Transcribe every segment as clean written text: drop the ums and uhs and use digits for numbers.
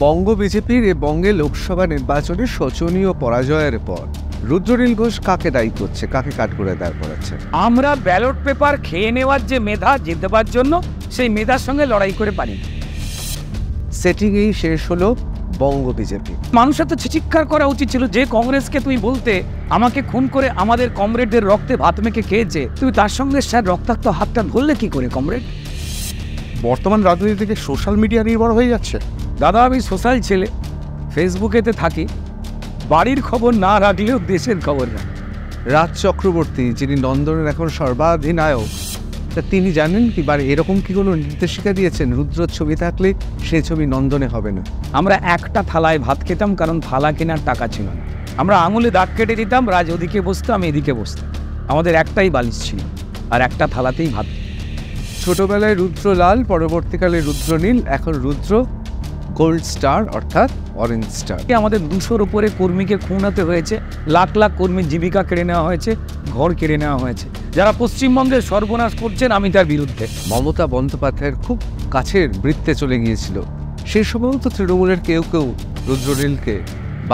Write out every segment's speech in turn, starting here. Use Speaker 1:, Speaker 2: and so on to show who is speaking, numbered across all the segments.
Speaker 1: বঙ্গ বিজেপির বঙ্গে লোকসভা নির্বাচনে শোচনীয় পরাজয়ের পর রুদ্রনীল ঘোষ কাকে দায়ী করছে, কাকে কাঠগড়ে দাঁড় করাচ্ছে?
Speaker 2: আমরা ব্যালট পেপার খেয়ে নেওয়ার যে মেধা জিতবার জন্য সেই মেধার সঙ্গে লড়াই করে পারি।
Speaker 1: সেটিংয়েই শেষ হলো বঙ্গ বিজেপি।
Speaker 2: মানুষের তো চিৎকার করা উচিত ছিল, যে কংগ্রেসকে তুই বলতে আমাকে খুন করে আমাদের কমরেডদের রক্তে ভাত মেখে খেয়েছে, তুই তার সঙ্গে স্যার রক্তাক্ত হাতটা ধরলে কি করে কমরেড?
Speaker 3: বর্তমান রাজনীতি থেকে সোশ্যাল মিডিয়া নির্ভর হয়ে যাচ্ছে।
Speaker 2: দাদা আমি সোশ্যাল ছেলে, ফেসবুকেতে থাকি, বাড়ির খবর না রাখলেও দেশের খবর রাখি।
Speaker 1: রাজ চক্রবর্তী, যিনি নন্দনের এখন সর্বাধিনায়ক, তা তিনি জানেন কি এরকম কি কোনো নির্দেশিকা দিয়েছেন রুদ্র ছবি থাকলে সে ছবি নন্দনে হবে না?
Speaker 2: আমরা একটা থালায় ভাত খেতাম, কারণ থালা কেনার টাকা ছিল না। আমরা আঙুলে দাগ কেটে দিতাম, রাজ ওদিকে বসতো, আমি এদিকে বসতাম। আমাদের একটাই বালিশ ছিল আর একটা থালাতেই ভাত।
Speaker 1: ছোটবেলায় রুদ্র লাল, পরবর্তীকালে রুদ্রনীল, এখন রুদ্র গোল্ড স্টার অর্থাৎ অরেঞ্জ স্টার।
Speaker 2: আমাদের 200-র উপরে কর্মীকে খুনাতে হয়েছে, লাখ লাখ কর্মীর জীবিকা কেড়ে নেওয়া হয়েছে, ঘর কেড়ে নেওয়া হয়েছে। যারা পশ্চিমবঙ্গের সর্বনাশ করছেন আমি তার বিরুদ্ধে।
Speaker 1: মমতা বন্দ্যোপাধ্যায়ের খুব কাছের বৃত্তে চলে গিয়েছিল, সেই সময়ও তো তৃণমূলের কেউ কেউ রুদ্রনীলকে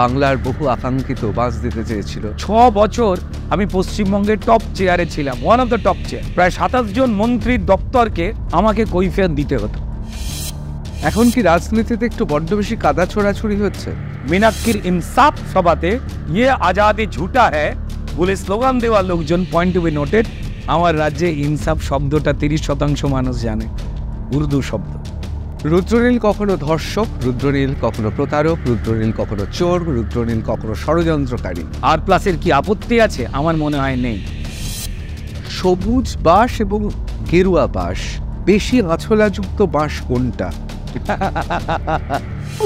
Speaker 1: বাংলার বহু আকাঙ্ক্ষিত বাস দিতে চেয়েছিল।
Speaker 2: 6 বছর আমি পশ্চিমবঙ্গের টপ চেয়ারে ছিলাম, one of the top chair. প্রায় 27 জন মন্ত্রীর দপ্তরকে আমাকে কৈফিয়ত দিতে হতো।
Speaker 1: এখন কি রাজনীতিতে একটু বড্ড বেশি কাদা ছোড়াছুড়ি হচ্ছে?
Speaker 2: মিনাক্ষীর ইনসাফ সভাতে ইয়ে আজাদি ঝুটা হ্যায় বলে স্লোগান দেওয়া লোকজন, পয়েন্ট টু বি নোটেড, আমার রাজ্যে ইনসাফ শব্দটা 30% মানুষ জানে, উর্দু শব্দ।
Speaker 1: রুদ্রনীল কখনো ধর্ষক, রুদ্রনীল কখনো প্রতারক, রুদ্রনীল কখনো চোর, রুদ্রনীল কখনো ষড়যন্ত্রকারী।
Speaker 2: আর প্লাসের কি আপত্তি আছে? আমার মনে হয় নেই।
Speaker 1: সবুজ বাঁশ এবং গেরুয়া বাঁশ, বেশি আছলাযুক্ত বাঁশ কোনটা?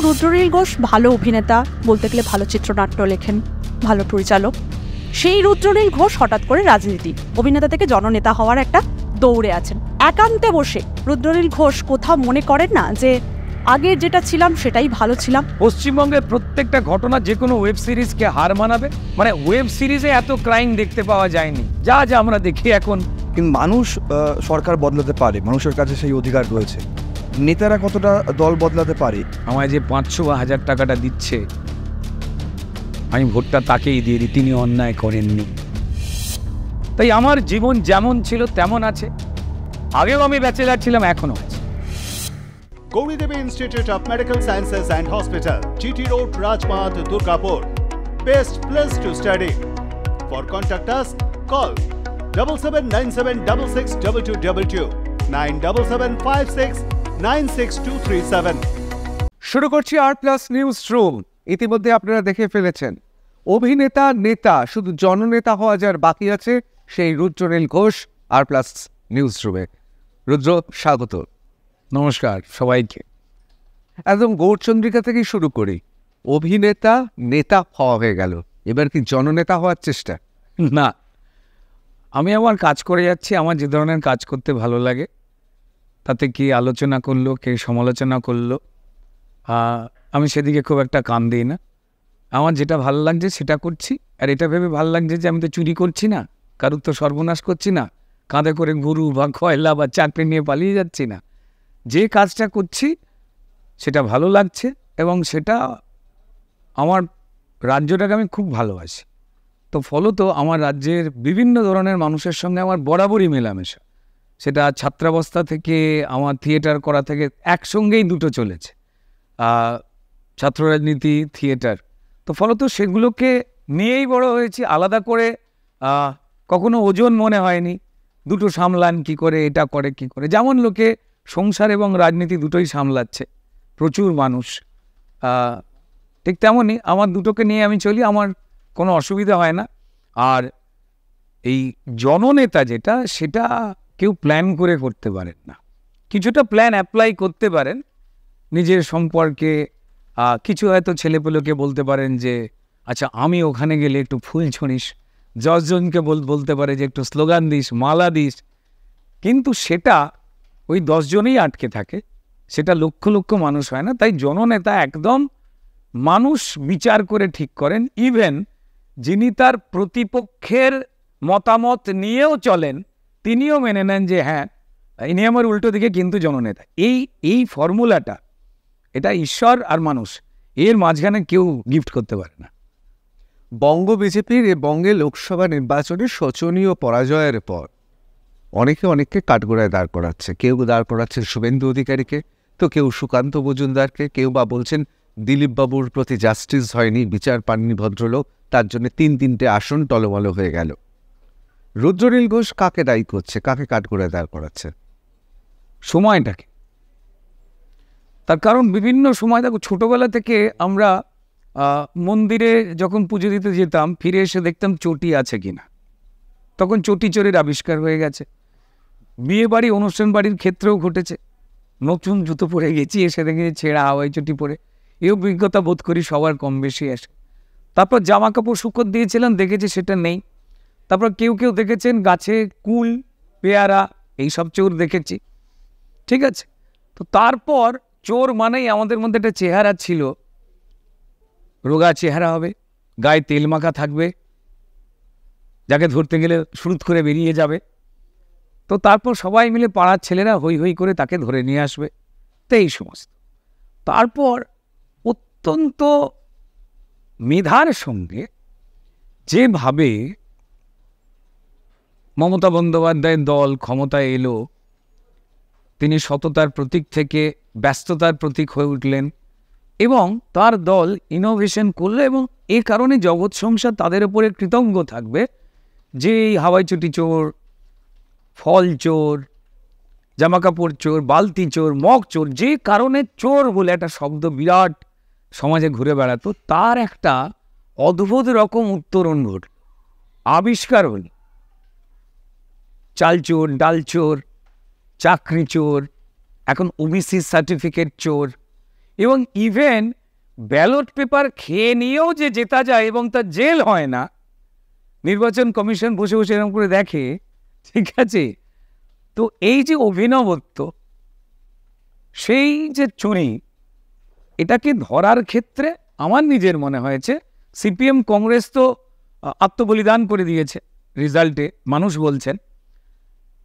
Speaker 4: রুদ্রনীল ঘোষ ভালো অভিনেতা, বলতে গেলে ভালো চিত্রনাট্য লেখেন, ভালো পরিচালক। সেই রুদ্রনীল ঘোষ হঠাৎ করে রাজনীতি অভিনেতা থেকে জননেতা হওয়ার একটা দৌড়ে আছেন। একান্তে বসে রুদ্রনীল ঘোষ কোথাও মনে করেন না যে আগে যেটা ছিলাম সেটাই ভালো ছিলাম?
Speaker 2: পশ্চিমবঙ্গের প্রত্যেকটা ঘটনা যে কোনো ওয়েব সিরিজকে হার মানাবে। মানে ওয়েব সিরিজে এত ক্রাইম দেখতে পাওয়া যায়নি যা যা আমরা দেখি এখন।
Speaker 3: কিন্তু মানুষ সরকার বদলাতে পারে, মানুষের কাছে সেই অধিকার রয়েছে। নেতারা কতটা দল বদলাতে পারে?
Speaker 2: আমায় যে 500 বা 1000 টাকাটা দিচ্ছে, আমি ভোটটা তাকেই দিয়ে দিই, তিনি অন্যায় করেননি। তাই আমার জীবন যেমন ছিল তেমন আছে। আগেও আমি ব্যাচেলার ছিলাম, এখনো আছে।
Speaker 5: Gauridevi Institute of Medical Sciences and Hospital, GT Road, Rajpath, Durgapur. Best place to study. For contact us, call 7797662222, 9775696237.
Speaker 1: শুরু করছি R+ নিউজ রুম। ইতিমধ্যে আপনারা দেখে ফেলেছেন, অভিনেতা নেতা শুধু জননেতা হওয়া যার বাকি আছে সেই রুদ্রনীল ঘোষ R+ নিউজ রুমে। রুদ্র, স্বাগত।
Speaker 2: নমস্কার সবাইকে।
Speaker 1: একদম গৌরচন্দ্রিকা থেকেই শুরু করি। অভিনেতা নেতা হওয়া হয়ে গেল, এবার কি জননেতা হওয়ার চেষ্টা?
Speaker 2: না, আমি আমার কাজ করে যাচ্ছি। আমার যে ধরনের কাজ করতে ভালো লাগে, তাতে কি আলোচনা করলো, কে সমালোচনা করলো, আমি সেদিকে খুব একটা কান দিই না। আমার যেটা ভালো লাগছে সেটা করছি। আর এটা ভেবে ভালো লাগছে যে আমি তো চুরি করছি না, কারুর তো সর্বনাশ করছি না, কাঁধে করে গরু বা কয়লা বা চাকরি নিয়ে পালিয়ে যাচ্ছি না। যে কাজটা করছি সেটা ভালো লাগছে এবং সেটা আমার রাজ্যটাকে আমি খুব ভালোবাসি। তো ফলত আমার রাজ্যের বিভিন্ন ধরনের মানুষের সঙ্গে আমার বরাবরই মেলামেশা। সেটা ছাত্রাবস্থা থেকে আমার থিয়েটার করা থেকে একসঙ্গেই দুটো চলেছে, ছাত্র রাজনীতি, থিয়েটার। তো ফলত সেগুলোকে নিয়েই বড় হয়েছি, আলাদা করে কখনো ওজন মনে হয়নি। দুটো সামলান কি করে, এটা করে কি করে। যেমন লোকে সংসার এবং রাজনীতি দুটোই সামলাচ্ছে প্রচুর মানুষ, ঠিক তেমনই আমার দুটোকে নিয়ে আমি চলি, আমার কোনো অসুবিধা হয় না। আর এই জননেতা যেটা, সেটা কেউ প্ল্যান করে করতে পারেন না। কিছুটা প্ল্যান অ্যাপ্লাই করতে পারেন নিজের সম্পর্কে। কিছু হয়তো ছেলেপেলেকে বলতে পারেন যে আচ্ছা আমি ওখানে গেলে একটু ফুল ছড়িস, 10 জনকে বলতে পারে যে একটু স্লোগান দিস, মালা দিস। কিন্তু সেটা ওই 10 জনেই আটকে থাকে, সেটা লক্ষ লক্ষ মানুষ হয় না। তাই জননেতা একদম মানুষ বিচার করে ঠিক করেন। ইভেন যিনি তার প্রতিপক্ষের মতামত নিয়েও চলেন, তিনিও মেনে নেন যে হ্যাঁ ইনি আমার উল্টো দিকে, কিন্তু জননেতা। এই ফর্মুলাটা এটা ঈশ্বর আর মানুষ, এর মাঝখানে কেউ গিফট করতে পারে না।
Speaker 1: বঙ্গ বিজেপির এ বঙ্গে লোকসভা নির্বাচনে শোচনীয় পরাজয়ের পর অনেককে কাঠগোড়ায় দাঁড় করাচ্ছে। কেউ দাঁড় করাচ্ছে শুভেন্দু অধিকারীকে, তো কেউ সুকান্ত মজুমদারকে, কেউ বা বলছেন দিলীপ বাবুর প্রতি জাস্টিস হয়নি, বিচার পাননি ভদ্রলোক, তার জন্য 3-3টে আসন টলমলো হয়ে গেল। রুদ্রনীল ঘোষ কাকে দায়ী করছে, কাকে কাঠগোড়ায় দাঁড় করাচ্ছে?
Speaker 2: সময়টাকে। তার কারণ বিভিন্ন সময় দেখো, ছোটবেলা থেকে আমরা মন্দিরে যখন পুজো দিতে যেতাম, ফিরে এসে দেখতাম চটি আছে কিনা। তখন চটি চোরের আবিষ্কার হয়ে গেছে। বিয়ে বাড়ি, অনুষ্ঠান বাড়ির ক্ষেত্রেও ঘটেছে। নতুন জুতো পরে গেছি, এসে দেখে ছেঁড়া হাওয়াই চটি পরে, এই অভিজ্ঞতা বোধ করি সবার কম বেশি আসে। তারপর জামা কাপড় শুকোত দিয়েছিলাম, দেখেছি সেটা নেই। তারপর কেউ দেখেছেন গাছে কুল, পেয়ারা, এইসব চোর দেখেছি, ঠিক আছে। তো তারপর চোর মানেই আমাদের মধ্যে একটা চেহারা ছিল, রোগা চেহারা হবে, গায়ে তেল মাখা থাকবে, যাকে ধরতে গেলে শুরুত করে বেরিয়ে যাবে। তো তারপর সবাই মিলে পাড়ার ছেলেরা হই হই করে তাকে ধরে নিয়ে আসবে, তো এই সমস্ত। তারপর অত্যন্ত মেধার সঙ্গে যেভাবে মমতা বন্দ্যোপাধ্যায়ের দল ক্ষমতায় এলো, তিনি সততার প্রতীক থেকে ব্যস্ততার প্রতীক হয়ে উঠলেন এবং তার দল ইনোভেশন করলো, এবং এ কারণে জগৎ সংসার তাদের উপরে কৃতজ্ঞ থাকবে যে এই হাওয়াই চটি চোর, ফল চোর, জামাকাপড় চোর, বালতি চোর, মগ চোর, যে কারণে চোর বলে একটা শব্দ বিরাট সমাজে ঘুরে বেড়াতো, তার একটা অদ্ভুত রকম উত্তরণ ঘটল, আবিষ্কার হল। চাল চোর, ডাল চোর, চাকরি চোর, এখন ওবিসি সার্টিফিকেট চোর, এবং ইভেন ব্যালট পেপার খেয়ে নিয়েও যে জেতা যায় এবং তার জেল হয় না, নির্বাচন কমিশন বসে বসে এরকম করে দেখে, ঠিক আছে। তো এই যে অভিনবত্ব, সেই যে চুরি, এটাকে ধরার ক্ষেত্রে আমার নিজের মনে হয়েছে সিপিএম কংগ্রেস তো আত্মবলিদান করে দিয়েছে রেজাল্টে, মানুষ বলছেন,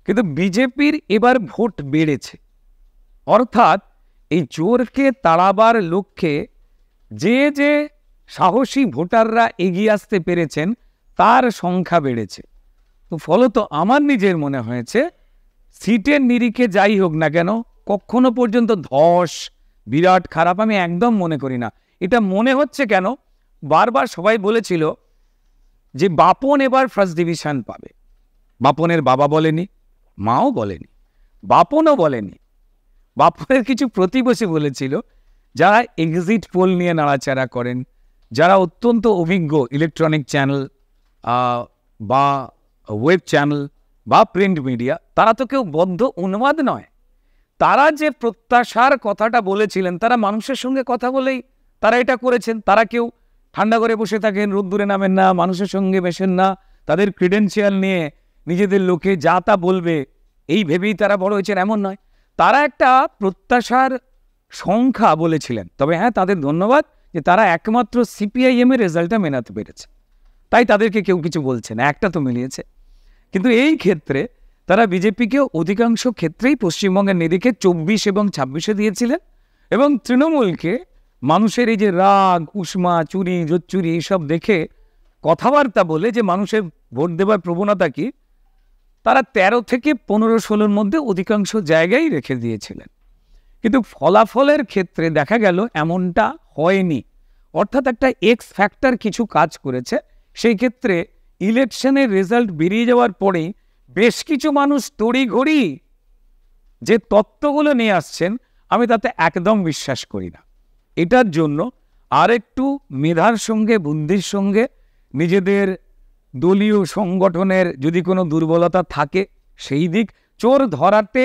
Speaker 2: কিন্তু বিজেপির এবার ভোট বেড়েছে। অর্থাৎ এই চোরকে তাড়াবার লক্ষ্যে যে সাহসী ভোটাররা এগিয়ে আসতে পেরেছেন তার সংখ্যা বেড়েছে। তো ফলত আমার নিজের মনে হয়েছে সিটের নিরিখে যাই হোক না কেন, কখনো পর্যন্ত ধস বিরাট খারাপ আমি একদম মনে করি না। এটা মনে হচ্ছে কেন, বারবার সবাই বলেছিল যে বাপন এবার ফার্স্ট ডিভিশন পাবে। বাপনের বাবা বলেনি, মাও বলেনি, বাপনও বলেনি। বাপনের কিছু প্রতিবেশী বলেছিল, যারা এক্সিট পোল নিয়ে নাড়াচাড়া করেন, যারা অত্যন্ত অভিজ্ঞ ইলেকট্রনিক চ্যানেল বা ওয়েব চ্যানেল বা প্রিন্ট মিডিয়া, তারা তো কেউ বদ্ধ উন্মাদ নয়। তারা যে প্রত্যাশার কথাটা বলেছিলেন, তারা মানুষের সঙ্গে কথা বলেই তারা এটা করেছেন। তারা কেউ ঠান্ডা করে বসে থাকেন, রোদ্দুরে নামেন না, মানুষের সঙ্গে মেশেন না, তাদের ক্রিডেন্সিয়াল নিয়ে নিজেদের লোকে যা তা বলবে এই ভেবেই তারা বড় হয়েছেন এমন নয়। তারা একটা প্রত্যাশার সংখ্যা বলেছিলেন। তবে হ্যাঁ, তাদের ধন্যবাদ যে তারা একমাত্র সিপিআইএমের রেজাল্টটা মেনাতে পেরেছে, তাই তাদেরকে কেউ কিছু বলছে না, একটা তো মিলিয়েছে। কিন্তু এই ক্ষেত্রে তারা বিজেপিকে অধিকাংশ ক্ষেত্রেই পশ্চিমবঙ্গের নিরিখে 24 এবং 26-এ দিয়েছিলেন, এবং তৃণমূলকে মানুষের এই যে রাগ, উষ্মা, চুরি জোচ্চুরি এইসব দেখে কথাবার্তা বলে যে মানুষের ভোট দেবার প্রবণতা কি, তারা 13 থেকে 15-16-র মধ্যে অধিকাংশ জায়গায় রেখে দিয়েছিলেন। কিন্তু ফলাফলের ক্ষেত্রে দেখা গেল এমনটা হয়নি। অর্থাৎ একটা এক্স ফ্যাক্টর কিছু কাজ করেছে। সেই ক্ষেত্রে ইলেকশনের রেজাল্ট বেরিয়ে যাওয়ার পরেই বেশ কিছু মানুষ তড়িঘড়ি যে তত্ত্বগুলো নিয়ে আসছেন, আমি তাতে একদম বিশ্বাস করি না। এটার জন্য আর একটু মেধার সঙ্গে, বুদ্ধির সঙ্গে, নিজেদের দলীয় সংগঠনের যদি কোনো দুর্বলতা থাকে সেই দিক, চোর ধরাতে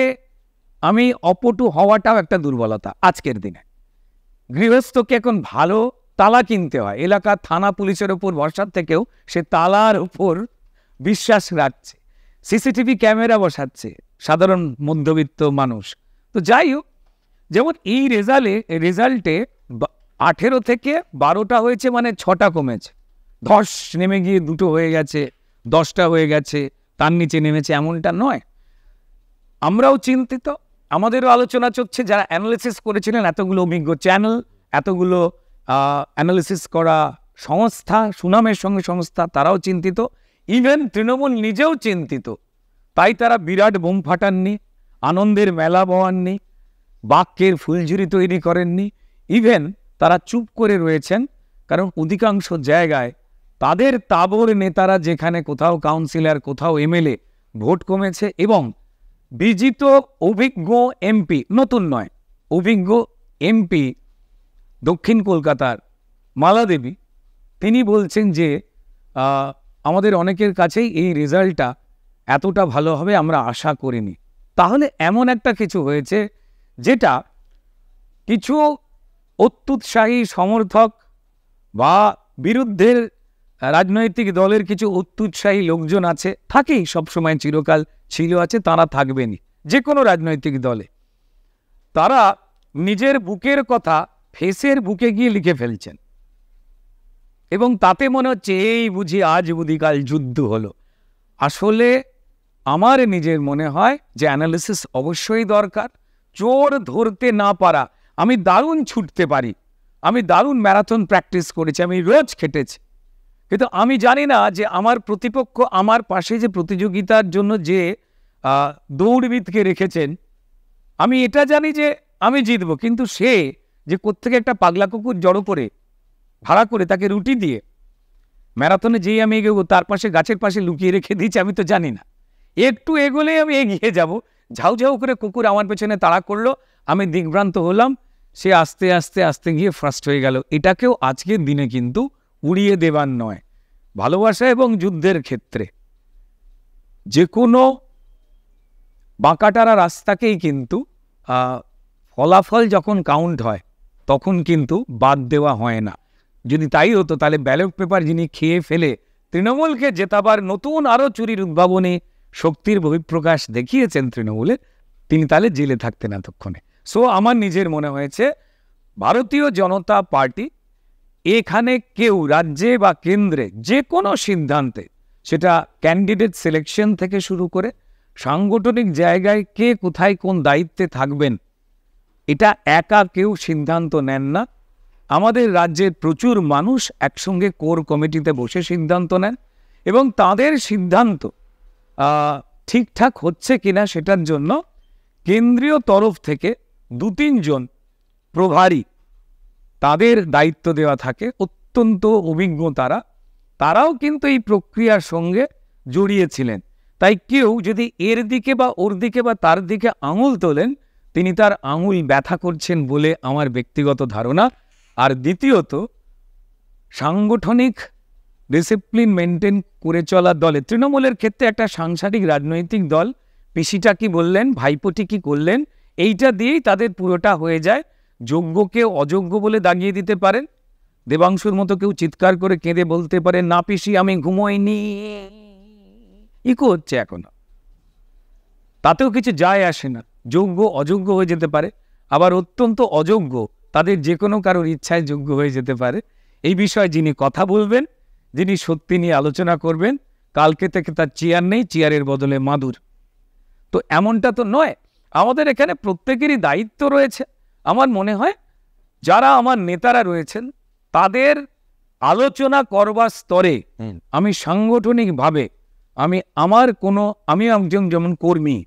Speaker 2: আমি অপটু হওয়াটাও একটা দুর্বলতা। আজকের দিনে গৃহস্থকে এখন ভালো তালা কিনতে হয়, এলাকার থানা পুলিশের ওপর ভরসার থেকেও সে তালার উপর বিশ্বাস রাখছে, সিসিটিভি ক্যামেরা বসাচ্ছে সাধারণ মধ্যবিত্ত মানুষ। তো যাই হোক, যেমন এই রেজাল্টে 18 থেকে 12টা হয়েছে, মানে 6টা কমেছে। 10 নেমে গিয়ে 2টো হয়ে গেছে, 10টা হয়ে গেছে, তার নিচে নেমেছে, এমনটা নয়। আমরাও চিন্তিত, আমাদেরও আলোচনা চলছে, যারা অ্যানালিসিস করেছিলেন, এতগুলো অভিজ্ঞ চ্যানেল, এতগুলো অ্যানালিসিস করা সংস্থা, সুনামের সঙ্গে সংস্থা, তারাও চিন্তিত। ইভেন তৃণমূল নিজেও চিন্তিত। তাই তারা বিরাট বোম ফাটাননি, আনন্দের মেলা বওয়াননি, বাক্যের ফুলঝুরি তৈরি করেননি। ইভেন তারা চুপ করে রয়েছেন, কারণ অধিকাংশ জায়গায় তাদের তাবর নেতারা, যেখানে কোথাও কাউন্সিলর, কোথাও এমএলএ, ভোট কমেছে এবং বিজিত অভিজ্ঞ এমপি, নতুন নয়, অভিজ্ঞ এমপি দক্ষিণ কলকাতার মালাদেবী, তিনি বলছেন যে আমাদের অনেকের কাছেই এই রেজাল্টটা এতটা ভালো হবে আমরা আশা করিনি। তাহলে এমন একটা কিছু হয়েছে যেটা কিছু অত্যুৎসাহী সমর্থক বা বিরুদ্ধের রাজনৈতিক দলের কিছু অত্যুৎসাহী লোকজন আছে, থাকেই সবসময়, চিরকাল ছিল, আছে, তারা থাকবেনি যে কোনো রাজনৈতিক দলে। তারা নিজের বুকের কথা ফেসের বুকে গিয়ে লিখে ফেলছেন এবং তাতে মনে হচ্ছে এই বুঝি আজ বুঝি কাল যুদ্ধ হলো। আসলে আমার নিজের মনে হয় যে অ্যানালিসিস অবশ্যই দরকার। চোর ধরতে না পারা, আমি দারুণ ছুটতে পারি, আমি দারুণ ম্যারাথন প্র্যাকটিস করেছি, আমি রোজ খেটেছি, কিন্তু আমি জানি না যে আমার প্রতিপক্ষ, আমার পাশে যে প্রতিযোগিতার জন্য যে দৌড়বিদকে রেখেছেন, আমি এটা জানি যে আমি জিতবো, কিন্তু সে যে কোত্থেকে একটা পাগলা কুকুর জড়ো করে ভাড়া করে তাকে রুটি দিয়ে ম্যারাথনে যেই আমি এগোবো, তার পাশে গাছের পাশে লুকিয়ে রেখে দিয়েছি আমি তো জানি না। একটু এগোলেই আমি এগিয়ে যাব, ঝাউ ঝাউ করে কুকুর আমার পেছনে তাড়া করলো, আমি দিগ্ভ্রান্ত হলাম, সে আস্তে আস্তে আস্তে গিয়ে ফার্স্ট হয়ে গেল। এটাকেও আজকের দিনে কিন্তু উড়িয়ে দেবার নয়। ভালোবাসা এবং যুদ্ধের ক্ষেত্রে যে কোনো বাঁকাটারা রাস্তাকেই কিন্তু ফলাফল যখন কাউন্ট হয় তখন কিন্তু বাদ দেওয়া হয় না। যদি তাই হতো তাহলে ব্যালট পেপার যিনি খেয়ে ফেলে তৃণমূলকে জেতাবার নতুন আরও চুরির উদ্ভাবনী শক্তির বহিঃপ্রকাশ দেখিয়েছেন তৃণমূলের, তিনি তাহলে জেলে থাকতেন এতক্ষণে। সো আমার নিজের মনে হয়েছে ভারতীয় জনতা পার্টি এখানে কেউ রাজ্যে বা কেন্দ্রে যে কোনো সিদ্ধান্তে, সেটা ক্যান্ডিডেট সিলেকশন থেকে শুরু করে সাংগঠনিক জায়গায় কে কোথায় কোন দায়িত্বে থাকবেন, এটা একা কেউ সিদ্ধান্ত নেন না। আমাদের রাজ্যের প্রচুর মানুষ একসঙ্গে কোর কমিটিতে বসে সিদ্ধান্ত নেন এবং তাদের সিদ্ধান্ত ঠিকঠাক হচ্ছে কিনা সেটার জন্য কেন্দ্রীয় তরফ থেকে 2-3 জন প্রভারী তাদের দায়িত্ব দেওয়া থাকে, অত্যন্ত অভিজ্ঞ তারাও কিন্তু এই প্রক্রিয়ার সঙ্গে জড়িয়েছিলেন। তাই কেউ যদি এর দিকে বা ওর দিকে বা তার দিকে আঙুল তোলেন, তিনি তার আঙুল ব্যথা করছেন বলে আমার ব্যক্তিগত ধারণা। আর দ্বিতীয়ত, সাংগঠনিক ডিসিপ্লিন মেনটেন করে চলার দলে, তৃণমূলের ক্ষেত্রে একটা সাংসারিক রাজনৈতিক দল, পিসিটা কি বললেন, ভাইপোটি কি করলেন, এইটা দিয়েই তাদের পুরোটা হয়ে যায়। যোগ্যকে অযোগ্য বলে দাগিয়ে দিতে পারেন, দেবাংশুর মতো কেউ চিৎকার করে কেঁদে বলতে পারে না পিসি আমি ঘুমোইনি, ইকো হচ্ছে এখনো, তাতেও কিছু যায় আসে না। যোগ্য অযোগ্য হয়ে যেতে পারে, আবার অত্যন্ত অযোগ্য তাদের যে কোনো কারোর ইচ্ছায় যোগ্য হয়ে যেতে পারে। এই বিষয়ে যিনি কথা বলবেন, যিনি সত্যি নিয়ে আলোচনা করবেন, কালকে থেকে তার চেয়ার নেই, চেয়ারের বদলে মাদুর। তো এমনটা তো নয়, আমাদের এখানে প্রত্যেকেরই দায়িত্ব রয়েছে। আমার মনে হয় যারা আমার নেতারা রয়েছেন তাদের আলোচনা করবার স্তরে আমি সাংগঠনিকভাবে আমি একজন যেমন কর্মী,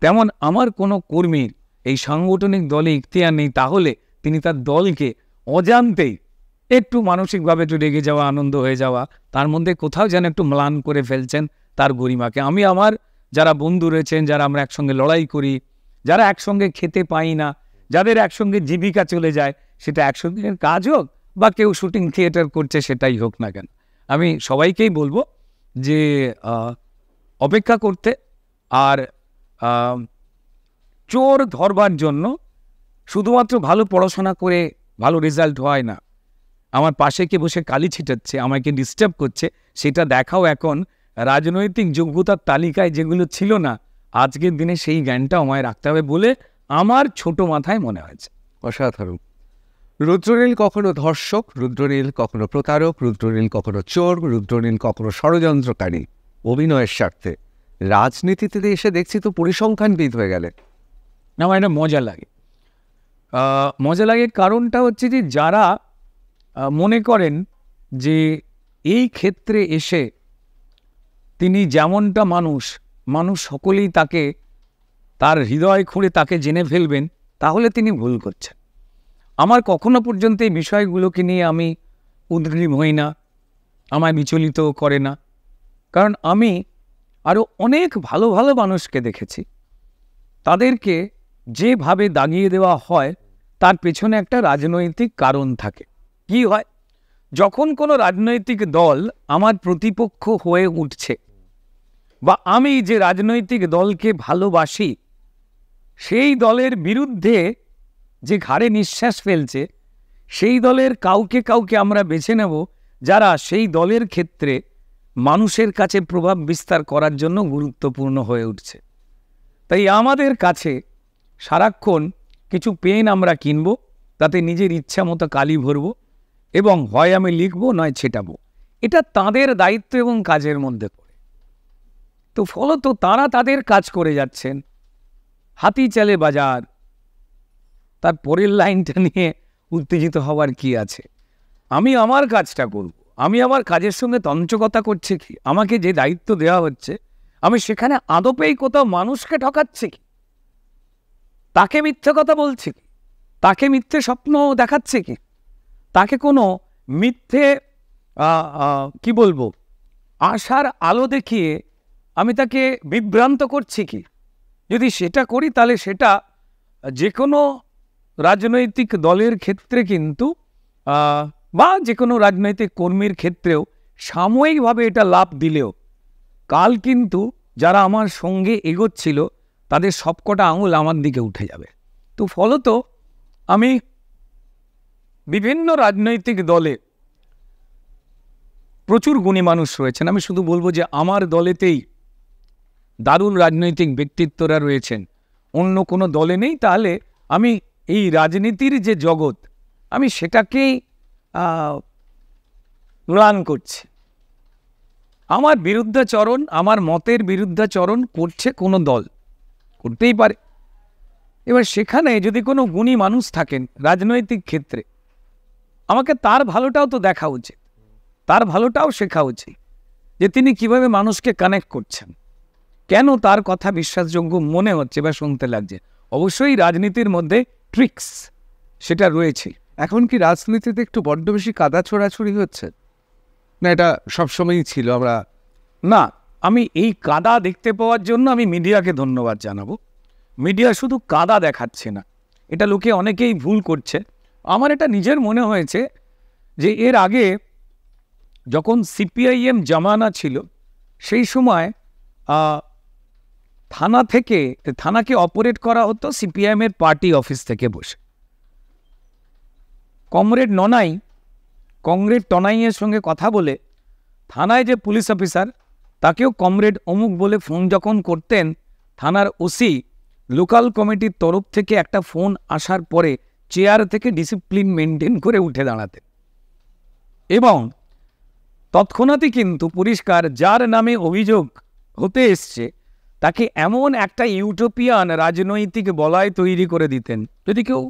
Speaker 2: তেমন আমার কোনো কর্মীর এই সাংগঠনিক দলে ইখতিয়ার নেই, তাহলে তিনি তার দলকে অজান্তেই একটু মানসিকভাবে একটু রেগে যাওয়া, আনন্দ হয়ে যাওয়া, তার মধ্যে কোথাও যেন একটু ম্লান করে ফেলছেন তার গরিমাকে। আমি আমার যারা বন্ধু রয়েছেন, যারা আমরা একসঙ্গে লড়াই করি, যারা একসঙ্গে খেতে পাই না, যাদের একসঙ্গে জীবিকা চলে যায়, সেটা 100 দিনের কাজ হোক বা কেউ শুটিং থিয়েটার করছে সেটাই হোক না কেন, আমি সবাইকেই বলবো যে অপেক্ষা করতে। আর চোর ধরবার জন্য শুধুমাত্র ভালো পড়াশোনা করে ভালো রেজাল্ট হয় না। আমার পাশে কে বসে কালি ছিটাচ্ছে, আমাকে ডিস্টার্ব করছে, সেটা দেখাও এখন রাজনৈতিক যোগ্যতার তালিকায় যেগুলো ছিল না, আজকের দিনে সেই জ্ঞানটা আমায় রাখতে হবে বলে আমার ছোট মাথায় মনে হয়েছে।
Speaker 1: অসাধারণ। রুদ্রনীল কখনো ধর্ষক, রুদ্রনীল কখনো প্রতারক, রুদ্রনীল কখনো চোর, রুদ্রনীল কখনো ষড়যন্ত্রকারী। অভিনয়ের স্বার্থে রাজনীতিতে এসে দেখছি তো পরিসংখ্যানবিদ হয়ে গেলে।
Speaker 2: আমার এটা মজা লাগে। মজা লাগে কারণটা হচ্ছে যে যারা মনে করেন যে এই ক্ষেত্রে এসে তিনি যেমনটা মানুষ সকলেই তাকে তার হৃদয় খুঁড়ে তাকে জেনে ফেলবেন, তাহলে তিনি ভুল করছেন। আমার কখনো পর্যন্ত এই বিষয়গুলোকে নিয়ে আমি উদ্গ্রীব হই না, আমায় বিচলিত করে না। কারণ আমি আরও অনেক ভালো ভালো মানুষকে দেখেছি, তাদেরকে যেভাবে দাগিয়ে দেওয়া হয় তার পেছনে একটা রাজনৈতিক কারণ থাকে। কি হয়, যখন কোনো রাজনৈতিক দল আমার প্রতিপক্ষ হয়ে উঠছে বা আমি যে রাজনৈতিক দলকে ভালোবাসি সেই দলের বিরুদ্ধে যে ঘাড়ে নিঃশ্বাস ফেলছে, সেই দলের কাউকে কাউকে আমরা বেছে নেব যারা সেই দলের ক্ষেত্রে মানুষের কাছে প্রভাব বিস্তার করার জন্য গুরুত্বপূর্ণ হয়ে উঠছে। তাই আমাদের কাছে সারাক্ষণ কিছু পেন আমরা কিনব, তাতে নিজের ইচ্ছা মতো কালি ভরব এবং হয় আমি লিখব নয় ছেটাবো। এটা তাদের দায়িত্ব এবং কাজের মধ্যে পড়ে। তো ফলত তারা তাদের কাজ করে যাচ্ছেন, হাতি চলে বাজার। তার পরের লাইনটা নিয়ে উত্তেজিত হওয়ার কি আছে? আমি আমার কাজটা করব, আমি আমার কাজের সঙ্গে তঞ্চকতা করছে কি? আমাকে যে দায়িত্ব দেওয়া হচ্ছে আমি সেখানে আদপেই কোথাও মানুষকে ঠকাচ্ছে কি? তাকে মিথ্যে কথা বলছে কি? তাকে মিথ্যে স্বপ্ন দেখাচ্ছে কি? তাকে কোনো মিথ্যে কি বলবো আশার আলো দেখিয়ে আমি তাকে বিভ্রান্ত করছি কি? যদি সেটা করি তাহলে সেটা যে কোনো রাজনৈতিক দলের ক্ষেত্রে কিন্তু বা যে কোনো রাজনৈতিক কর্মীর ক্ষেত্রেও সাময়িকভাবে এটা লাভ দিলেও কাল কিন্তু যারা আমার সঙ্গে এগোচ্ছিল তাদের সবকটা আঙুল আমার দিকে উঠে যাবে। তো ফলত আমি বিভিন্ন রাজনৈতিক দলে প্রচুর গুণী মানুষ রয়েছেন। আমি শুধু বলবো যে আমার দলেতেই দারুণ রাজনৈতিক ব্যক্তিত্বরা রয়েছেন, অন্য কোনো দলে নেই। তাহলে আমি এই রাজনীতির যে জগৎ আমি সেটাকেই রান করছি। আমার বিরুদ্ধাচরণ, আমার মতের বিরুদ্ধাচরণ করছে কোনো দল, করতেই পারে। এবার সেখানে যদি কোনো গুণী মানুষ থাকেন রাজনৈতিক ক্ষেত্রে, আমাকে তার ভালোটাও তো দেখা উচিত, তার ভালোটাও শেখা উচিত যে তিনি কিভাবে মানুষকে কানেক্ট করছেন, কেন তার কথা বিশ্বাসযোগ্য মনে হচ্ছে বা শুনতে লাগছে। অবশ্যই রাজনীতির মধ্যে ট্রিক্স সেটা রয়েছে।
Speaker 1: এখন কি রাজনীতিতে একটু বড্ড বেশি কাদা ছোড়াছুড়ি হচ্ছে, না এটা সবসময়ই ছিল? আমরা
Speaker 2: না, আমি এই কাদা দেখতে পাওয়ার জন্য আমি মিডিয়াকে ধন্যবাদ জানাবো। মিডিয়া শুধু কাদা দেখাচ্ছে না, এটা লোকে অনেকেই ভুল করছে। আমার এটা নিজের মনে হয়েছে যে এর আগে যখন সিপিআইএম জামানা ছিল সেই সময় থানাকে অপারেট করা হতো সিপিআইএমের পার্টি অফিস থেকে বসে। কমরেড টনাইয়ের সঙ্গে কথা বলে থানায় যে পুলিশ অফিসার তাকেও কমরেড অমুক বলে ফোন যখন করতেন, থানার ওসি লোকাল কমিটির তরফ থেকে একটা ফোন আসার পরে চেয়ার থেকে ডিসিপ্লিন মেনটেন করে উঠে দাঁড়াতেন এবং তৎক্ষণাৎই কিন্তু পরিষ্কার যার নামে অভিযোগ হতে এসছে তাকে এমন একটা ইউটোপিয়ান রাজনৈতিক বলয় তৈরি করে দিতেন যদি কেউ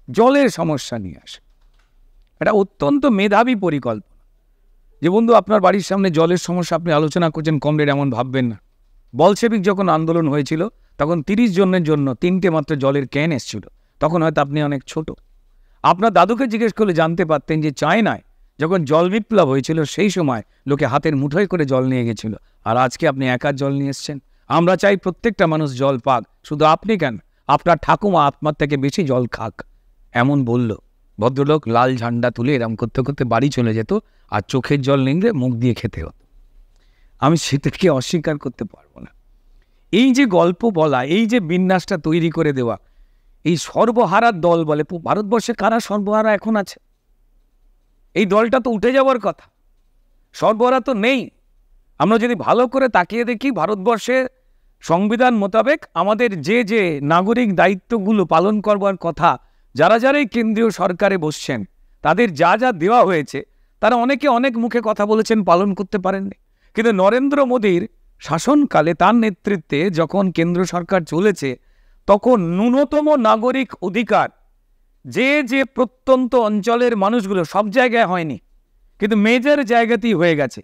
Speaker 2: জলের সমস্যা নিয়ে আসে। এটা অত্যন্ত মেধাবী পরিকল্পনা যে বন্ধু আপনার বাড়ির সামনে জলের সমস্যা আপনি আলোচনা করছেন, কমরেড এমন ভাববেন না। বলশেবিক যখন আন্দোলন হয়েছিল তখন 30 জনের জন্য 3টে মাত্র জলের ক্যান এসেছিল, তখন হয়তো আপনি অনেক ছোট। আপনার দাদুকে জিজ্ঞেস করলে জানতে পারতেন যে চায়নায় যখন জল বিপ্লব হয়েছিল সেই সময় লোকে হাতের মুঠোয় করে জল নিয়ে গেছিল, আর আজকে আপনি একা জল নিয়ে এসছেন। আমরা চাই প্রত্যেকটা মানুষ জল পাক, শুধু আপনি কেন, আপনার ঠাকুমা আপনার থেকে বেশি জল খাক, এমন বলল। ভদ্রলোক লাল ঝান্ডা তুলে এরম করতে করতে বাড়ি চলে যেত, আর চোখের জল নিংড়ে মুখ দিয়ে খেতে হতো। আমি সেটাকে অস্বীকার করতে পারবো না। এই যে গল্প বলা, এই যে বিন্যাসটা তৈরি করে দেওয়া, এই সর্বহারার দল বলে, ভারতবর্ষে কারা সর্বহারা এখন আছে? এই দলটা তো উঠে যাওয়ার কথা, সর্বহারা তো নেই। আমরা যদি ভালো করে তাকিয়ে দেখি ভারতবর্ষের সংবিধান মোতাবেক আমাদের যে যে নাগরিক দায়িত্বগুলো পালন করবার কথা, যারা যারাই কেন্দ্রীয় সরকারে বসছেন তাদের যা যা দেওয়া হয়েছে তারা অনেকে অনেক মুখে কথা বলেছেন, পালন করতে পারেননি। কিন্তু নরেন্দ্র মোদীর শাসনকালে তার নেতৃত্বে যখন কেন্দ্র সরকার চলেছে তখন ন্যূনতম নাগরিক অধিকার যে যে প্রত্যন্ত অঞ্চলের মানুষগুলো, সব জায়গায় হয়নি কিন্তু মেজর জায়গাতেই হয়ে গেছে,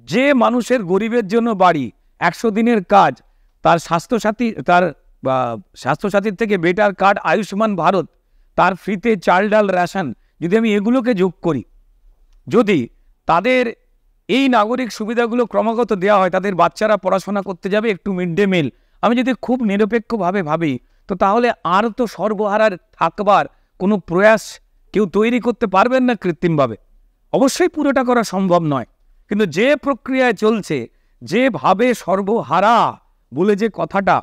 Speaker 2: যে মানুষের গরিবের জন্য বাড়ি, 100 দিনের কাজ, তার স্বাস্থ্যসাথীর থেকে বেটার কার্ড আয়ুষ্মান ভারত, তার ফ্রিতে চাল ডাল রেশন, যদি আমি এগুলোকে যোগ করি, যদি তাদের এই নাগরিক সুবিধাগুলো ক্রমাগত দেওয়া হয়, তাদের বাচ্চারা পড়াশোনা করতে যাবে, একটু মিড ডে মিল, আমি যদি খুব নিরপেক্ষভাবে ভাবি, তো তাহলে আর তো সর্বহারার থাকবার কোনো প্রয়াস কেউ তৈরি করতে পারবেন না কৃত্রিমভাবে। অবশ্যই পুরোটা করা সম্ভব নয়, কিন্তু যে প্রক্রিয়ায় চলছে, যেভাবে সর্বহারা বলে যে কথাটা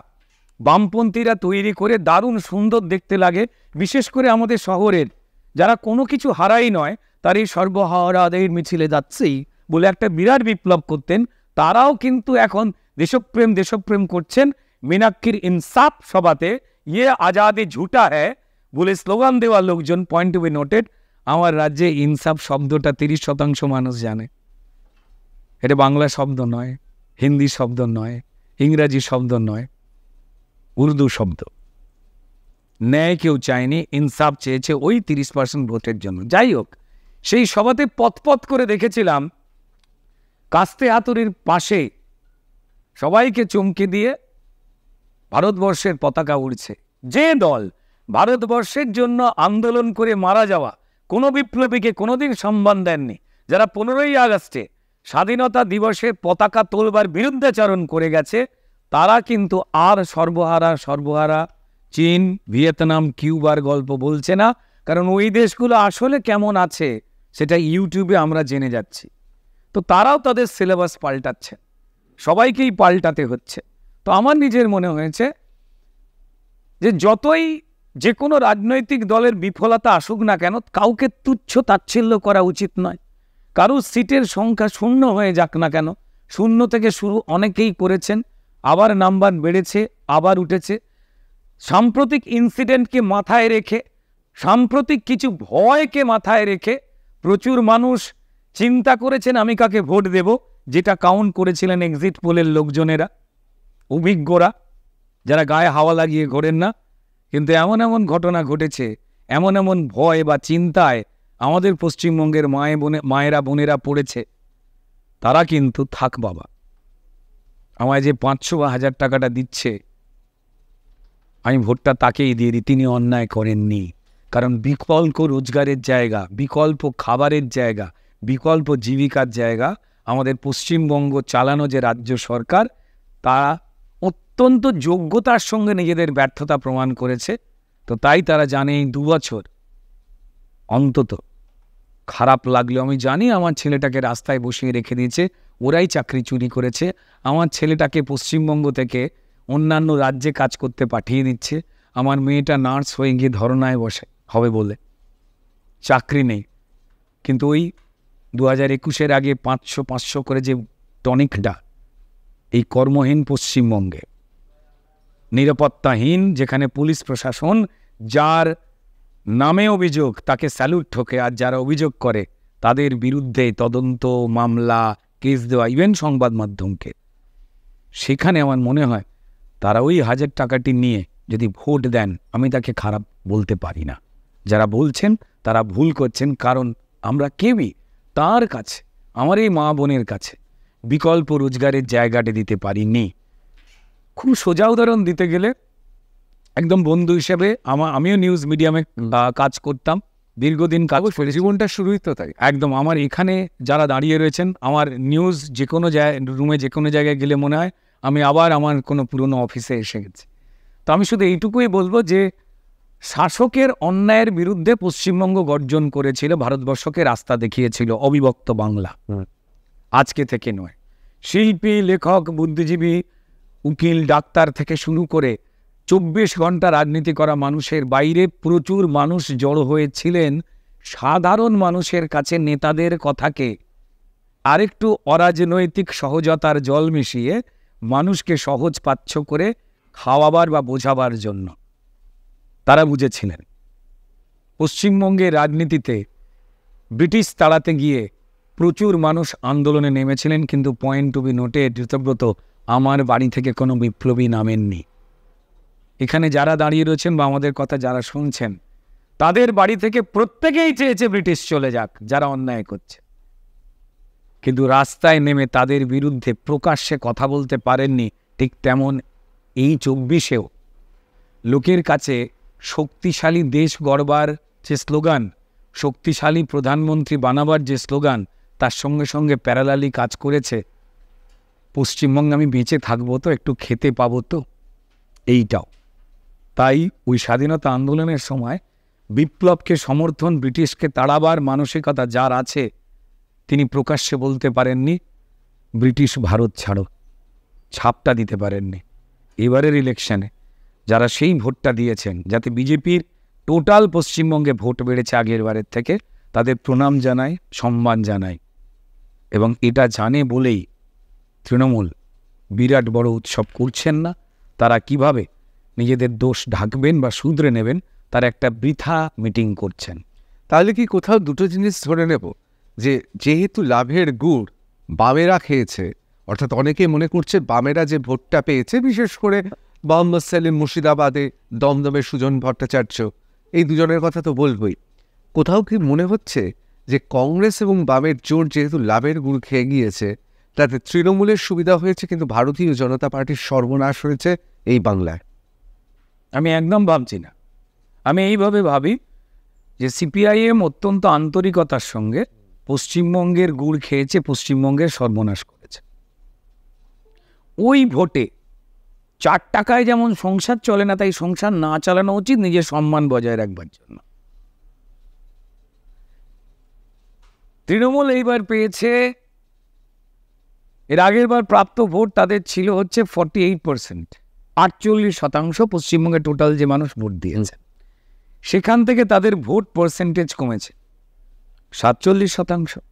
Speaker 2: বামপন্থীরা তৈরি করে দারুণ সুন্দর দেখতে লাগে, বিশেষ করে আমাদের শহরের যারা কোনো কিছু হারাই নয়, তার এই সর্বহারাদের মিছিলে যাচ্ছেই বলে একটা বিরাট বিপ্লব করতেন, তারাও কিন্তু এখন দেশপ্রেম করছেন। মীনাক্ষীর ইনসাফ সভাতে ইয়ে আজাদি ঝুটা হ্যায় বলে স্লোগান দেওয়া লোকজন, পয়েন্ট টু বি নোটেড, আমার রাজ্যে ইনসাফ শব্দটা 30% মানুষ জানে। এটা বাংলা শব্দ নয়, হিন্দি শব্দ নয়, ইংরাজি শব্দ নয়, উর্দু শব্দ। ন্যায় কেউ চায়নি, ইনসাফ চেয়েছে ওই 30% ভোটের জন্য। যাই হোক, সেই সভাতে পথ করে দেখেছিলাম কাস্তে হাতুড়ির পাশে সবাইকে চমকে দিয়ে ভারতবর্ষের পতাকা উড়ছে। যে দল ভারতবর্ষের জন্য আন্দোলন করে মারা যাওয়া কোনো বিপ্লবীকে কোনোদিন সম্মান দেননি, যারা 15ই আগস্টে স্বাধীনতা দিবসের পতাকা তোলবার বিরুদ্ধাচরণ করে গেছে, তারা কিন্তু আর সর্বহারা চীন, ভিয়েতনাম, কিউবার গল্প বলছে না, কারণ ওই দেশগুলো আসলে কেমন আছে সেটা ইউটিউবে আমরা জেনে যাচ্ছি। তো তারাও তাদের সিলেবাস পাল্টাচ্ছে, সবাইকেই পাল্টাতে হচ্ছে। তো আমার নিজের মনে হয়েছে যে যতই যে কোনো রাজনৈতিক দলের বিফলতা আসুক না কেন, কাউকে তুচ্ছ তাচ্ছিল্য করা উচিত নয়। কারুর সিটের সংখ্যা 0 হয়ে যাক না কেন, 0 থেকে শুরু অনেকেই করেছেন, আবার নাম্বার বেড়েছে, আবার উঠেছে। সাম্প্রতিক ইনসিডেন্টকে মাথায় রেখে, সাম্প্রতিক কিছু ভয়কে মাথায় রেখে প্রচুর মানুষ চিন্তা করেছেন আমি কাকে ভোট দেব, যেটা কাউন্ট করেছিলেন এক্সিট পোলের লোকজনেরা, অভিজ্ঞরা, যারা গায়ে হাওয়া লাগিয়ে ঘোরেন না। কিন্তু এমন ঘটনা ঘটেছে, এমন ভয় বা চিন্তায় আমাদের পশ্চিমবঙ্গের মায়েরা বোনেরা পড়েছে, তারা কিন্তু থাক বাবা, আমায় যে 500 বা 1000 টাকাটা দিচ্ছে, আমি ভোটটা তাকেই দিয়ে দিই, তিনি অন্যায় করেননি। কারণ বিকল্প রোজগারের জায়গা, বিকল্প খাবারের জায়গা, বিকল্প জীবিকার জায়গা আমাদের পশ্চিমবঙ্গ চালানো যে রাজ্য সরকার, তারা অত্যন্ত যোগ্যতার সঙ্গে নিজেদের ব্যর্থতা প্রমাণ করেছে। তো তাই তারা জানে এই 2 বছর অন্তত খারাপ লাগলেও, আমি জানি আমার ছেলেটাকে রাস্তায় বসিয়ে রেখে দিয়েছে, ওরাই চাকরি চুরি করেছে, আমার ছেলেটাকে পশ্চিমবঙ্গ থেকে অন্যান্য রাজ্যে কাজ করতে পাঠিয়ে দিচ্ছে, আমার মেয়েটা নার্স হয়ে গিয়ে ধর্নায় বসে হবে বলে চাকরি নেই। কিন্তু ওই 2021-এর আগে 500 করে যে টনিকটা এই কর্মহীন পশ্চিমবঙ্গে, নিরাপত্তাহীন, যেখানে পুলিশ প্রশাসন যার নামে অভিযোগ তাকে স্যালুট ঠোকে, আর যারা অভিযোগ করে তাদের বিরুদ্ধে তদন্ত, মামলা, কেস দেওয়া, ইভেন সংবাদ মাধ্যমকে, সেখানে আমার মনে হয় তারা ওই 1000 টাকাটি নিয়ে যদি ভোট দেন, আমি তাকে খারাপ বলতে পারি না। যারা বলছেন তারা ভুল করছেন, কারণ আমরা কেউই তার কাছে, আমার এই মা বোনের কাছে বিকল্প রোজগারের জায়গাটি দিতে পারিনি। খুব সোজা উদাহরণ দিতে গেলে, একদম বন্ধু হিসেবে আমিও নিউজ মিডিয়ামে কাজ করতাম, দীর্ঘদিন কাজ করে,
Speaker 1: জীবনটা শুরুই তো তাই।
Speaker 2: একদম আমার এখানে যারা দাঁড়িয়ে রয়েছেন, আমার নিউজ যে কোনো রুমে যে কোনো জায়গায় গেলে মনে হয় আমি আবার আমার কোনো পুরনো অফিসে এসে গেছি। তো আমি শুধু এইটুকুই বলবো যে শাসকের অন্যায়ের বিরুদ্ধে পশ্চিমবঙ্গ গর্জন করেছিল, ভারতবর্ষকে রাস্তা দেখিয়েছিল অবিভক্ত বাংলা, আজকে থেকে নয়। শিল্পী, লেখক, বুদ্ধিজীবী, উকিল, ডাক্তার থেকে শুরু করে 24 ঘন্টা রাজনীতি করা মানুষের বাইরে প্রচুর মানুষ জড়ো হয়েছিলেন সাধারণ মানুষের কাছে নেতাদের কথাকে আরেকটু অরাজনৈতিক সহজতার জল মিশিয়ে মানুষকে সহজ পাচ্য করে খাওয়াবার বা বোঝাবার জন্য। তারা বুঝেছিলেন পশ্চিমবঙ্গের রাজনীতিতে ব্রিটিশ তাড়াতে গিয়ে প্রচুর মানুষ আন্দোলনে নেমেছিলেন, কিন্তু point to be noted, Ritabrata, আমার বাড়ি থেকে কোনো বিপ্লবী নামেননি। এখানে যারা দাঁড়িয়ে রয়েছেন বা আমাদের কথা যারা শুনছেন, তাদের বাড়ি থেকে প্রত্যেকেই চেয়েছে ব্রিটিশ চলে যাক যারা অন্যায় করছে, কিন্তু রাস্তায় নেমে তাদের বিরুদ্ধে প্রকাশ্যে কথা বলতে পারেননি। ঠিক তেমন এই 24-এও লোকের কাছে শক্তিশালী দেশ গড়বার যে স্লোগান, শক্তিশালী প্রধানমন্ত্রী বানাবার যে স্লোগান, তার সঙ্গে সঙ্গে প্যারালালি কাজ করেছে পশ্চিমবঙ্গে আমি বেঁচে থাকবো তো, একটু খেতে পাবো তো, এইটাও। তাই ওই স্বাধীনতা আন্দোলনের সময় বিপ্লবকে সমর্থন, ব্রিটিশকে তাড়াবার মানসিকতা যার আছে, তিনি প্রকাশ্যে বলতে পারেননি ব্রিটিশ ভারত ছাড়ো, ছাপটা দিতে পারেননি। এবারের ইলেকশনে যারা সেই ভোটটা দিয়েছেন, যাতে বিজেপির টোটাল পশ্চিমবঙ্গে ভোট বেড়েছে আগের বারের থেকে, তাদের প্রণাম জানাই, সম্মান জানাই। এবং এটা জানে বলেই তৃণমূল বিরাট বড় উৎসব করছেন না। তারা কিভাবে নিজেদের দোষ ঢাকবেন বা শুধরে নেবেন, তার একটা বৃথা মিটিং করছেন।
Speaker 1: তাহলে কি কোথাও দুটো জিনিস ধরে নেব, যে যেহেতু লাভের গুড় বামেরা খেয়েছে, অর্থাৎ অনেকে মনে করছে বামেরা যে ভোটটা পেয়েছে, বিশেষ করে মোহাম্মদ সেলিম মুর্শিদাবাদে, দমদমে সুজন ভট্টাচার্য, এই দুজনের কথা তো বলবই, কোথাও কি মনে হচ্ছে যে কংগ্রেস এবং বামের জোট যেহেতু লাভের গুড় খেয়ে গিয়েছে, তাতে তৃণমূলের সুবিধা হয়েছে কিন্তু ভারতীয় জনতা পার্টির সর্বনাশ হয়েছে এই বাংলায়?
Speaker 2: আমি একদম ভাবছি না। আমি এইভাবে ভাবি যে সিপিআইএম অত্যন্ত আন্তরিকতার সঙ্গে পশ্চিমবঙ্গের গুড় খেয়েছে, পশ্চিমবঙ্গের সর্বনাশ করেছে। ওই ভোটে 4 টাকায় যেমন সংসার চলে না, তাই সংসার না চালানো উচিত নিজের সম্মান বজায় রাখবার জন্য। তৃণমূল এইবার পেয়েছে, এর আগের বার প্রাপ্ত ভোট তাদের ছিল হচ্ছে 48%, 48% পশ্চিমবঙ্গে টোটাল যে মানুষ ভোট দিয়েছে, সেখান থেকে তাদের ভোট পার্সেন্টেজ কমেছে 47%।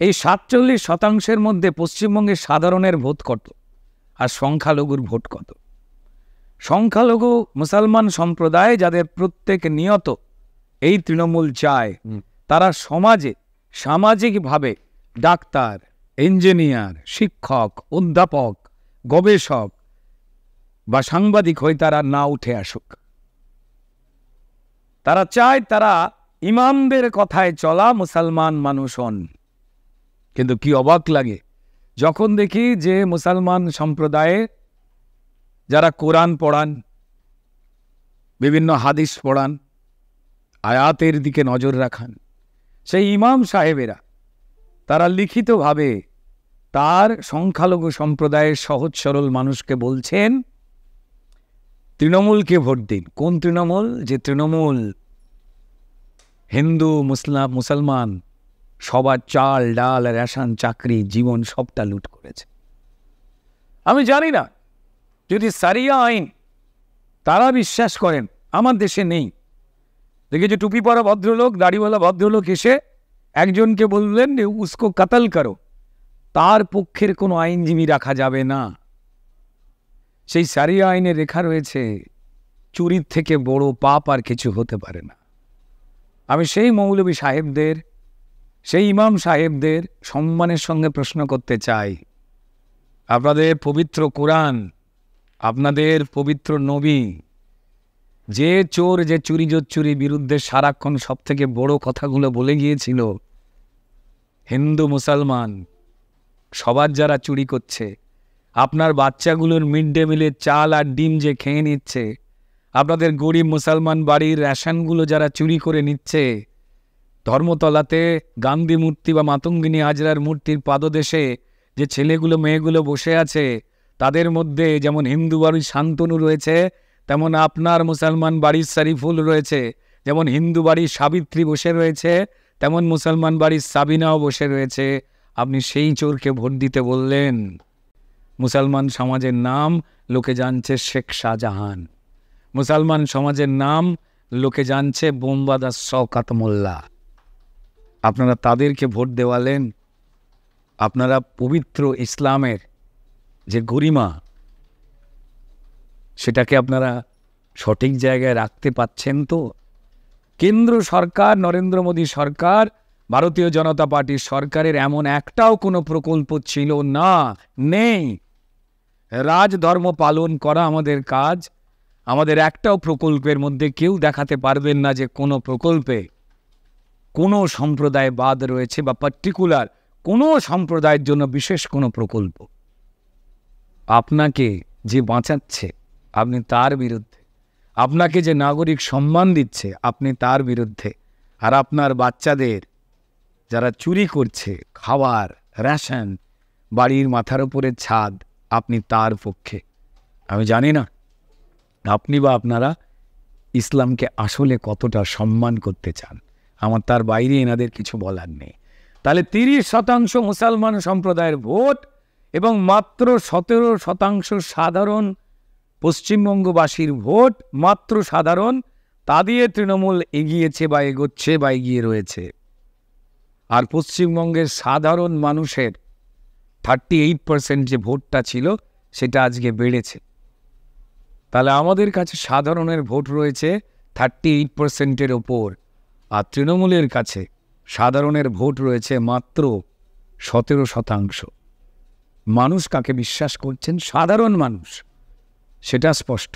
Speaker 2: এই 47%-এর মধ্যে পশ্চিমবঙ্গের সাধারণের ভোট কত আর সংখ্যালঘুর ভোট কত? সংখ্যালঘু মুসলমান সম্প্রদায়, যাদের প্রত্যেক নিয়ত এই তৃণমূল চায়, তারা সমাজে সামাজিকভাবে ডাক্তার, ইঞ্জিনিয়ার, শিক্ষক, অধ্যাপক, গবেষক বা সাংবাদিক হয়ে তারা না উঠে আসুক। তারা চায় তারা ইমামদের কথায় চলা মুসলমান মানুষ হন। কিন্তু কি অবাক লাগে যখন দেখি যে মুসলমান সম্প্রদায়ে যারা কোরআন পড়ান, বিভিন্ন হাদিস পড়ান, আয়াতের দিকে নজর রাখান, সেই ইমাম সাহেবেরা তারা লিখিতভাবে তার সংখ্যালঘু সম্প্রদায়ের সহজ সরল মানুষকে বলছেন তৃণমূলকে ভোট দিন। কোন তৃণমূল? যে তৃণমূল হিন্দু, মুসলমান সবার চাল ডাল, রেশন, চাকরি, জীবন সবটা লুট করেছে। আমি জানি না যদি সারিয়া আইন তারা বিশ্বাস করেন, আমার দেশে নেই। দেখেছি টুপি পরা ভদ্রলোক, দাড়িওয়ালা ভদ্রলোক এসে একজনকে বললেন উসকো কাতাল করো, তার পক্ষের কোনো আইনজীবী রাখা যাবে না। সেই সারিয়া আইনে লেখা রয়েছে চুরির থেকে বড় পাপ আর কিছু হতে পারে না। আমি সেই মৌলবী সাহেবদের, সেই ইমাম সাহেবদের সম্মানের সঙ্গে প্রশ্ন করতে চাই, আপনাদের পবিত্র কোরআন, আপনাদের পবিত্র নবী যে চোর, যে চুরি জোচ্চুরি বিরুদ্ধে সারাক্ষণ সব থেকে বড় কথাগুলো বলে গিয়েছিল, হিন্দু মুসলমান সবার যারা চুরি করছে, আপনার বাচ্চাগুলোর মিড ডে মিলের চাল আর ডিম যে খেয়ে নিচ্ছে, আপনাদের গরিব মুসলমান বাড়ির রেশনগুলো যারা চুরি করে নিচ্ছে, ধর্মতলাতে গান্ধী মূর্তি বা মাতঙ্গিনী হাজরার মূর্তির পাদদেশে যে ছেলেগুলো মেয়েগুলো বসে আছে, তাদের মধ্যে যেমন হিন্দু বাড়ির শান্তনু রয়েছে, তেমন আপনার মুসলমান বাড়ির শরীফুল রয়েছে, যেমন হিন্দু বাড়ির সাবিত্রী বসে রয়েছে, তেমন মুসলমান বাড়ির সাবিনাও বসে রয়েছে। আপনি সেই চোরকে ভোট দিতে বললেন। মুসলমান সমাজের নাম লোকে জানছে শেখ শাহজাহান, মুসলমান সমাজের নাম লোকে জানছে বোমবাদা শওকত মোল্লা। আপনারা তাদেরকে ভোট দেওয়ালেন। আপনারা পবিত্র ইসলামের যে গরিমা, সেটাকে আপনারা সঠিক জায়গায় রাখতে পাচ্ছেন তো? কেন্দ্র সরকার, নরেন্দ্র মোদী সরকার, ভারতীয় জনতা পার্টির সরকারের এমন একটাও কোনো প্রকল্প ছিল না, নেই। রাজধর্ম পালন করা আমাদের কাজ। আমাদের একটাও প্রকল্পের মধ্যে কেউ দেখাতে পারবেন না যে কোনো প্রকল্পে কোনো সম্প্রদায় বাদ রয়েছে বা পার্টিকুলার কোনো সম্প্রদায়ের জন্য বিশেষ কোনো প্রকল্প। আপনাকে যে বাঁচাচ্ছে আপনি তার বিরুদ্ধে, আপনাকে যে নাগরিক সম্মান দিচ্ছে আপনি তার বিরুদ্ধে, আর আপনার বাচ্চাদের যারা চুরি করছে খাবার, রেশন, বাড়ির মাথার উপরে ছাদ, আপনি তার পক্ষে। আমি জানি না আপনি বা আপনারা ইসলামকে আসলে কতটা সম্মান করতে চান, আমার তার বাইরে এনাদের কিছু বলার নেই। তাহলে 30% মুসলমান সম্প্রদায়ের ভোট এবং মাত্র 17% সাধারণ পশ্চিমবঙ্গবাসীর ভোট, মাত্র সাধারণ, তা দিয়ে তৃণমূল এগিয়েছে বা এগোচ্ছে বা এগিয়ে রয়েছে। আর পশ্চিমবঙ্গের সাধারণ মানুষের 38% যে ভোটটা ছিল সেটা আজকে বেড়েছে। তাহলে আমাদের কাছে সাধারণের ভোট রয়েছে 38%-এর ওপর, আর তৃণমূলের কাছে সাধারণের ভোট রয়েছে মাত্র 17%। মানুষ কাকে বিশ্বাস করছেন? সাধারণ মানুষ, সেটা স্পষ্ট।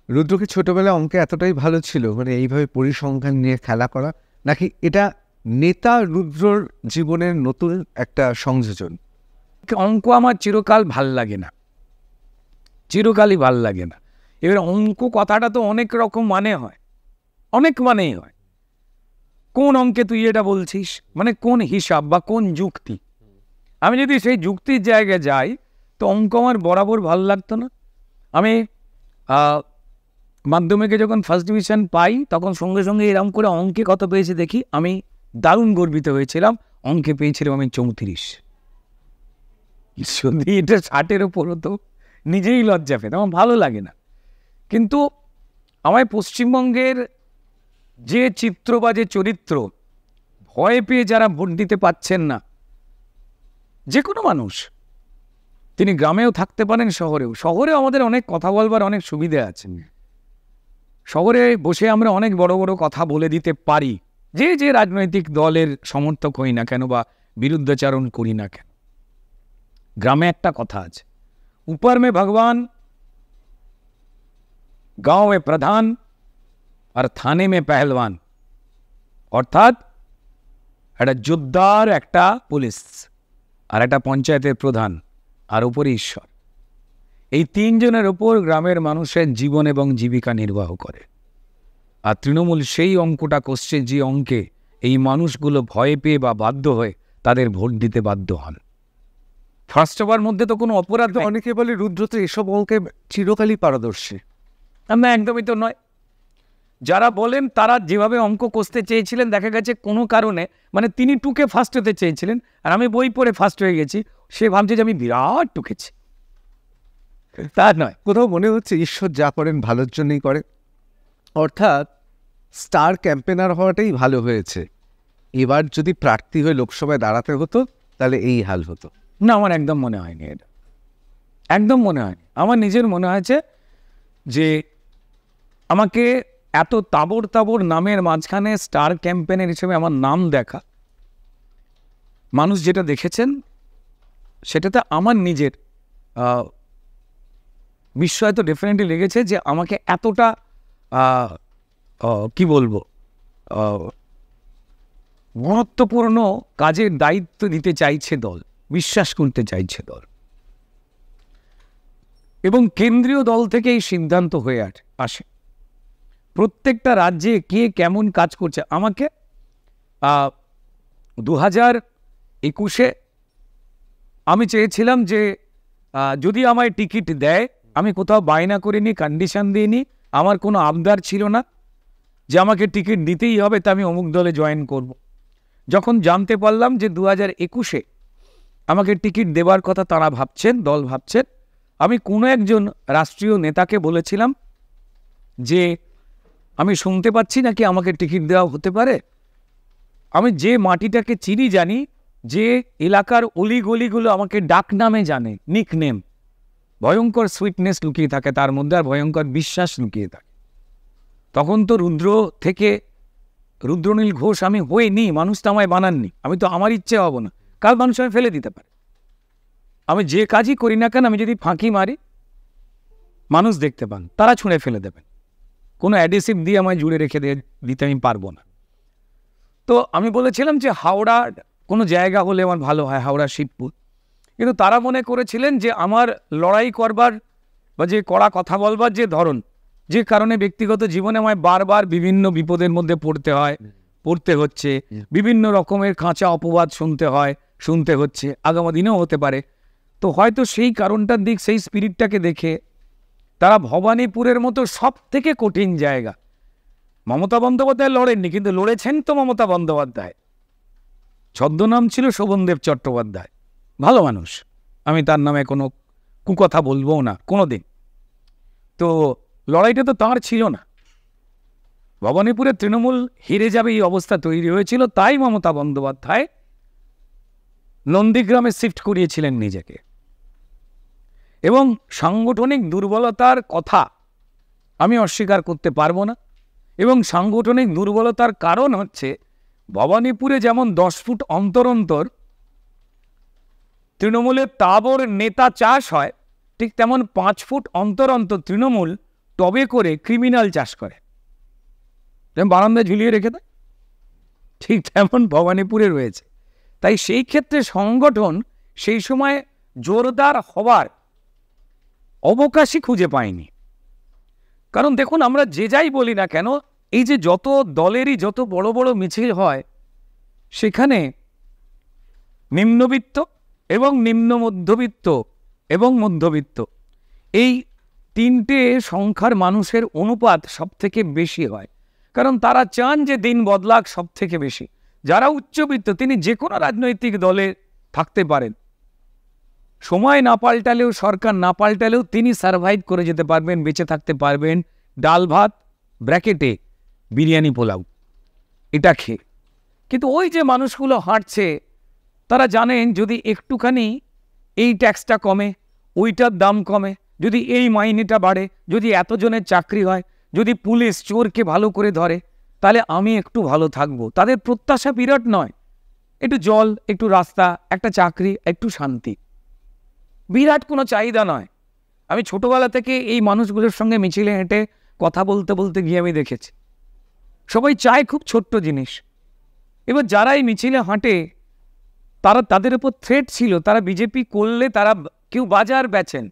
Speaker 1: রুদ্রকে ছোটবেলায় অঙ্কে এতটাই ভালো ছিল, মানে এইভাবে পরিসংখ্যান নিয়ে খেলা করা, নাকি এটা নেতা রুদ্রর জীবনের নতুন একটা সংযোজন?
Speaker 2: অঙ্ক আমার চিরকাল ভাল লাগে না, চিরকালই ভাল লাগে না। এবার অঙ্ক কথাটা তো অনেক রকম মানে হয়, অনেক মানেই হয়। কোন অঙ্কে তুই এটা বলছিস, মানে কোন হিসাব বা কোন যুক্তি? আমি যদি সেই যুক্তির জায়গায় যাই তো অঙ্ক আমার বরাবর ভালো লাগতো না। আমি মাধ্যমিকে যখন ফার্স্ট ডিভিশন পাই তখন সঙ্গে সঙ্গে এরকম করে অঙ্কে কত পেয়েছে দেখি, আমি দারুণ গর্বিত হয়েছিলাম। অঙ্কে পেয়েছিলাম আমি 34। যদি এটা 60-এর ওপর হতো নিজেই লজ্জা পেতাম, আমার ভালো লাগে না। কিন্তু আমায় পশ্চিমবঙ্গের যে চিত্র বা যে চরিত্র, ভয় পেয়ে যারা ভোট দিতে পাচ্ছেন না, যে কোনো মানুষ, তিনি গ্রামেও থাকতে পারেন, শহরেও। শহরে আমাদের অনেক কথা বলবার অনেক সুবিধা আছে। শহরে বসে আমরা অনেক বড় বড় কথা বলে দিতে পারি, যে যে রাজনৈতিক দলের সমর্থক হই না কেন বা বিরুদ্ধাচারণ করি না কেন। গ্রামে একটা কথা আছে, উপর মে ভগবান, গাঁও মে প্রধান, আর থানে মে পেহলওয়ান। অর্থাৎ একটা যোদ্ধার একটা পুলিশ, আর একটা পঞ্চায়েতের প্রধান, আর উপরে ঈশ্বর। এই তিনজনের ওপর গ্রামের মানুষের জীবন এবং জীবিকা নির্বাহ করে। আর তৃণমূল সেই অঙ্কটা কষছে যে অঙ্কে এই মানুষগুলো ভয় পেয়ে বা বাধ্য হয়ে তাদের ভোট দিতে বাধ্য হন। ফার্স্ট ওভার মধ্যে তো কোনো অপরাধ,
Speaker 1: অনেকে বলে রুদ্র তো এসব অঙ্কে চিরকালই পারদর্শী।
Speaker 2: না, একদমই তো নয়। যারা বলেন তারা যেভাবে অঙ্ক কষতে চেয়েছিলেন, দেখা গেছে কোনো কারণে, মানে তিনি টুকে ফার্স্ট হতে চেয়েছিলেন আর আমি বই পড়ে ফার্স্ট হয়ে গেছি, সে ভাবছে যে আমি বিরাট টুকেছি। তা নয়।
Speaker 1: কোথাও মনে হচ্ছে ঈশ্বর যা করেন ভালোর জন্যই করে, অর্থাৎ স্টার ক্যাম্পেনার হওয়াটাই ভালো হয়েছে। এবার যদি প্রার্থী হয়ে লোকসভায় দাঁড়াতে হতো তাহলে এই হাল হতো
Speaker 2: না। আমার একদম মনে হয়নি এটা, একদম মনে হয়নি। আমার নিজের মনে হয়েছে যে আমাকে এত তাবর তাবর নামের মাঝখানে স্টার ক্যাম্পেনের হিসেবে আমার নাম দেখা, মানুষ যেটা দেখেছেন সেটাতে আমার নিজের বিস্ময় তো ডেফিনেটলি লেগেছে যে আমাকে এতটা কি বলবো, গুরুত্বপূর্ণ কাজের দায়িত্ব দিতে চাইছে দল, বিশ্বাস করতে চাইছে দল, এবং কেন্দ্রীয় দল থেকে এই সিদ্ধান্ত হয়ে আসে। প্রত্যেকটা রাজ্যে কে কেমন কাজ করছে। আমাকে 2021-এ আমি চেয়েছিলাম যে যদি আমায় টিকিট দেয়, আমি কোথাও বায়না করিনি, কন্ডিশন দিইনি, আমার কোনো আবদার ছিল না যে আমাকে টিকিট দিতেই হবে, তা আমি অমুক দলে জয়েন করব। যখন জানতে পারলাম যে 2021-এ আমাকে টিকিট দেওয়ার কথা তারা ভাবছেন, দল ভাবছেন, আমি কোনো একজন রাষ্ট্রীয় নেতাকে বলেছিলাম যে আমি শুনতে পাচ্ছি নাকি আমাকে টিকিট দেওয়া হতে পারে। আমি যে মাটিটাকে চিনি, জানি, যে এলাকার অলিগলিগুলো আমাকে ডাক নামে জানে, নিক নেম, ভয়ঙ্কর সুইটনেস লুকিয়ে থাকে তার মধ্যে, আর ভয়ঙ্কর বিশ্বাস লুকিয়ে থাকে। তখন তো রুদ্র থেকে রুদ্রনীল ঘোষ আমি হইনি, মানুষ তো আমায় বানাননি, আমি তো আমার ইচ্ছে হব না, কাল মানুষ আমি ফেলে দিতে পারে। আমি যে কাজই করি না কেন, আমি যদি ফাঁকি মারি মানুষ দেখতে পান, তারা ছুঁড়ে ফেলে দেবেন। কোনো অ্যাডিসিভ দিয়ে আমায় জুড়ে রেখে দিতে আমি পারবো না। তো আমি বলেছিলাম যে হাওড়া কোনো জায়গা হলে আমার ভালো হয়, হাওড়া শিবপুর। কিন্তু তারা মনে করেছিলেন যে আমার লড়াই করবার বা যে কড়া কথা বলবার যে ধরন, যে কারণে ব্যক্তিগত জীবনে আমায় বারবার বিভিন্ন বিপদের মধ্যে পড়তে হচ্ছে, বিভিন্ন রকমের কাঁচা অপবাদ শুনতে হচ্ছে, আগামী দিনেও হতে পারে। তো হয়তো সেই কারণটার দিক, সেই স্পিরিটটাকে দেখে তারা ভবানীপুরের মতো সব থেকে কঠিন জায়গা, মমতা বন্দ্যোপাধ্যায় লড়েননি, কিন্তু লড়েছেন তো মমতা বন্দ্যোপাধ্যায়। ছদ্মনাম ছিল শোভনদেব চট্টোপাধ্যায়, ভালো মানুষ, আমি তার নামে কোনো কুকথা বলবো না কোনো দিন। তো লড়াইটা তো তাঁর ছিল না। ভবানীপুরে তৃণমূল হেরে যাবে এই অবস্থা তৈরি হয়েছিল, তাই মমতা বন্দ্যোপাধ্যায় নন্দীগ্রামে শিফট করিয়েছিলেন নিজেকে। এবং সাংগঠনিক দুর্বলতার কথা আমি অস্বীকার করতে পারবো না। এবং সাংগঠনিক দুর্বলতার কারণ হচ্ছে ভবানীপুরে যেমন 10 ফুট অন্তর অন্তর তৃণমূলের তাবর নেতা চাষ হয়, ঠিক তেমন 5 ফুট অন্তর অন্তর তৃণমূল টবে করে ক্রিমিনাল চাষ করে, যেমন বারান্দায় ঝুলিয়ে রেখে দেয়, ঠিক তেমন ভবানীপুরে রয়েছে। তাই সেই ক্ষেত্রে সংগঠন সেই সময় জোরদার হবার অবকাশই খুঁজে পায়নি। কারণ দেখুন, আমরা যে যাই বলি না কেন, এই যে যত দলেরই যত বড় বড় মিছিল হয়, সেখানে নিম্নবিত্ত এবং নিম্ন মধ্যবিত্ত এবং মধ্যবিত্ত, এই তিনটে সংখ্যার মানুষের অনুপাত সব থেকে বেশি হয়। কারণ তারা চান যে দিন বদলাক সব থেকে বেশি। যারা উচ্চবিত্ত, তিনি যে কোনো রাজনৈতিক দলে থাকতে পারেন, সময় না পাল্টালেও, সরকার না পাল্টালেও তিনি সারভাইভ করে যেতে পারবেন, বেঁচে থাকতে পারবেন ডাল ভাত ব্র্যাকেটে বিরিয়ানি পোলাও এটা খেয়ে। কিন্তু ওই যে মানুষগুলো হাঁটছে, তারা জানেন যদি একটুখানি এই ট্যাক্সটা কমে, ওইটার দাম কমে, যদি এই মাইনেটা বাড়ে, যদি এতজনের চাকরি হয়, যদি পুলিশ চোরকে ভালো করে ধরে, তাহলে আমি একটু ভালো থাকবো। তাদের প্রত্যাশা বিরাট নয়, একটু জল, একটু রাস্তা, একটা চাকরি, একটু শান্তি, বিরাট কোনো চাহিদা নয়। আমি ছোটবেলা থেকে এই মানুষগুলোর সঙ্গে মিছিলে হেঁটে কথা বলতে বলতে গিয়ে আমি দেখেছি, সবাই চায় খুব ছোট্ট জিনিস। এবার যারা এই মিছিলে হাঁটে, তাদের উপর থ্রেট ছিল, তারা বিজেপি করলে তারা কেউ বাজার বেচেন,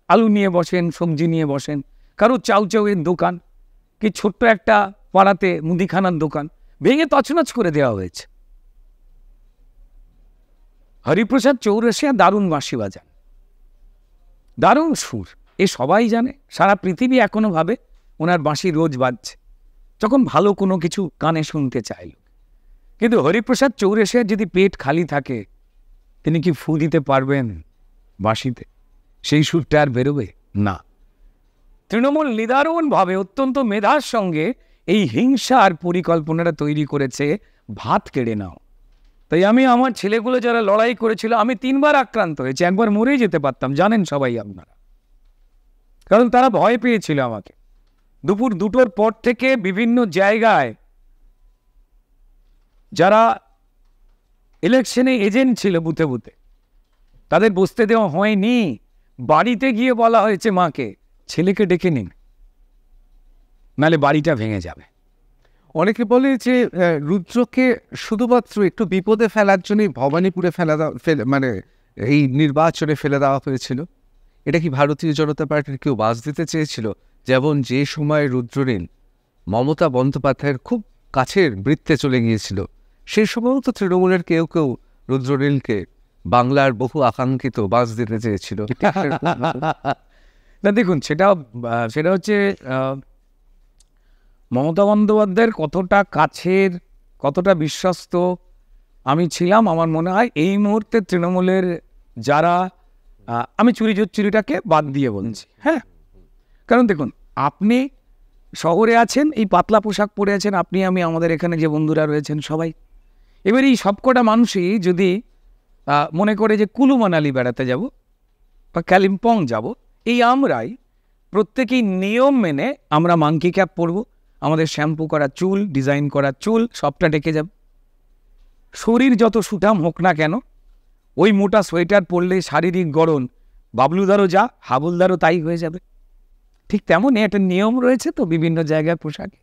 Speaker 2: আলু নিয়ে বসেন, সবজি নিয়ে বসেন, কারো চাউচাউয়ের দোকান, কি ছোট্ট একটা পাড়াতে মুদিখানার দোকান ভেঙে তছনছ করে দেওয়া হয়েছে। হরিপ্রসাদ চৌরাশিয়া দারুণ বাঁশি বাজান, দারুণ সুর, এ সবাই জানে, সারা পৃথিবী এখনো ভাবে ওনার বাঁশি রোজ বাজছে যখন ভালো কোনো কিছু কানে শুনতে চাইল। কিন্তু হরিপ্রসাদ চৌরাশিয়ার যদি পেট খালি থাকে, তিনি কি ফু দিতে পারবেন বাঁশিতে? সেই সুরটা আর বেরোবে না। তৃণমূল নিদারুণভাবে অত্যন্ত মেধার সঙ্গে এই হিংসার পরিকল্পনাটা তৈরি করেছে, ভাত কেড়ে নাও। তাই আমি আমার ছেলেগুলো যারা লড়াই করেছিল, আমি 3 বার আক্রান্ত হয়েছি, একবার মরেই যেতে পারতাম, জানেন সবাই আপনারা। কারণ তারা ভয় পেয়েছিল আমাকে। দুপুর 2টোর পর থেকে বিভিন্ন জায়গায় যারা ইলেকশনে এজেন্ট ছিল বুথে বুথে, তাদের বসতে দেওয়া হয়নি। বাড়িতে গিয়ে বলা হয়েছে মাকে, ছেলেকে ডেকে নিন, নালে বাড়িটা ভেঙে যাবে।
Speaker 1: অনেকে বলে যে রুদ্রকে শুধুমাত্র একটু বিপদে ফেলার জন্যই ভবানীপুরে মানে এই নির্বাচনে ফেলে দেওয়া হয়েছিল। এটা কি ভারতীয় জনতা পার্টির কেউ বাস দিতে চেয়েছিল? যেমন যে সময় রুদ্রনীল মমতা বন্দ্যোপাধ্যায়ের খুব কাছের বৃত্তে চলে গিয়েছিল, সেই সময়ও তো তৃণমূলের কেউ কেউ রুদ্রনীলকে বাংলার বহু আকাঙ্ক্ষিত বাস দিতে চেয়েছিল।
Speaker 2: না দেখুন, সেটা হচ্ছে মমতা বন্দ্যোপাধ্যায়ের কতটা কাছের, কতটা বিশ্বস্ত আমি ছিলাম। আমার মনে হয় এই মুহূর্তে তৃণমূলের যারা, আমি চুরিটাকে বাদ দিয়ে বলছি, হ্যাঁ, কারণ দেখুন, আপনি শহরে আছেন, এই পাতলা পোশাক পরে আছেন, আপনি, আমি, আমাদের এখানে যে বন্ধুরা রয়েছেন সবাই, এবার এই সবকটা মানুষই যদি মনে করে যে কুলু মানালি বেড়াতে যাব বা কালিম্পং যাব, এই আমরাই প্রত্যেকেই নিয়ম মেনে আমরা মাংকি ক্যাপ পরব, আমাদের শ্যাম্পু করা চুল, ডিজাইন করা চুল সবটা ডেকে যাবে। শরীর যত সুঠাম হোক না কেন, ওই মোটা সোয়েটার পরলে শারীরিক গড়ন বাবলুদারও যা, হাবুলদারও তাই হয়ে যাবে। ঠিক তেমনই একটা নিয়ম রয়েছে তো বিভিন্ন জায়গায় পোশাকে।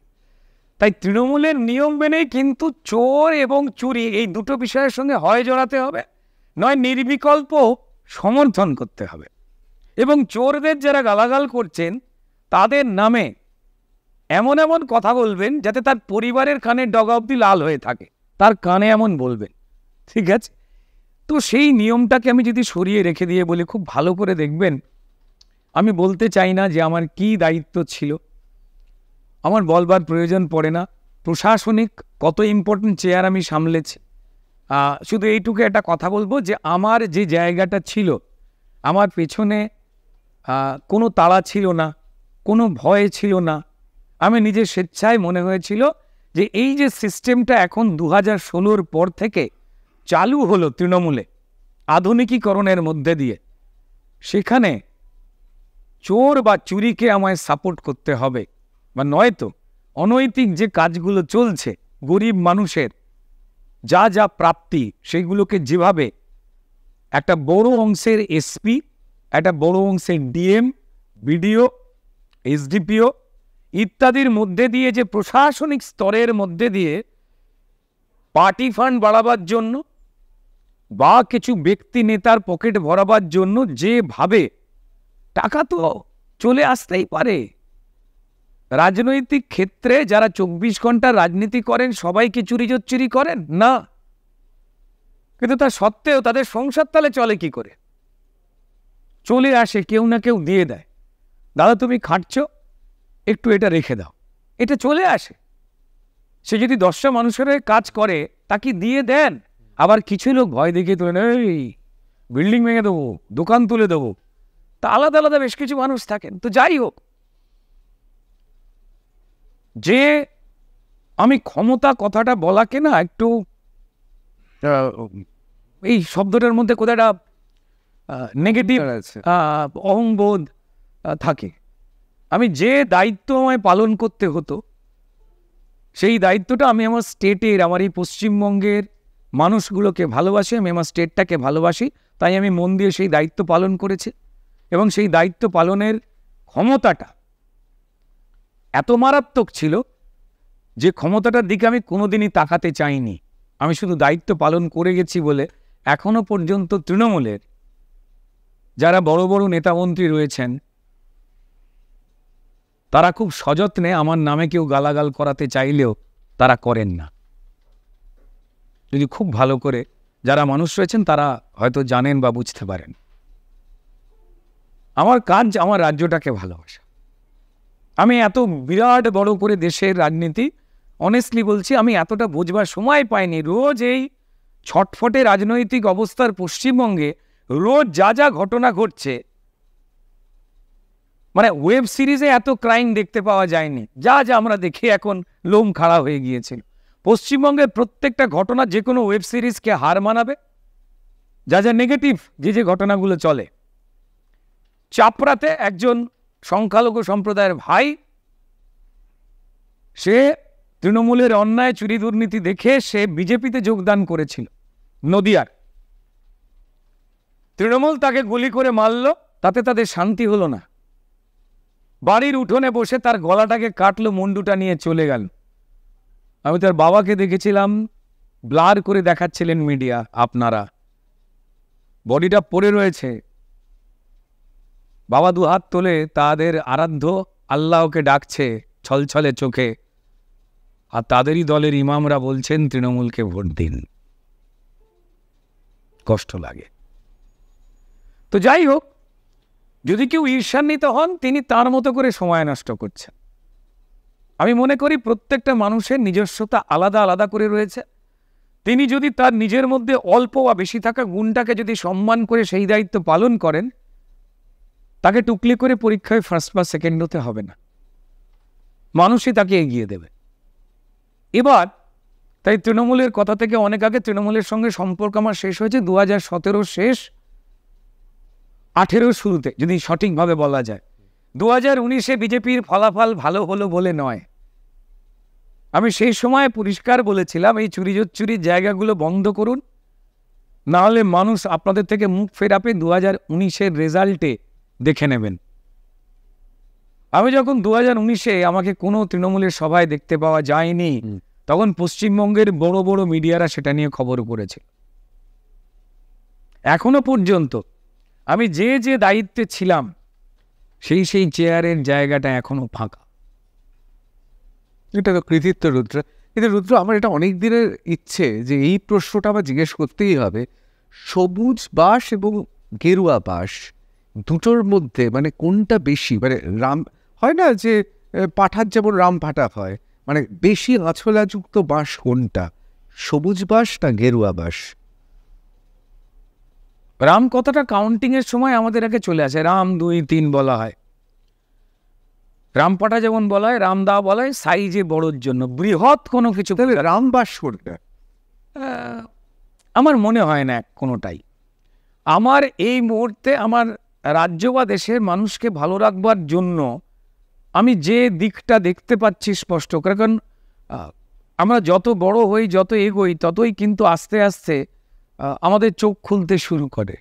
Speaker 2: তাই তৃণমূলের নিয়ম মেনেই কিন্তু চোর এবং চুরি এই দুটো বিষয়ের সঙ্গে হয় জড়াতে হবে, নয় নির্বিকল্প সমর্থন করতে হবে। এবং চোরদের যারা গালাগাল করছেন তাদের নামে এমন এমন কথা বলবেন যাতে তার পরিবারের কানের ডগা অব্দি লাল হয়ে থাকে, তার কানে এমন বলবেন, ঠিক আছে? তো সেই নিয়মটাকে আমি যদি সরিয়ে রেখে দিয়ে বলি, খুব ভালো করে দেখবেন, আমি বলতে চাই না যে আমার কি দায়িত্ব ছিল, আমার বলবার প্রয়োজন পড়ে না প্রশাসনিক কত ইম্পর্টেন্ট চেয়ার আমি সামলেছি। শুধু এইটুকু একটা কথা বলবো যে আমার যে জায়গাটা ছিল, আমার পেছনে কোনো তাড়া ছিল না, কোনো ভয় ছিল না। আমি নিজের স্বেচ্ছায় মনে হয়েছিল যে এই যে সিস্টেমটা এখন 2016-র পর থেকে চালু হলো তৃণমূলে আধুনিকীকরণের মধ্যে দিয়ে, সেখানে চোর বা চুরিকে আমায় সাপোর্ট করতে হবে, বা নয়তো অনৈতিক যে কাজগুলো চলছে গরিব মানুষের যা যা প্রাপ্তি সেগুলোকে যেভাবে একটা বড় অংশের এসপি, একটা বড় অংশের ডিএম, বিডিও, এসডিপিও ইত্যাদির মধ্যে দিয়ে যে প্রশাসনিক স্তরের মধ্যে দিয়ে পার্টি ফান্ড বাড়াবার জন্য বা কিছু ব্যক্তি নেতার পকেট ভরাবার জন্য যেভাবে টাকা তো চলে আসতেই পারে। রাজনৈতিক ক্ষেত্রে যারা 24 ঘন্টা রাজনীতি করেন সবাই কি চুরি করেন না? কিন্তু তা সত্ত্বেও তাদের সংসার তাহলে চলে কি করে? চলে আসে, কেউ না কেউ দিয়ে দেয়, দাদা তুমি খাটছো, একটু এটা রেখে দাও, এটা চলে আসে। সে যদি 10টা মানুষের কাজ করে তাকে দিয়ে দেন। আবার কিছু লোক ভয় দেখিয়ে তোলেন, এই বিল্ডিং ভেঙে দেবো, দোকান তুলে দেবো। তা আলাদা আলাদা বেশ কিছু মানুষ থাকেন। তো যাই হোক, যে আমি ক্ষমতা কথাটা বলাকে না একটু এই শব্দটার মধ্যে কোথাও একটা নেগেটিভ অহংবোধ থাকে। আমি যে দায়িত্ব আমায় পালন করতে হতো সেই দায়িত্বটা আমি আমার স্টেটের, আমার এই পশ্চিমবঙ্গের মানুষগুলোকে ভালোবাসি, আমি আমার স্টেটটাকে ভালোবাসি, তাই আমি মন দিয়ে সেই দায়িত্ব পালন করেছি। এবং সেই দায়িত্ব পালনের ক্ষমতাটা এত মারাত্মক ছিল যে ক্ষমতাটার দিকে আমি কোনোদিনই তাকাতে চাইনি। আমি শুধু দায়িত্ব পালন করে গেছি বলে এখনো পর্যন্ত তৃণমূলের যারা বড় বড় নেতামন্ত্রী রয়েছেন তারা খুব সযত্নে আমার নামে কেউ গালাগাল করাতে চাইলেও তারা করেন না। যদি খুব ভালো করে যারা মানুষ রয়েছেন তারা হয়তো জানেন বা বুঝতে পারেন। আমার কাজ আমার রাজ্যটাকে ভালোবাসা। আমি এত বিরাট বড় করে দেশের রাজনীতি অনেস্টলি বলছি আমি এতটা বোঝবার সময় পাইনি। রোজ এই ছটফটে রাজনৈতিক অবস্থার পশ্চিমবঙ্গে রোজ যা যা ঘটনা ঘটছে, মানে ওয়েব সিরিজে এত ক্রাইম দেখতে পাওয়া যায়নি। যা যা আমরা দেখে এখন লোম খাড়া হয়ে গিয়েছিল। পশ্চিমবঙ্গের প্রত্যেকটা ঘটনা যে কোনো ওয়েব সিরিজকে হার মানাবে। যা যা নেগেটিভ যে ঘটনাগুলো চলে, চাপড়াতে একজন সংখ্যালঘু সম্প্রদায়ের ভাই, সে তৃণমূলের অন্যায় চুরি দুর্নীতি দেখে সে বিজেপিতে যোগদান করেছিল নদিয়ার। তৃণমূল তাকে গুলি করে মারল, তাতে তাদের শান্তি হলো না। বাড়ির উঠোনে বসে তার গলাটাকে কাটলো, মুন্ডুটা নিয়ে চলে গেল। আমি তার বাবাকে দেখেছিলাম, ব্লার করে দেখাচ্ছিলেন মিডিয়া, আপনারা বডিটা পড়ে রয়েছে। বাবা দু হাত তোলে তাদের আরাধ্য আল্লাহকে ডাকছে ছলছলে চোখে, আর তাদেরই দলের ইমামরা বলছেন তৃণমূলকে ভোট দিন। কষ্ট লাগে। তো যাই হোক, যদি কেউ ঈর্ষান্বিত হন তিনি তার মতো করে সময় নষ্ট করছেন। আমি মনে করি প্রত্যেকটা মানুষের নিজস্বতা আলাদা আলাদা করে রয়েছে। তিনি যদি তার নিজের মধ্যে অল্প বা বেশি থাকা গুণটাকে যদি সম্মান করে সেই দায়িত্ব পালন করেন, তাকে টুকলি করে পরীক্ষায় ফার্স্ট বা সেকেন্ড হতে হবে না, মানুষই তাকে এগিয়ে দেবে। এবার তাই তৃণমূলের কথা থেকে অনেক আগে তৃণমূলের সঙ্গে সম্পর্ক আমার শেষ হয়েছে 2017 শেষ, 18 শুরুতে যদি সঠিকভাবে বলা যায়। 2019-এ বিজেপির ফলাফল ভালো হলো বলে নয়। আমি সেই সময় পরিষ্কার বলেছিলাম এই চুরির জায়গাগুলো বন্ধ করুন, না হলে মানুষ আপনাদের থেকে মুখ ফেরাবে। 2019-এর রেজাল্টে দেখে নেবেন। আমি যখন 2019-এ আমাকে কোনো তৃণমূলের সভায় দেখতে পাওয়া যায়নি, তখন পশ্চিমবঙ্গের বড় বড় মিডিয়ারা সেটা নিয়ে খবর করেছে। এখনো পর্যন্ত আমি যে যে দায়িত্বে ছিলাম সেই চেয়ারের জায়গাটা এখনো ফাঁকা।
Speaker 1: এটা তো কৃতিত্ব রুদ্র। কিন্তু রুদ্র, আমার এটা অনেক দিনের ইচ্ছে যে এই প্রশ্নটা আমার জিজ্ঞেস করতেই হবে, সবুজ বাস এবং গেরুয়া বাস দুটোর মধ্যে মানে কোনটা বেশি, মানে রাম হয় না যে পাঠার যেমন রাম পাঠা হয়, মানে বেশি আছলাযুক্ত বাস কোনটা, সবুজ বাস না গেরুয়া বাস?
Speaker 2: রাম কথাটা কাউন্টিংয়ের সময় আমাদের আগে চলে আসে, রাম 2, 3 বলা হয়, রামপাটা যেমন বলা হয়, রামদা বলা হয় সাইজে বড়োর জন্য, বৃহৎ কোনো কিছু।
Speaker 1: তাহলে রামবাস কোনটা?
Speaker 2: আমার মনে হয় না কোনোটাই। আমার এই মুহূর্তে আমার রাজ্য বা দেশের মানুষকে ভালো রাখবার জন্য আমি যে দিকটা দেখতে পাচ্ছি স্পষ্ট, কারণ আমরা যত বড় হই, যত এগোই, ততই কিন্তু আস্তে আস্তে আমাদের চোখ খুলতে শুরু করে।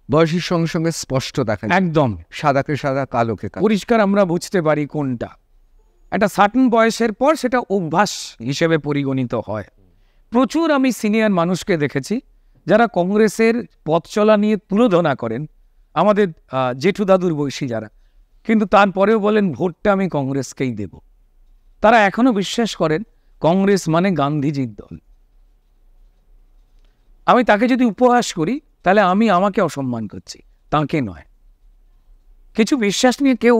Speaker 1: বয়সের সঙ্গে সঙ্গে স্পষ্ট দেখা যায়,
Speaker 2: একদম
Speaker 1: সাদাকে সাদা কালোকে কালো,
Speaker 2: পরিষ্কার আমরা বুঝতে পারি কোনটা। একটা সার্টেন বয়সের পর সেটা অভ্যাস হিসেবে পরিগণিত হয়। প্রচুর আমি সিনিয়র মানুষকে দেখেছি যারা কংগ্রেসের পথ চলা নিয়ে তুলোধনা করেন, আমাদের জেঠু দাদুর বয়সী যারা, কিন্তু তারপরেও বলেন ভোটটা আমি কংগ্রেসকেই দেব। তারা এখনো বিশ্বাস করেন কংগ্রেস মানে গান্ধীজির দল। আমি তাকে যদি উপহাস করি তাহলে আমি আমাকে অসম্মান করছি, তাকে নয়। কিছু বিশ্বাস নিয়ে কেউ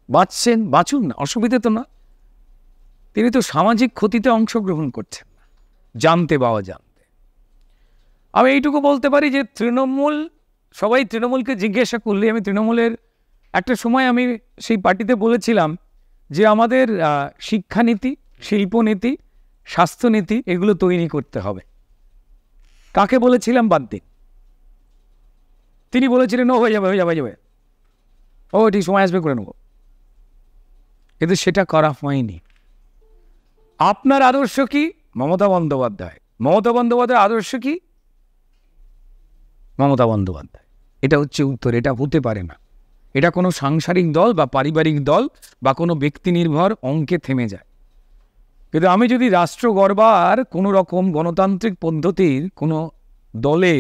Speaker 2: বাঁচছেন, বাঁচুন না, অসুবিধে তো না। তিনি তো সামাজিক ক্ষতিতে অংশগ্রহণ করছেন না, জানতে পাওয়া জানতে। আমি এইটুকু বলতে পারি যে তৃণমূল, সবাই তৃণমূলকে জিজ্ঞাসা করলে, আমি তৃণমূলের একটা সময় আমি সেই পার্টিতে বলেছিলাম যে আমাদের শিক্ষানীতি, শিল্পনীতি, স্বাস্থ্যনীতি এগুলো তৈরি করতে হবে। কাকে বলেছিলাম বাদ দিন, তিনি বলেছিলেন ও হয়ে যাবে, হয়ে যাবে, হয়ে যাবে, ও ঠিক সময় আসবে, করে নেব। কিন্তু সেটা করা হয়নি। আপনার আদর্শ কি? মমতা বন্দ্যোপাধ্যায়। মমতা বন্দ্যোপাধ্যায়ের আদর্শ কি? মমতা বন্দ্যোপাধ্যায়। এটা হচ্ছে উত্তর। এটা হতে পারে না। এটা কোনো সাংসারিক দল বা পারিবারিক দল বা কোনো ব্যক্তি নির্ভর অঙ্কে থেমে যায়। কিন্তু আমি যদি রাষ্ট্র গড়বার কোনো রকম গণতান্ত্রিক পদ্ধতির কোনো দলে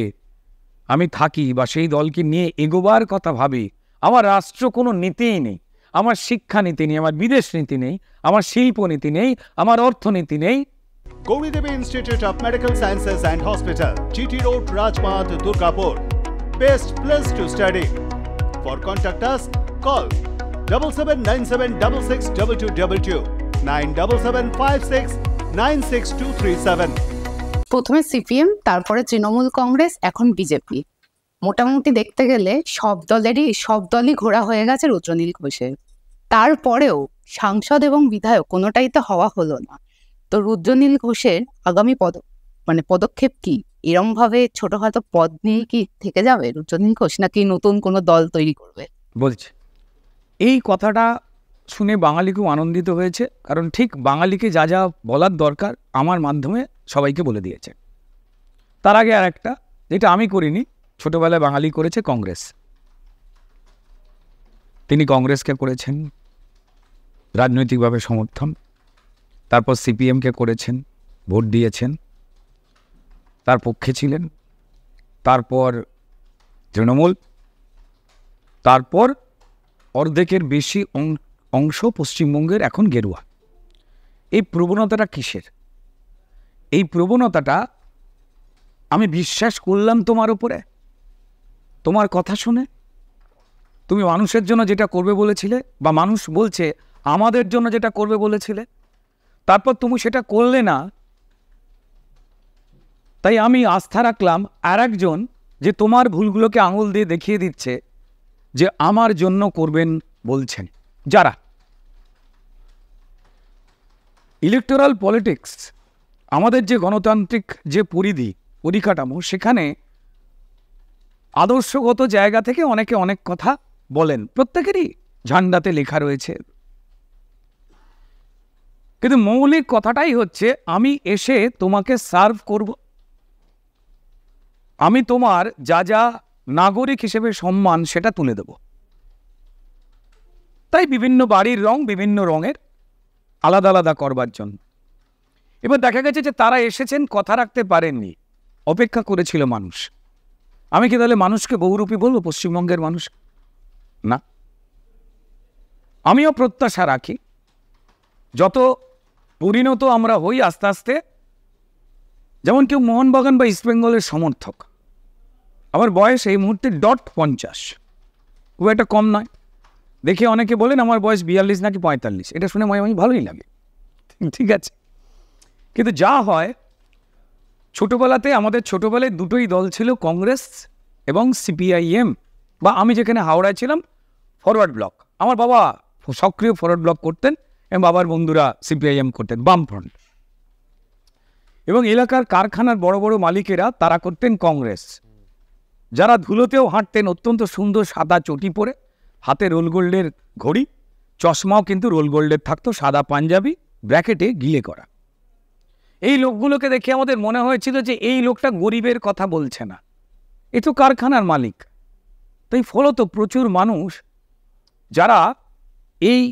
Speaker 2: আমি থাকি বা সেই দলকে নিয়ে এগোবার কথা ভাবি, আমার রাষ্ট্র কোনো নীতিই নেই, আমার শিক্ষানীতি নেই, আমার বিদেশ নীতি নেই, আমার শিল্পনীতি নেই, আমার অর্থনীতি নেই।
Speaker 5: Gauridevi Institute of Medical Sciences and Hospital, GT Road, Rajpath, Durgapur. Best place to study. For contact us, call 7797662222, 9775696237.
Speaker 6: প্রথমে সিপিএম, তারপরে তৃণমূল কংগ্রেস, এখন বিজেপি। মোটামুটি দেখতে গেলে সব দলই ঘোরা হয়ে গেছে রুদ্রনীল ঘোষের। তারপরেও সাংসদ এবং বিধায়ক কোনোটাই তো হওয়া হলো না। তো রুদ্রনীল ঘোষের আগামী পদক্ষেপ কি? এরম ভাবে ছোটখাটো পদ নিয়ে কি থেকে যাবে রুদ্রনীল ঘোষ, নাকি নতুন কোনো দল তৈরি করবে?
Speaker 2: বলছি, এই কথাটা শুনে বাঙালি খুব আনন্দিত হয়েছে, কারণ ঠিক বাঙালিকে যা যা বলার দরকার আমার মাধ্যমে সবাইকে বলে দিয়েছে। তার আগে আর একটা, যেটা আমি করিনি, ছোটবেলায় বাঙালি করেছে কংগ্রেস। তিনি কংগ্রেসকে করেছেন রাজনৈতিকভাবে সমর্থন, তারপর সিপিএমকে করেছেন, ভোট দিয়েছেন, তার পক্ষে ছিলেন, তারপর তৃণমূল, তারপর অর্ধেকের বেশি অংশ পশ্চিমবঙ্গের এখন গেরুয়া। এই প্রবণতাটা কিসের? এই প্রবণতাটা আমি বিশ্বাস করলাম তোমার উপরে, তোমার কথা শুনে। তুমি মানুষের জন্য যেটা করবে বলেছিলে, বা মানুষ বলছে আমাদের জন্য যেটা করবে বলেছিলে, তারপর তুমি সেটা করলে না। তাই আমি আস্থা রাখলাম আর একজন যে তোমার ভুলগুলোকে আঙুল দিয়ে দেখিয়ে দিচ্ছে যে আমার জন্য করবেন বলছেন যারা। ইলেকটোরাল পলিটিক্স, আমাদের যে গণতান্ত্রিক যে পরিকাঠামো, সেখানে আদর্শগত জায়গা থেকে অনেকে অনেক কথা বলেন, প্রত্যেকেরই ঝান্ডাতে লেখা রয়েছে। কিন্তু মৌলিক কথাটাই হচ্ছে আমি এসে তোমাকে সার্ভ করব, আমি তোমার যা যা নাগরিক হিসেবে সম্মান সেটা তুলে দেব। তাই বিভিন্ন বাড়ির রং বিভিন্ন রঙের আলাদা আলাদা করবার জন্য। এবার দেখা গেছে যে তারা এসেছেন, কথা রাখতে পারেননি, অপেক্ষা করেছিল মানুষ। আমি কি তাহলে মানুষকে বহুরূপী বলবো, পশ্চিমবঙ্গের মানুষ? না, আমিও প্রত্যাশা রাখি যত পরিণত আমরা হই আস্তে আস্তে, যেমন কেউ মোহনবাগান বা ইস্টবেঙ্গলের সমর্থক, আমার বয়স এই মুহূর্তে .50, খুব একটা কম নয়। দেখে অনেকে বলেন আমার বয়স 42 নাকি 45, এটা শুনে আমি ভালোই লাগে, ঠিক আছে। কিন্তু যা হয়, ছোটোবেলাতে আমাদের ছোটোবেলায় দুটোই দল ছিল, কংগ্রেস এবং সিপিআইএম, বা আমি যেখানে হাওড়ায় ছিলাম ফরওয়ার্ড ব্লক। আমার বাবা সক্রিয় ফরওয়ার্ড ব্লক করতেন এবং বাবার বন্ধুরা সিপিআইএম করতেন, বামফ্রন্ট। এবং এলাকার কারখানার বড় বড় মালিকেরা তারা করতেন কংগ্রেস। যারা ধুলোতেও হাঁটতেন অত্যন্ত সুন্দর সাদা চটি পরে, হাতে রোল গোল্ডের ঘড়ি, চশমাও কিন্তু রোল গোল্ডের থাকতো, সাদা পাঞ্জাবি, ব্র্যাকেটে গিলে করা। এই লোকগুলোকে দেখে আমাদের মনে হয়েছিল যে এই লোকটা গরিবের কথা বলছে না, এ তো কারখানার মালিক। তাই ফলত প্রচুর মানুষ যারা এই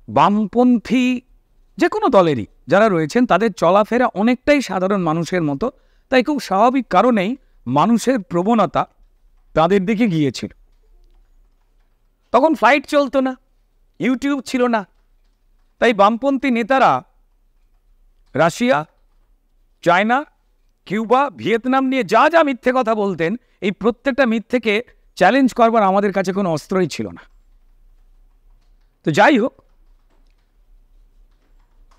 Speaker 2: বামপন্থী যে কোনো দলেরই যারা রয়েছেন, তাদের চলাফেরা অনেকটাই সাধারণ মানুষের মতো। তাই খুব স্বাভাবিক কারণেই মানুষের প্রবণতা তাদের দিকে গিয়েছিল। তখন ফ্লাইট চলতো না, ইউটিউব ছিল না, তাই বামপন্থী নেতারা রাশিয়া, চায়না, কিউবা, ভিয়েতনাম নিয়ে যা যা মিথ্যে কথা বলতেন, এই প্রত্যেকটা মিথ্যেকে চ্যালেঞ্জ করবার আমাদের কাছে কোনো অস্ত্রই ছিল না। তো যাই হোক,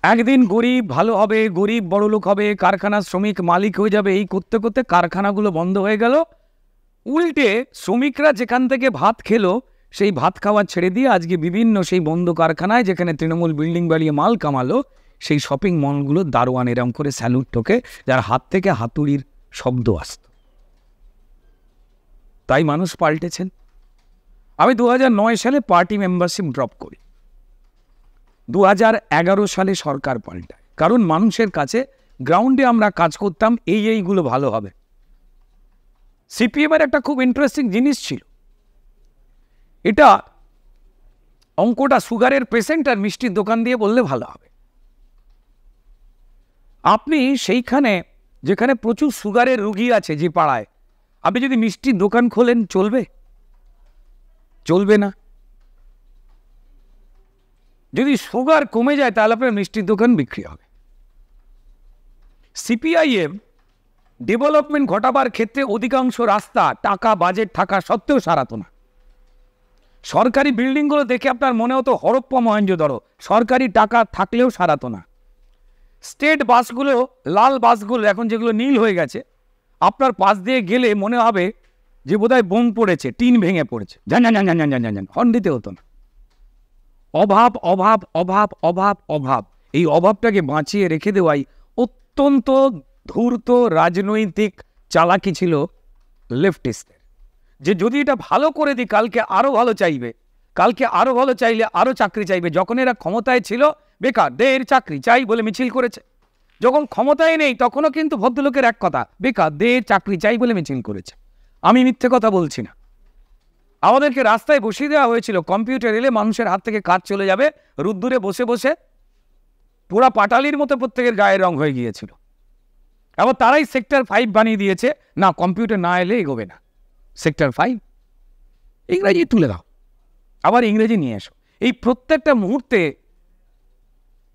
Speaker 2: একদিন গরিব ভালো হবে, গরিব বড়লোক হবে, কারখানার শ্রমিক মালিক হয়ে যাবে, এই করতে করতে কারখানাগুলো বন্ধ হয়ে গেল। উল্টে শ্রমিকরা যেখান থেকে ভাত খেলো, সেই ভাত খাওয়া ছেড়ে দিয়ে আজকে বিভিন্ন সেই বন্ধ কারখানায়, যেখানে তৃণমূল বিল্ডিং বাড়িয়ে মাল কামালো, সেই শপিং মলগুলো দারোয়ান এরম করে স্যালুট ঠোকে, যার হাত থেকে হাতুড়ির শব্দ আসত। তাই মানুষ পাল্টেছেন। আমি 2009 সালে পার্টি মেম্বারশিপ ড্রপ করি, 2011 সালে সরকার পাল্টায়, কারণ মানুষের কাছে গ্রাউন্ডে আমরা কাজ করতাম, এইগুলো ভালো হবে। সিপিএমের একটা খুব ইন্টারেস্টিং জিনিস ছিল, এটা অঙ্কটা সুগারের পেশেন্ট আর মিষ্টির দোকান দিয়ে বললে ভালো হবে। আপনি সেইখানে যেখানে প্রচুর সুগারের রুগী আছে যে পাড়ায়, আপনি যদি মিষ্টির দোকান খোলেন চলবে? চলবে না। যদি সুগার কমে যায় তাহলে আপনার মিষ্টির দোকান বিক্রি হবে। সিপিআইএম ডেভেলপমেন্ট ঘটাবার ক্ষেত্রে অধিকাংশ রাস্তা টাকা বাজেট থাকা সত্ত্বেও সারাতো না। সরকারি বিল্ডিংগুলো দেখে আপনার মনে হতো হরপ্পা মহেঞ্জোদড়ো, সরকারি টাকা থাকলেও সারাতো না। স্টেট বাসগুলো, লাল বাসগুলো এখন যেগুলো নীল হয়ে গেছে, আপনার পাশ দিয়ে গেলে মনে হবে যে বোধহয় বোম পড়েছে, টিন ভেঙে পড়েছে, ঝান ঝান ঝান ঝান ঝান ঝান, হর্ন দিতে হতো না। অভাব অভাব অভাব অভাব অভাব, এই অভাবটাকে বাঁচিয়ে রেখে দেওয়াই অত্যন্ত ধূর্ত রাজনৈতিক চালাকি ছিল লেফটিস্টের, যে যদি এটা ভালো করে দিই কালকে আরো ভালো চাইবে, কালকে আরো ভালো চাইলে আরো চাকরি চাইবে। যখন এরা ক্ষমতায় ছিল বেকারদের চাকরি চাই বলে মিছিল করেছে, যখন ক্ষমতায় নেই তখনও কিন্তু ভদ্রলোকের এক কথা, বেকারদের চাকরি চাই বলে মিছিল করেছে। আমি মিথ্যে কথা বলছি না। আমাদেরকে রাস্তায় বসিয়ে দেওয়া হয়েছিল, কম্পিউটার এলে মানুষের হাত থেকে কাজ চলে যাবে, রুদ্দুরে বসে বসে পুরা পাটালির মতো প্রত্যেকের গায়ের রং হয়ে গিয়েছিল। আবার তারাই সেক্টর 5 বানিয়ে দিয়েছে, না কম্পিউটার না এলে এগোবে না। সেক্টর 5 ইংরেজি তুলে দাও, আবার ইংরেজি নিয়ে এসো। এই প্রত্যেকটা মুহূর্তে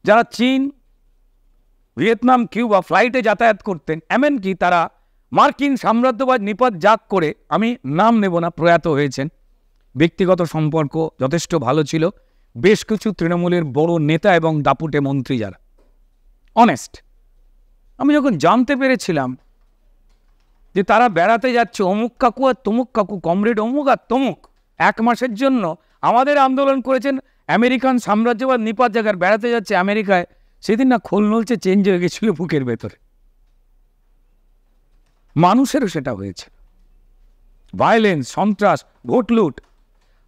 Speaker 2: যারা চীন, ভিয়েতনাম, কিউবা ফ্লাইটে যাতায়াত করতেন, এমনকি তারা মার্কিন সাম্রাজ্যবাদ নিপাত জাগ করে, আমি নাম নেব না, প্রয়াত হয়েছেন, ব্যক্তিগত সম্পর্ক যথেষ্ট ভালো ছিল, বেশ কিছু তৃণমূলের বড় নেতা এবং দাপুটে মন্ত্রী যারা অনেস্ট। আমি যখন জানতে পেরেছিলাম যে তারা বেড়াতে যাচ্ছে অমুক কাকু আর তমুক কাকু, কমরেড অমুক আর তমুক, 1 মাসের জন্য আমাদের আন্দোলন করেছেন, আমেরিকান সাম্রাজ্যবাদ নিপাত জায়গার বেড়াতে যাচ্ছে আমেরিকায়, সেদিন না খোল নলছে চেঞ্জ হয়ে গেছিল বুকের ভেতরে। মানুষেরও সেটা হয়েছে, ভায়োলেন্স, সন্ত্রাস, ভোট লুট।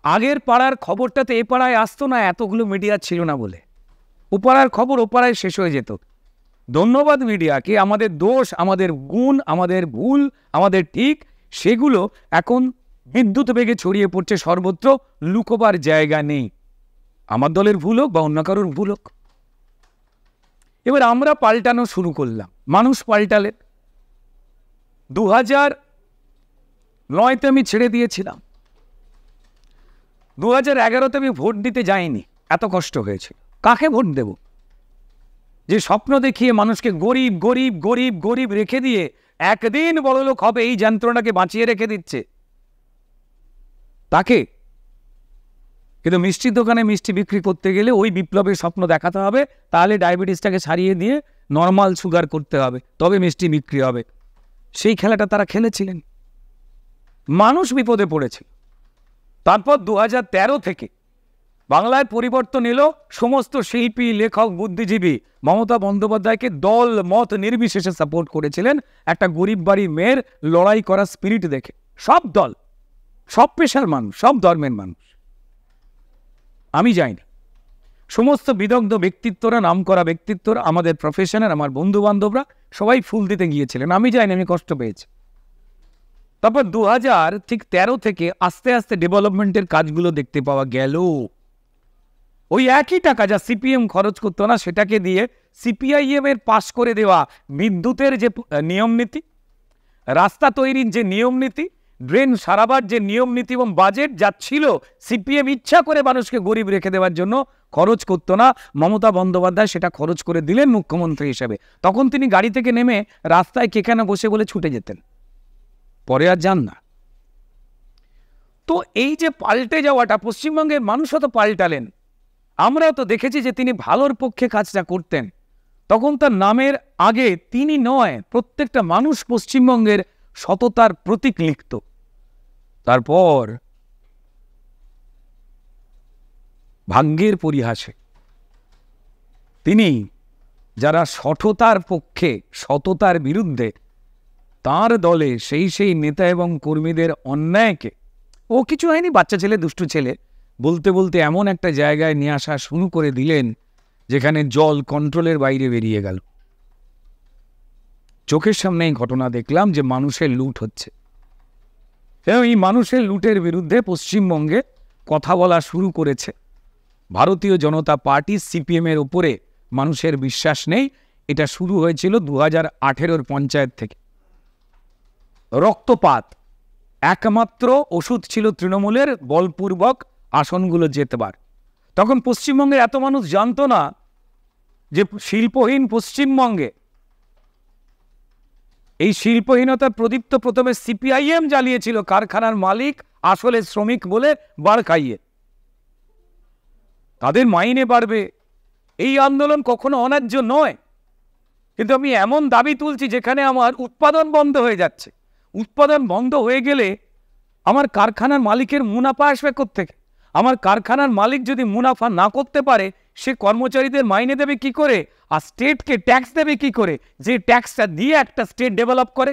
Speaker 2: আগের পাড়ার খবরটাতে এ পাড়ায় আসতো না, এতগুলো মিডিয়া ছিল না বলে। ওপাড়ার খবর ওপাড়ায় শেষ হয়ে যেত। ধন্যবাদ মিডিয়াকে, আমাদের দোষ, আমাদের গুণ, আমাদের ভুল, আমাদের ঠিক, সেগুলো এখন বিদ্যুৎ বেগে ছড়িয়ে পড়ছে সর্বত্র, লুকোবার জায়গা নেই। আমার দলের ভুল হোক বা অন্য কারোর ভুল হোক। এবার আমরা পাল্টানো শুরু করলাম, মানুষ পাল্টালেন। 2009-তে আমি ছেড়ে দিয়েছিলাম, 2011-তে আমি ভোট দিতে যাইনি, এত কষ্ট হয়েছিল। কাকে ভোট দেব? যে স্বপ্ন দেখিয়ে মানুষকে গরিব গরিব গরিব গরিব রেখে দিয়ে একদিন বড়লোক হবে এই যন্ত্রণাকে বাঁচিয়ে রেখে দিচ্ছে তাকে। কিন্তু মিষ্টির দোকানে মিষ্টি বিক্রি করতে গেলে ওই বিপ্লবের স্বপ্ন দেখাতে হবে, তাহলে ডায়াবেটিসটাকে সারিয়ে দিয়ে নর্মাল সুগার করতে হবে, তবে মিষ্টি বিক্রি হবে। সেই খেলাটা তারা খেলেছিলেন, মানুষ বিপদে পড়েছিল। তারপর 2013 থেকে বাংলায় পরিবর্তন এলো। সমস্ত শিল্পী, লেখক, বুদ্ধিজীবী মমতা বন্দ্যোপাধ্যায়কে দল মত নির্বিশেষে সাপোর্ট করেছিলেন একটা গরিব বাড়ির মেয়ের লড়াই করা স্পিরিট দেখে। সব দল, সব পেশার মানুষ, সব ধর্মের মানুষ। আমি যাইনি। সমস্ত বিদগ্ধ ব্যক্তিত্বরা, নাম করা ব্যক্তিত্বরা, আমাদের প্রফেশনের, আমার বন্ধু বান্ধবরা সবাই ফুল দিতে গিয়েছিলেন, আমি যাইনি, আমি কষ্ট পেয়েছি। তারপর 2013 থেকে আস্তে আস্তে ডেভেলপমেন্টের কাজগুলো দেখতে পাওয়া গেল। ওই একই টাকা যা সিপিএম খরচ করতো না, সেটাকে দিয়ে সিপিআইএম এর পাশ করে দেওয়া বিদ্যুতের যে নিয়ম নীতি, রাস্তা তৈরির যে নিয়ম নীতি, ড্রেন সারাবার যে নিয়ম নীতি এবং বাজেট যা ছিল, সিপিএম ইচ্ছা করে মানুষকে গরিব রেখে দেওয়ার জন্য খরচ করতো না। মমতা বন্দ্যোপাধ্যায় সেটা খরচ করে দিলেন মুখ্যমন্ত্রী হিসেবে। তখন তিনি গাড়ি থেকে নেমে রাস্তায় কেখানে বসে বলে ছুটে যেতেন, পরে আর যান না। তো এই যে পাল্টে যাওয়াটা, পশ্চিমবঙ্গের মানুষও তো পাল্টালেন। আমরাও তো দেখেছি যে তিনি ভালোর পক্ষে কাজটা করতেন। তখন তার নামের আগে তিনি নয়, প্রত্যেকটা মানুষ পশ্চিমবঙ্গের সততার প্রতীক লিখত। তারপর ভাগ্যের পরিহাসে তিনি যারা সঠতার পক্ষে, সততার বিরুদ্ধে, তার দলে সেই নেতা এবং কর্মীদের অন্যায়কে, ও কিছু হয়নি, বাচ্চা ছেলে, দুষ্টু ছেলে বলতে বলতে এমন একটা জায়গায় নিয়ে আসা শুরু করে দিলেন যেখানে জল কন্ট্রোলের বাইরে বেরিয়ে গেল। চোখের সামনে এই ঘটনা দেখলাম যে মানুষের লুট হচ্ছে, এবং এই মানুষের লুটের বিরুদ্ধে পশ্চিমবঙ্গে কথা বলা শুরু করেছে ভারতীয় জনতা পার্টি। সিপিএমের উপরে মানুষের বিশ্বাস নেই। এটা শুরু হয়েছিল 2018-র পঞ্চায়েত থেকে। রক্তপাত একমাত্র ওষুধ ছিল তৃণমূলের বলপূর্বক আসনগুলো জেতবার। তখন পশ্চিমবঙ্গের এত মানুষ জানতো না যে শিল্পহীন পশ্চিমবঙ্গে এই শিল্পহীনতার প্রদীপ্ত প্রথমে সিপিআইএম জ্বালিয়েছিল, কারখানার মালিক আসলে শ্রমিক বলে বার খাইয়ে। তাদের মাইনে বাড়বে, এই আন্দোলন কখনো অন্যায্য নয়। কিন্তু আমি এমন দাবি তুলছি যেখানে আমার উৎপাদন বন্ধ হয়ে যাচ্ছে। উৎপাদন বন্ধ হয়ে গেলে আমার কারখানার মালিকের মুনাফা আসবে কোত্থেকে? আমার কারখানার মালিক যদি মুনাফা না করতে পারে, সে কর্মচারীদের মাইনে দেবে কি করে, আর স্টেটকে ট্যাক্স দেবে কি করে, যে ট্যাক্সটা দিয়ে একটা স্টেট ডেভেলপ করে,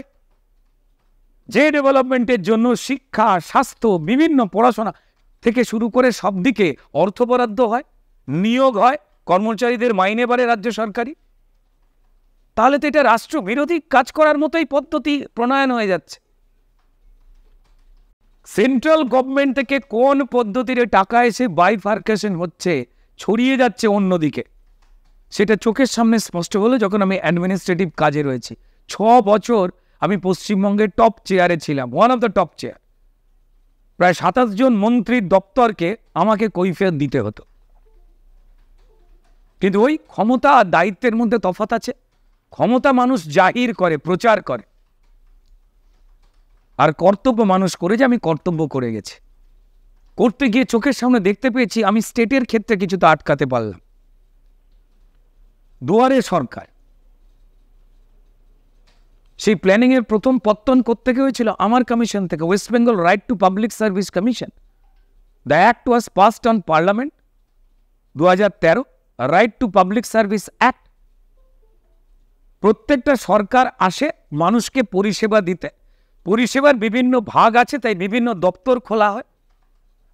Speaker 2: যে ডেভেলপমেন্টের জন্য শিক্ষা, স্বাস্থ্য, বিভিন্ন পড়াশোনা থেকে শুরু করে সব দিকে অর্থ বরাদ্দ হয়, নিয়োগ হয়, কর্মচারীদের মাইনে বাড়ে রাজ্য সরকারি। তাহলে তো এটা রাষ্ট্র বিরোধী কাজ করার মতোই পদ্ধতি প্রণয়ন হয়ে যাচ্ছে। সেন্ট্রাল গভর্নমেন্ট থেকে কোন পদ্ধতিতে টাকা এসে বাইফার্কেশন হচ্ছে, ছড়িয়ে যাচ্ছে অন্যদিকে, সেটা চোখের সামনে স্পষ্ট হলো যখন আমি অ্যাডমিনিস্ট্রেটিভ কাজে রয়েছি। 6 বছর আমি পশ্চিমবঙ্গের টপ চেয়ারে ছিলাম, one of the top chair. প্রায় 27 জন মন্ত্রীর দপ্তরকে আমাকে কৈফিয়ত দিতে হতো। কিন্তু ওই ক্ষমতা আর দায়িত্বের মধ্যে তফাৎ আছে। ক্ষমতা মানুষ জাহির করে, প্রচার করে, আর কর্তব্য মানুষ করে যে আমি কর্তব্য করে গেছি। করতে গিয়ে চোখের সামনে দেখতে পেয়েছি আমি স্টেটের ক্ষেত্রে কিছুটা আটকাতে পারলাম। দুয়ারে সরকার, সেই প্ল্যানিং এর প্রথম পত্তন করতে হয়েছিল আমার কমিশন থেকে, West Bengal right to public service commission. The act was passed on parliament 2013, right to public service act. প্রত্যেকটা সরকার আসে মানুষকে পরিষেবা দিতে, পরিষেবার বিভিন্ন ভাগ আছে, তাই বিভিন্ন দপ্তর খোলা হয়,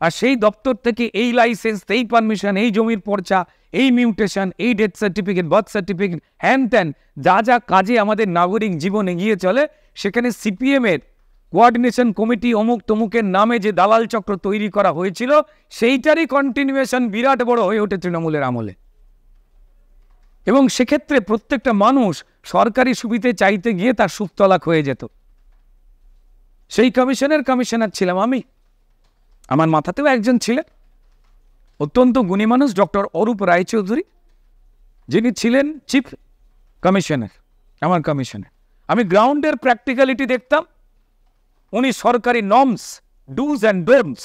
Speaker 2: আর সেই দপ্তর থেকে এই লাইসেন্স, এই পারমিশন, এই জমির পর্চা, এই মিউটেশন, এই ডেথ সার্টিফিকেট, বার্থ সার্টিফিকেট, হ্যান ত্যান যা যা কাজে আমাদের নাগরিক জীবন এগিয়ে চলে, সেখানে সিপিএমের কোঅর্ডিনেশন কমিটি অমুক তমুকের নামে যে দালাল চক্র তৈরি করা হয়েছিল, সেইটারই কন্টিনিউয়েশন বিরাট বড় হয়ে ওঠে তৃণমূলের আমলে। এবং সেক্ষেত্রে প্রত্যেকটা মানুষ সরকারি সুবিধে চাইতে গিয়ে তার সুতলাক হয়ে যেত। সেই কমিশনের কমিশনার ছিলাম আমি, আমার মাথাতেও একজন ছিলেন অত্যন্ত গুণী মানুষ, ডক্টর অরূপ রায়চৌধুরী, যিনি ছিলেন চিফ কমিশনার আমার কমিশনে। আমি গ্রাউন্ডের প্র্যাকটিক্যালিটি দেখতাম, উনি সরকারি নর্মস, ডুজ অ্যান্ড ডোন্টস,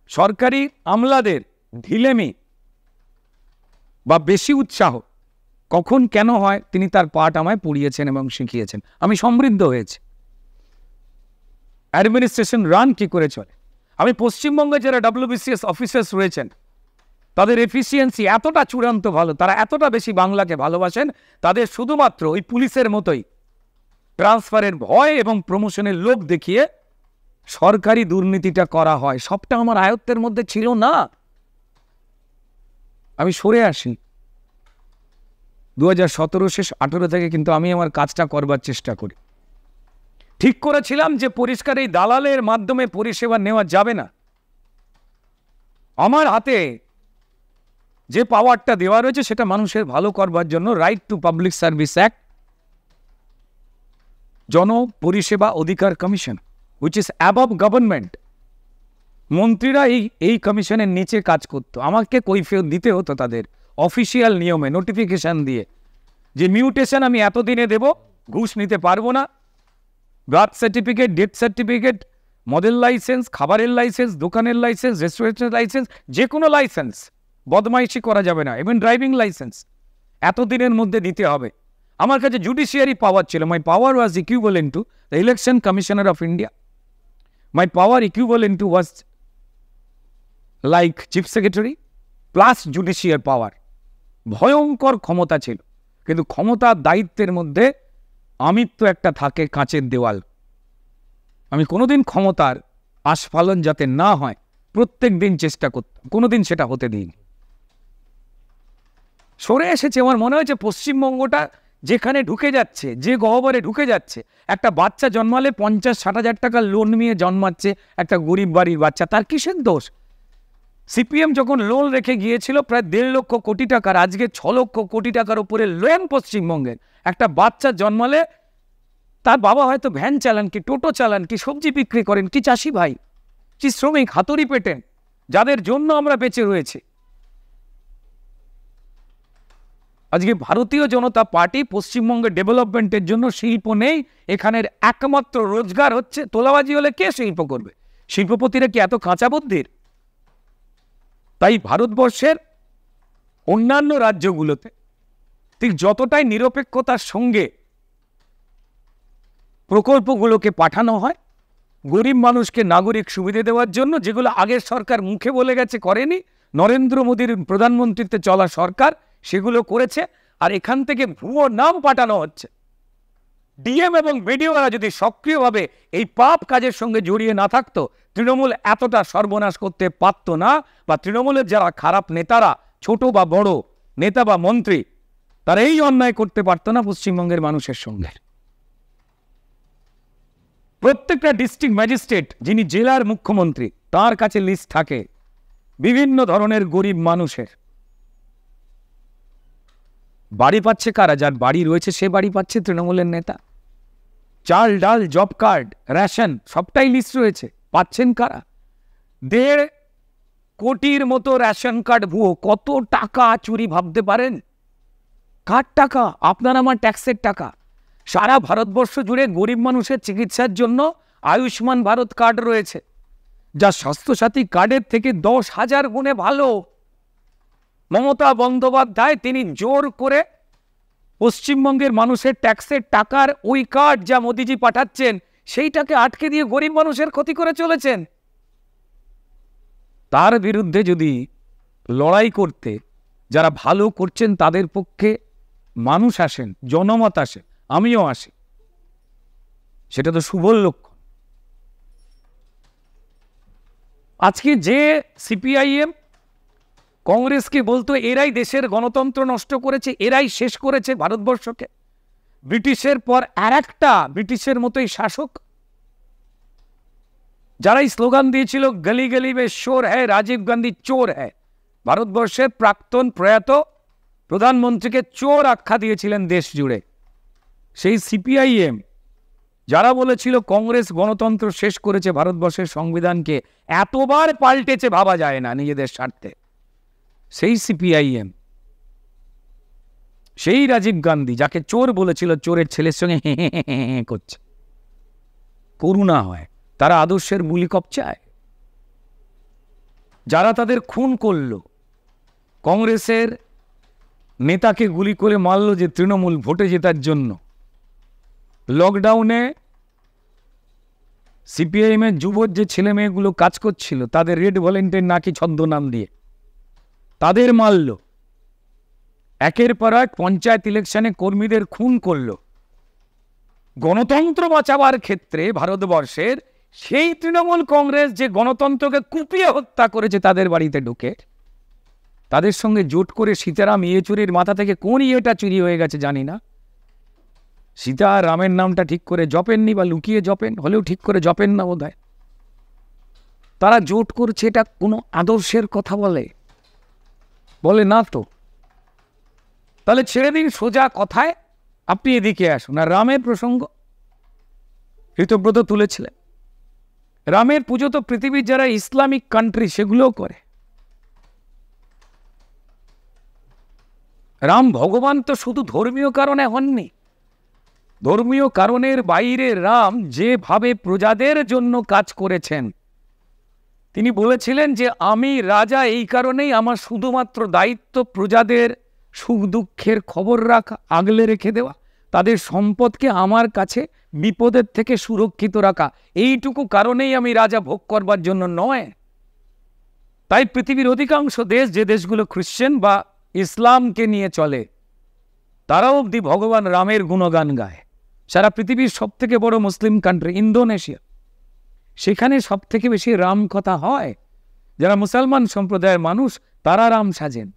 Speaker 2: সরকারি আমলাদের ঢিলেমি বা বেশি উৎসাহ কখন কেন হয় তিনি তার পাঠ আমায় পড়িয়েছেন এবং শিখিয়েছেন। আমি সমৃদ্ধ হয়েছি। অ্যাডমিনিস্ট্রেশন রান কি করে চলে। আমি পশ্চিমবঙ্গে যারা WBCS অফিসার্স রয়েছেন তাদের এফিসিয়েন্সি এতটা চূড়ান্ত ভালো, তারা এতটা বেশি বাংলাকে ভালোবাসেন, তাদের শুধুমাত্র ওই পুলিশের মতোই ট্রান্সফারের ভয় এবং প্রমোশনের লোভ দেখিয়ে সরকারি দুর্নীতিটা করা হয়। সবটা আমার আয়ত্তের মধ্যে ছিল না। আমি সরে আসি 2017 শেষ 18 থেকে, কিন্তু আমি আমার কাজটা করবার চেষ্টা করি। ঠিক করেছিলাম যে পরিষ্কার এই দালালের মাধ্যমে পরিষেবা নেওয়া যাবে না। আমার হাতে যে পাওয়ারটা দেওয়া রয়েছে সেটা মানুষের ভালো করবার জন্য। Right to public service act, জন পরিষেবা অধিকার commission, which is above government. মন্ত্রীরা এই কমিশনের নিচে কাজ করতো। আমাকে কৈফিয়ত দিতে হতো তাদের অফিসিয়াল নিয়মে, নোটিফিকেশন দিয়ে, যে মিউটেশন আমি এতদিনে দেব, ঘুষ নিতে পারবো না। Birth certificate, death certificate, model licence, খাবারের লাইসেন্স, দোকানের লাইসেন্স, রেস্টুরেন্টের লাইসেন্স, যে কোনো লাইসেন্স বদমাইশি করা যাবে না। ইভেন ড্রাইভিং লাইসেন্স এতদিনের মধ্যে দিতে হবে। আমার কাছে জুডিশিয়ারি পাওয়ার ছিল। My power was equivalent to the election commissioner of India. My power equivalent to was like chief secretary plus judiciary power. ভয়ঙ্কর ক্ষমতা ছিল, কিন্তু ক্ষমতার দায়িত্বের মধ্যে আমিত্ব একটা থাকে, কাঁচের দেওয়াল। আমি কোনোদিন ক্ষমতার আস্ফালন যাতে না হয় প্রত্যেক দিন চেষ্টা করতাম, কোনোদিন সেটা হতে দিইনি। সরে এসেছে। আমার মনে হয়েছে পশ্চিমবঙ্গটা যেখানে ঢুকে যাচ্ছে, যে গহ্বরে ঢুকে যাচ্ছে, একটা বাচ্চা জন্মালে 50-60 হাজার টাকা লোন নিয়ে জন্মাচ্ছে একটা গরিব বাড়ির বাচ্চা, তার কিসের দোষ? সিপিএম যখন লোন রেখে গিয়েছিল প্রায় 1.5 লক্ষ কোটি টাকার, আজকে 6 লক্ষ কোটি টাকার উপরে লোন পশ্চিমবঙ্গের। একটা বাচ্চা জন্মালে তার বাবা হয়তো ভ্যান চালান, কি টোটো চালান, কি সবজি বিক্রি করেন, কি চাষি ভাই, কি শ্রমিক, হাতুড়ি পেটেন, যাদের জন্য আমরা বেঁচে রয়েছি। আজকে ভারতীয় জনতা পার্টি পশ্চিমবঙ্গের ডেভেলপমেন্টের জন্য, শিল্প নেই এখানের, একমাত্র রোজগার হচ্ছে তোলাবাজি হলে কে শিল্প করবে? শিল্পপতিরা কি এত কাঁচা বুদ্ধির? তাই ভারতবর্ষের অন্যান্য রাজ্যগুলোতে ঠিক যতটাই নিরপেক্ষতার সঙ্গে প্রকল্পগুলোকে পাঠানো হয় গরিব মানুষকে নাগরিক সুবিধা দেওয়ার জন্য, যেগুলো আগের সরকার মুখে বলে গেছে করেনি, নরেন্দ্র মোদীর প্রধানমন্ত্রীত্বে চলা সরকার সেগুলো করেছে, আর এখান থেকে ভুয়ো নাম পাঠানো হচ্ছে। ডিএম এবং বিডিওরা যদি সক্রিয়ভাবে এই পাপ কাজের সঙ্গে জড়িয়ে না থাকতো, তৃণমূল এতটা সর্বনাশ করতে পারত না। বা তৃণমূলের যারা খারাপ নেতারা, ছোট বা বড় নেতা বা মন্ত্রী, তারা এই অন্যায় করতে পারত না পশ্চিমবঙ্গের মানুষের সঙ্গে। প্রত্যেকটা ডিস্ট্রিক্ট ম্যাজিস্ট্রেট, যিনি জেলার মুখ্যমন্ত্রী, তার কাছে লিস্ট থাকে বিভিন্ন ধরনের গরিব মানুষের। বাড়ি পাচ্ছে কারা? যার বাড়ি রয়েছে সে বাড়ি পাচ্ছে তৃণমূলের নেতা। চাল, ডাল, জব কার্ড, রেশন সবটাই লিস্ট রয়েছে। পাচ্ছেন কারা? 1.5 কোটির মতো রেশন কার্ড ভুয়ো। কত টাকা চুরি ভাবতে পারেন? কার টাকা? আপনার আমার ট্যাক্সের টাকা। সারা ভারতবর্ষ জুড়ে গরিব মানুষের চিকিৎসার জন্য আয়ুষ্মান ভারত কার্ড রয়েছে, যা স্বাস্থ্যসাথী কার্ডের থেকে 10,000 গুণে ভালো। মমতা বন্দ্যোপাধ্যায় তিনি জোর করে পশ্চিমবঙ্গের মানুষের ট্যাক্সের টাকার ওই কার্ড যা মোদিজি পাঠাচ্ছেন সেইটাকে আটকে দিয়ে গরিব মানুষের ক্ষতি করে চলেছেন। তার বিরুদ্ধে যদি লড়াই করতে যারা ভালো করছেন তাদের পক্ষে মানুষ আসেন, জনমত আসেন, আমিও আসি, সেটা তো শুভ লক্ষণ। আজকে যে সিপিআইএম কংগ্রেসকে বলতো এরাই দেশের গণতন্ত্র নষ্ট করেছে, এরাই শেষ করেছে ভারতবর্ষকে, ব্রিটিশের পর আর একটা ব্রিটিশের মতোই শাসক, যারা এই স্লোগান দিয়েছিল গলি গলি মে শোর হ্যায়, রাজীব গান্ধী চোর হ্যায়, ভারতবর্ষের প্রাক্তন প্রয়াত প্রধানমন্ত্রীকে চোর আখ্যা দিয়েছিলেন দেশ জুড়ে, সেই সিপিআইএম যারা বলেছিল কংগ্রেস গণতন্ত্র শেষ করেছে, ভারতবর্ষের সংবিধানকে এতবার পাল্টেছে ভাবা যায় না নিজেদের স্বার্থে, সেই সিপিআইএম, সেই রাজীব গান্ধী যাকে চোর বলেছিল, চোরের ছেলের সঙ্গে হে করছে। করুণা হয়, তারা আদর্শের বুলি কপচায়। যারা তাদের খুন করল, কংগ্রেসের নেতাকে গুলি করে মারল যে তৃণমূল ভোটে জেতার জন্য, লকডাউনে সিপিআইএম এর যুবক যে ছেলে মেয়েগুলো কাজ করছিল তাদের রেড ভলেন্টিয়ার নাকি ছদ্মনাম দিয়ে তাদের মারল, একের পর এক পঞ্চায়েত ইলেকশনে কর্মীদের খুন করল। গণতন্ত্র বাঁচাবার ক্ষেত্রে ভারতবর্ষের সেই তৃণমূল কংগ্রেস যে গণতন্ত্রকে কুপিয়ে হত্যা করেছে তাদের বাড়িতে ঢুকে, তাদের সঙ্গে জোট করে সীতারাম ইয়েচুরির মাথা থেকে কোন ইয়েটা চুরি হয়ে গেছে জানি না, সীতা আর রামের নামটা ঠিক করে জপেননি, বা লুকিয়ে জপেন, হলেও ঠিক করে জপেন না বোধ হয়। তারা জোট করছে, এটা কোনো আদর্শের কথা বলে না তো। তাহলে ছেড়ে দিন সোজা কথায়, আপনি এদিকে আসুন। আর রামের প্রসঙ্গ ঋতব্রত তুলেছিলেন, রামের পুজো তো পৃথিবীর যারা ইসলামিক কান্ট্রি সেগুলোও করে। রাম ভগবান তো শুধু ধর্মীয় কারণে হননি, ধর্মীয় কারণের বাইরে রাম যেভাবে প্রজাদের জন্য কাজ করেছেন, তিনি বলেছিলেন যে আমি রাজা এই কারণেই আমার শুধুমাত্র দায়িত্ব প্রজাদের সুখ দুঃখের খবর রাখা, আগলে রেখে দেওয়া, তাদের সম্পদকে আমার কাছে বিপদের থেকে সুরক্ষিত রাখা, এইটুকু কারণেই আমি রাজা ভোগ করবার জন্য নয়। তাই পৃথিবীর অধিকাংশ দেশ, যে দেশগুলো খ্রিশ্চান বা ইসলামকে নিয়ে চলে, তারাও অবধি ভগবান রামের গুণগান গায়। সারা পৃথিবীর সব থেকে বড় মুসলিম কান্ট্রি ইন্দোনেশিয়া, সেখানে সব থেকে বেশি রাম কথা হয়। যারা মুসলমান সম্প্রদায়ের মানুষ তারা রাম সাজেন।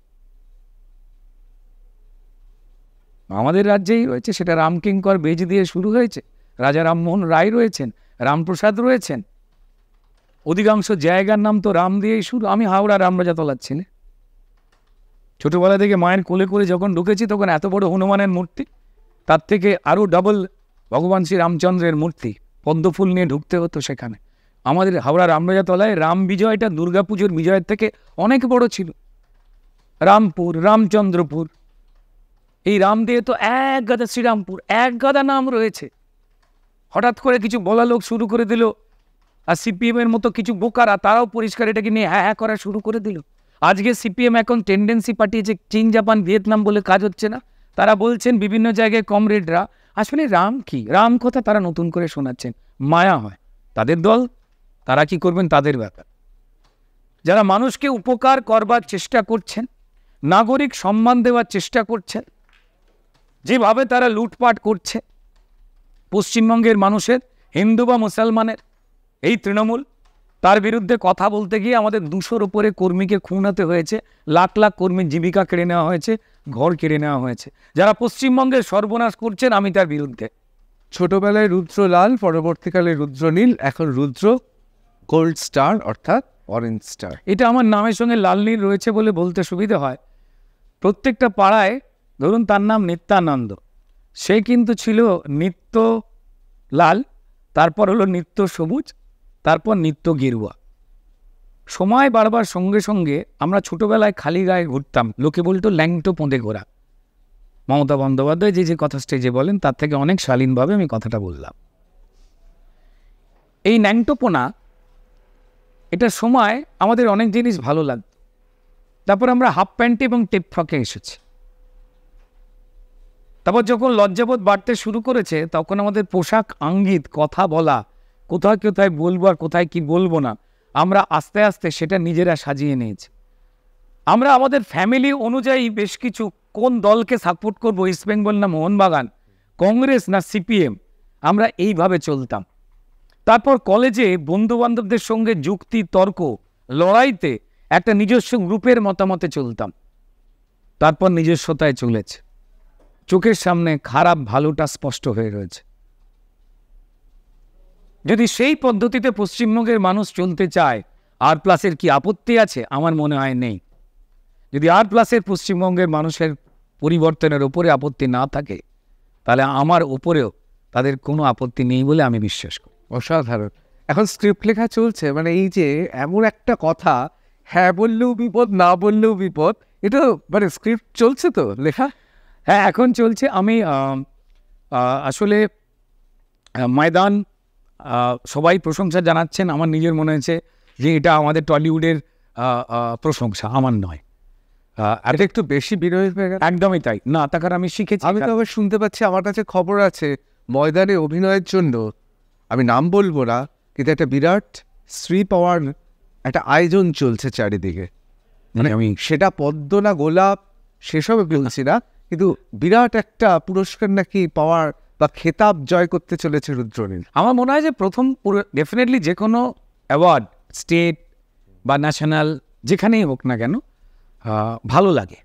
Speaker 2: আমাদের রাজ্যেই রয়েছে, সেটা রামকিঙ্কর বেজ দিয়ে শুরু হয়েছে। রাজা রামমোহন রায় রয়েছেন, রামপ্রসাদ রয়েছেন, অধিকাংশ জায়গার নাম তো রাম দিয়েই শুরু। আমি হাওড়া রামরাজাতলার ছেলে, ছোটবেলা থেকে মায়ের কোলে করে যখন ঢুকেছি তখন এত বড় হনুমানের মূর্তি, তার থেকে আরও ডাবল ভগবান শ্রী রামচন্দ্রের মূর্তি, পদ্মফুল নিয়ে ঢুকতে হতো সেখানে। আমাদের হাওড়া রামরাজাতলায় রাম বিজয়টা দুর্গাপুজোর বিজয়ের থেকে অনেক বড় ছিল। রামপুর, রামচন্দ্রপুর, এই রাম দিয়ে তো এক গাদা শ্রীরামপুর, এক গাদা নাম রয়েছে। হঠাৎ করে কিছু বলা লোক শুরু করে দিল, আর সিপিএম এর মতো কিছু বোকারা তারাও পরিষ্কার এটাকে নিয়ে হ্যাঁ করা শুরু করে দিল। আজকে সিপিএম এখন টেন্ডেন্সি পাঠিয়েছে, চীন, জাপান, ভিয়েতনাম বলে কাজ হচ্ছে না। তারা বলছেন বিভিন্ন জায়গায় কমরেডরা, আসলে রাম কি, রাম কথা তারা নতুন করে শোনাচ্ছেন। মায়া হয়, তাদের দল, তারা কি করবেন তাদের ব্যাপার। যারা মানুষকে উপকার করবার চেষ্টা করছেন, নাগরিক সম্মান দেওয়ার চেষ্টা করছেন, যেভাবে তারা লুটপাট করছে পশ্চিমবঙ্গের মানুষের, হিন্দু বা মুসলমানের, এই তৃণমূল, তার বিরুদ্ধে কথা বলতে গিয়ে আমাদের 200-র উপরে কর্মীকে খুন হতে হয়েছে, লাখ লাখ কর্মীর জীবিকা কেড়ে নেওয়া হয়েছে, ঘর কেড়ে নেওয়া হয়েছে। যারা পশ্চিমবঙ্গের সর্বনাশ করছেন, আমি তার বিরুদ্ধে।
Speaker 1: ছোটবেলায় রুদ্র লাল, পরবর্তীকালে রুদ্র নীল, এখন রুদ্র গোল্ড স্টার অর্থাৎ অরেঞ্জ স্টার।
Speaker 2: এটা আমার নামের সঙ্গে লাল নীল রয়েছে বলে বলতে সুবিধা হয়। প্রত্যেকটা পাড়ায় ধরুন তার নাম নিত্যানন্দ, সে কিন্তু ছিল নিত্য লাল, তারপর হলো নিত্য সবুজ, তারপর নিত্য গেরুয়া। সময় বাড়বার সঙ্গে সঙ্গে আমরা ছোটবেলায় খালি গায়ে ঘুরতাম, লোকে বলতো ল্যাংটো পোঁদে ঘোরা। মমতা বন্দ্যোপাধ্যায় যে কথা স্টেজে বলেন তার থেকে অনেক শালীনভাবে আমি কথাটা বললাম। এই ন্যাংটোপোনা, এটার সময় আমাদের অনেক জিনিস ভালো লাগতো। তারপর আমরা হাফ প্যান্টে এবং টেপ ফ্রকে এসেছি। তারপর যখন লজ্জাবোধ বাড়তে শুরু করেছে, তখন আমাদের পোশাক, আঙ্গিত, কথা বলা, কোথায় কোথায় বলবো আর কোথায় কি বলবো না, আমরা আস্তে আস্তে সেটা নিজেরা সাজিয়ে নিয়েছি। আমরা আমাদের ফ্যামিলি অনুযায়ী বেশ কিছু, কোন দলকে সাপোর্ট করবো, ইস্ট বেঙ্গল না মোহনবাগান, কংগ্রেস না সিপিএম, আমরা এইভাবে চলতাম। তারপর কলেজে বন্ধুবান্ধবদের সঙ্গে যুক্তি, তর্ক, লড়াইতে একটা নিজস্ব গ্রুপের মতামতে চলতাম। তারপর নিজস্বতায় চলেছে, চোখের সামনে খারাপ ভালোটা স্পষ্ট হয়ে রয়েছে। যদি সেই পদ্ধতিতে পশ্চিমবঙ্গের মানুষ চলতে চায়, R+-এর কি আপত্তি আছে? আমার মনে হয় নেই। যদি R+-এর পশ্চিমবঙ্গের মানুষের পরিবর্তনের ওপরে আপত্তি না থাকে, তাহলে আমার ওপরেও তাদের কোনো আপত্তি নেই বলে আমি বিশ্বাস করি।
Speaker 1: অসাধারণ। এখন স্ক্রিপ্ট লেখা চলছে, মানে এই যে এমন একটা কথা, হ্যাঁ বললেও বিপদ, না বললেও বিপদ, এটা মানে স্ক্রিপ্ট চলছে তো লেখা?
Speaker 2: হ্যাঁ, এখন চলছে। আমি আসলে ময়দান সবাই প্রশংসা জানাচ্ছেন। আমার নিজের মনে হয়েছে যে এটা আমাদের টলিউডের প্রশংসা, আমার নয়।
Speaker 1: এটা একটু বেশি বিরোধী হয়ে গেল।
Speaker 2: একদমই তাই না, তার আমি শিখেছি।
Speaker 1: আমি তো আবার শুনতে পাচ্ছি, আমার কাছে খবর আছে ময়দানে অভিনয়ের জন্য, আমি নাম বলবো না, কিন্তু একটা বিরাট স্ত্রী পাওয়ার একটা আয়োজন চলছে চারিদিকে।
Speaker 2: মানে আমি
Speaker 1: সেটা পদ্ম না গোলাপ সেসবে বলছি না, কিন্তু বিরাট একটা পুরস্কার নাকি পাওয়ার বা খেতাব জয় করতে চলেছে রুদ্রনীল।
Speaker 2: আমার মনে হয় যে প্রথম ডেফিনেটলি যে কোনো অ্যাওয়ার্ড, স্টেট বা ন্যাশনাল, যেখানেই হোক না কেন, ভালো লাগে।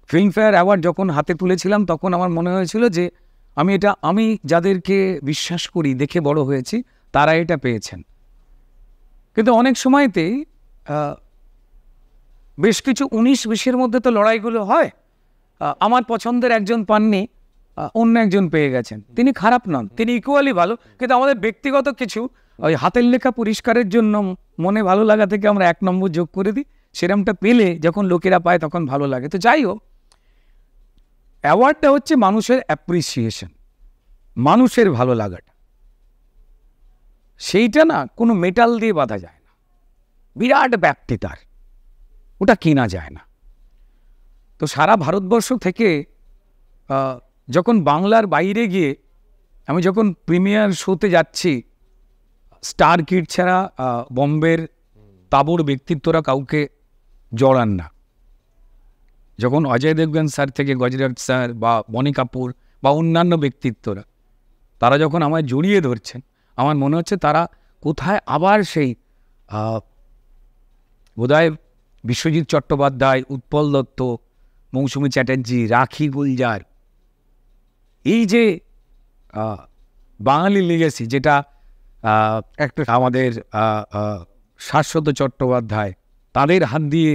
Speaker 2: ফিল্মফেয়ার অ্যাওয়ার্ড যখন হাতে তুলেছিলাম তখন আমার মনে হয়েছিল যে আমি যাদেরকে বিশ্বাস করি, দেখে বড় হয়েছি, তারা এটা পেয়েছেন। কিন্তু অনেক সময়তেই বেশ কিছু 19-20-এর মধ্যে তো লড়াইগুলো হয়। আমার পছন্দের একজন পাননি, অন্য একজন পেয়ে গেছেন। তিনি খারাপ নন, তিনি ইকুয়ালি ভালো, কিন্তু আমাদের ব্যক্তিগত কিছু ওই হাতের লেখা পরিষ্কারের জন্য মনে ভালো লাগা থেকে আমরা 1 নম্বর যোগ করে দিই। সেরকমটা পেলে যখন লোকেরা পায় তখন ভালো লাগে। তো যাই হোক, অ্যাওয়ার্ডটা হচ্ছে মানুষের অ্যাপ্রিসিয়েশন, মানুষের ভালো লাগাটা। সেইটা না কোনো মেটাল দিয়ে বাঁধা যায় না, বিরাট ব্যাপ্তি তার, ওটা কেনা যায় না। তো সারা ভারতবর্ষ থেকে যখন বাংলার বাইরে গিয়ে আমি যখন প্রিমিয়ার শোতে যাচ্ছি, স্টার কিড ছাড়া বম্বের তাবড় ব্যক্তিত্বরা কাউকে জড়ান না। যখন অজয় দেবগন স্যার থেকে গজরাজ স্যার বা বনি কাপুর বা অন্যান্য ব্যক্তিত্বরা, তারা যখন আমায় জড়িয়ে ধরছেন, আমার মনে হচ্ছে তারা কোথায় আবার সেই বোধহয় বিশ্বজিৎ চট্টোপাধ্যায়, উৎপল দত্ত, মৌসুমী চ্যাটার্জি, রাখি গুলজার, এই যে বাঙালি লিগেসি, যেটা একটা আমাদের শাশ্বত চট্টোপাধ্যায়, তাদের হাত দিয়ে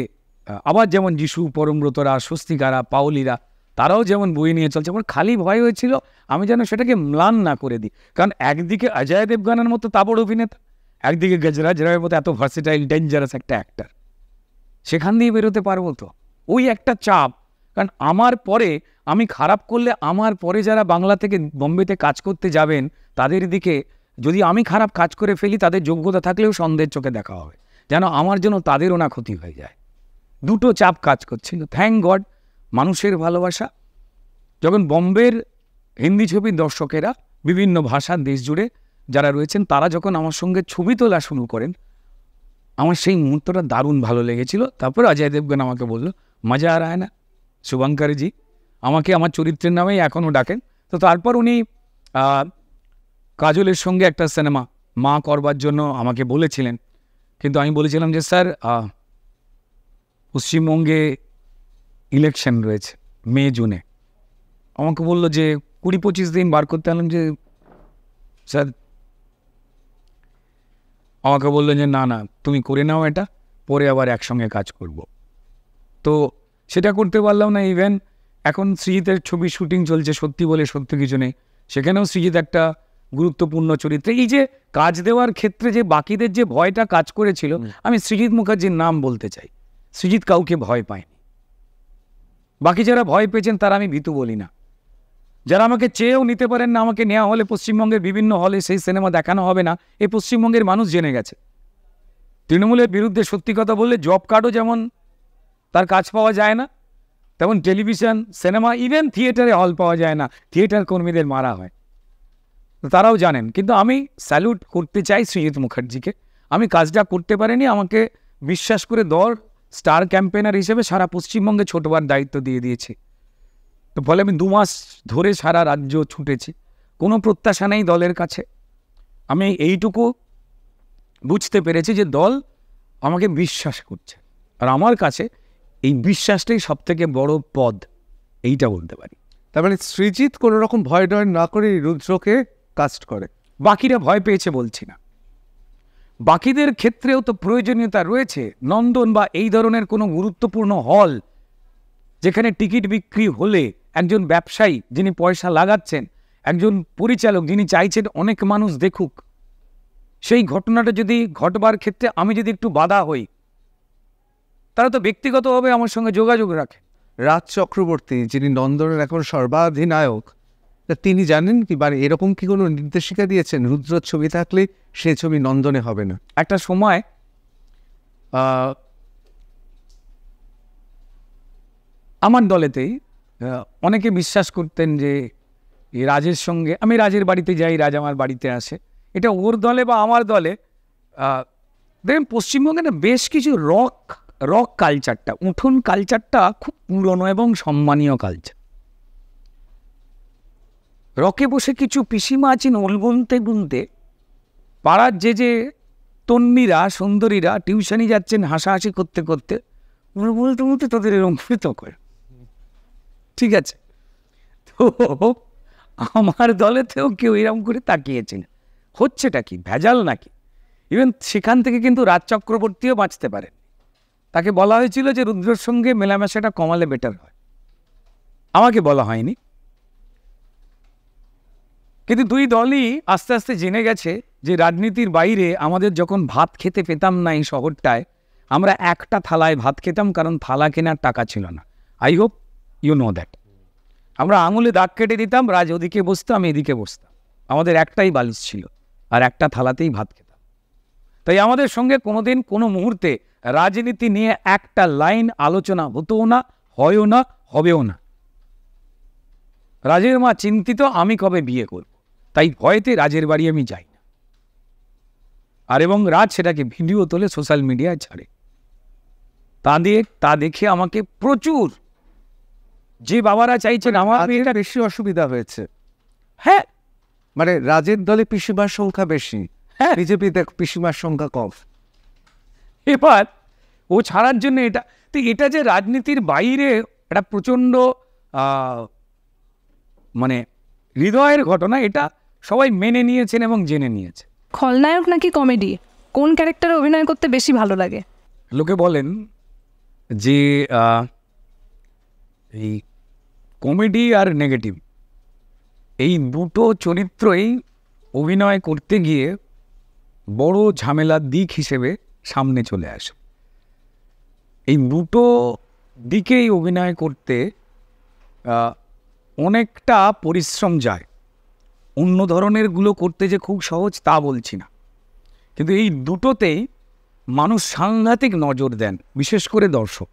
Speaker 2: আবার যেমন যিশু, পরমব্রতরা, স্বস্তিকারা, পাওলিরা, তারাও যেমন বই নিয়ে চলছে। আমার খালি ভয় হয়েছিল আমি যেন সেটাকে ম্লান না করে দিই। কারণ একদিকে অজয় দেবগানের মতো তাবড় অভিনেতা, একদিকে গজরাজ রায়ের মতো এত ভার্সেটাইল ডেঞ্জারাস একটা অ্যাক্টর, সেখান দিয়ে বেরোতে পারবো তো? ওই একটা চাপ। কারণ আমার পরে আমি খারাপ করলে আমার পরে যারা বাংলা থেকে বম্বেতে কাজ করতে যাবেন, তাদের দিকে যদি আমি খারাপ কাজ করে ফেলি, তাদের যোগ্যতা থাকলেও সন্দেহের চোখে দেখা হবে, যেন আমার জন্য তাদেরও না ক্ষতি হয়ে যায়। দুটো চাপ কাজ করছিল। থ্যাংক গড, মানুষের ভালোবাসা। যখন বম্বের হিন্দি ছবির দর্শকেরা বিভিন্ন ভাষার দেশ জুড়ে যারা রয়েছেন, তারা যখন আমার সঙ্গে ছবি তোলা শুরু করেন, আমার সেই মুহূর্তটা দারুণ ভালো লেগেছিল। তারপর অজয় দেবগন আমাকে বলল, মজা আর আয় না শুভঙ্করজি, আমাকে আমার চরিত্রের নামেই এখনও ডাকেন। তো তারপর উনি কাজলের সঙ্গে একটা সিনেমা মা করবার জন্য আমাকে বলেছিলেন, কিন্তু আমি বলেছিলাম যে স্যার, পশ্চিমবঙ্গে ইলেকশন রয়েছে মে জুনে। আমাকে বললো যে 20-25 দিন বার করতে হলাম। যে স্যার, আমাকে বললো যে না তুমি করে নাও, এটা পরে আবার একসঙ্গে কাজ করব। তো সেটা করতে পারলাম না। ইভেন এখন সৃজিতের ছবি শুটিং চলছে, সত্যি বলে সত্যি কিছু নেই, সেখানেও সৃজিত একটা গুরুত্বপূর্ণ চরিত্রে। এই যে কাজ দেওয়ার ক্ষেত্রে যে বাকিদের যে ভয়টা কাজ করেছিল, আমি সৃজিত মুখার্জির নাম বলতে চাই। সৃজিত কাউকে ভয় পায়নি। বাকি যারা ভয় পেয়েছেন তারা আমি ভীতু বলি না। যারা আমাকে চেয়েও নিতে পারেন না, আমাকে নেওয়া হলে পশ্চিমবঙ্গের বিভিন্ন হলে সেই সিনেমা দেখানো হবে না, এই পশ্চিমবঙ্গের মানুষ জেনে গেছে। তৃণমূলের বিরুদ্ধে সত্যি কথা বললে জব কার্ডও যেমন তার কাজ পাওয়া যায় না, তেমন টেলিভিশন, সিনেমা, ইভেন থিয়েটারে হল পাওয়া যায় না, থিয়েটার কর্মীদের মারা হয়, তারাও জানেন। কিন্তু আমি স্যালুট করতে চাই সৃজিত মুখার্জিকে। আমি কাজটা করতে পারিনি, আমাকে বিশ্বাস করে দল স্টার ক্যাম্পেনার হিসেবে সারা পশ্চিমবঙ্গে ছোটবার দায়িত্ব দিয়ে দিয়েছে। তো ফলে আমি 2 মাস ধরে সারা রাজ্য ছুটেছি, কোনো প্রত্যাশা নেই দলের কাছে। আমি এইটুকু বুঝতে পেরেছি যে দল আমাকে বিশ্বাস করছে, আর আমার কাছে এই বিশ্বাসটাই সব থেকে বড় পদ, এইটা বলতে পারি।
Speaker 1: তার মানে সৃজিত কোনো রকম ভয় ডয় না করে রুদ্রকে কাস্ট করে।
Speaker 2: বাকিরা ভয় পেয়েছে বলছি না, বাকিদের ক্ষেত্রেও তো প্রয়োজনীয়তা রয়েছে। নন্দন বা এই ধরনের কোনো গুরুত্বপূর্ণ হল যেখানে টিকিট বিক্রি হলে একজন ব্যবসায়ী যিনি পয়সা লাগাচ্ছেন, একজন পরিচালক যিনি চাইছেন অনেক মানুষ দেখুক, সেই ঘটনাটা যদি ঘটবার ক্ষেত্রে আমি যদি একটু বাধা হই, তারা তো ব্যক্তিগতভাবে আমার সঙ্গে যোগাযোগ রাখে।
Speaker 1: রাজ চক্রবর্তী যিনি নন্দনের এখন সর্বাধিনায়ক, তা তিনি জানেন কি, মানে এরকম কি কোনো নির্দেশিকা দিয়েছেন রুদ্র ছবি থাকলে সে ছবি নন্দনে হবে না?
Speaker 2: একটা সময় আমার দলেতেই অনেকে বিশ্বাস করতেন যে এই রাজের সঙ্গে, আমি রাজের বাড়িতে যাই, রাজ আমার বাড়িতে আসে, এটা ওর দলে বা আমার দলে। দেখেন পশ্চিমবঙ্গে না বেশ কিছু রক কালচারটা, উঠোন কালচারটা খুব পুরনো এবং সম্মানীয় কালচার। রকে বসে কিছু পিসিমা আছেন ওল বুনতে বুনতে, পাড়ার যে তন্মীরা সুন্দরীরা টিউশনি যাচ্ছেন হাসাহাসি করতে করতে, বলতে বলতে তাদের এরকম করে। ঠিক আছে, তো আমার দলেতেও কেউ এরকম করে তাকিয়েছেন, হচ্ছেটা কি, ভেজাল নাকি? ইভেন সেখান থেকে কিন্তু রাজ চক্রবর্তীও বাঁচতে পারেন। তাকে বলা হয়েছিল যে রুদ্রের সঙ্গে মেলামেশাটা কমালে বেটার হয়, আমাকে বলা হয়নি। কিন্তু দুই দলই আস্তে আস্তে জেনে গেছে যে রাজনীতির বাইরে আমাদের যখন ভাত খেতে পেতাম না এই শহরটায়, আমরা একটা থালায় ভাত খেতাম, কারণ থালা কেনার টাকা ছিল না। I hope you know that. আমরা আঙুলে দাগ কেটে দিতাম, রাজ ওদিকে বসতো, আমি এদিকে বসতাম, আমাদের একটাই বালিশ ছিল আর একটা থালাতেই ভাত খেতাম। তাই আমাদের সঙ্গে কোনোদিন কোনো মুহূর্তে রাজনীতি নিয়ে একটা লাইন আলোচনা হতোও না, হয়ও না, হবেও না। রাজের মা চিন্তিত আমি কবে বিয়ে করব, তাই ভয়েতে রাজের বাড়ি আমি যাই না। আর এবং রাজ সেটাকে ভিডিও তোলে সোশ্যাল মিডিয়ায় ছাড়ে। তা দেখে আমাকে প্রচুর যে বাবারা চাইছেন আমার
Speaker 1: মেয়েটা বেশি অসুবিধা হয়েছে।
Speaker 2: হ্যাঁ,
Speaker 1: মানে রাজের দলে পিসিমার সংখ্যা বেশি,
Speaker 2: হ্যাঁ,
Speaker 1: বিজেপিতে পিসিমার সংখ্যা কম।
Speaker 2: এবার ও ছাড়ার জন্য এটা যে রাজনীতির বাইরে একটা প্রচণ্ড মানে হৃদয়ের ঘটনা, এটা সবাই মেনে নিয়েছেন এবং জেনে নিয়েছে।
Speaker 7: খলনায়ক নাকি কমেডি, কোন ক্যারেক্টারে অভিনয় করতে বেশি ভালো লাগে?
Speaker 2: লোকে বলেন যে এই কমেডি আর নেগেটিভ এই দুটো চরিত্রই অভিনয় করতে গিয়ে বড় ঝামেলার দিক হিসেবে সামনে চলে আসে। এই দুটো দিকেই অভিনয় করতে অনেকটা পরিশ্রম যায়। অন্য ধরনেরগুলো করতে যে খুব সহজ তা বলছি না, কিন্তু এই দুটোতেই মানুষ সাংঘাতিক নজর দেন, বিশেষ করে দর্শক।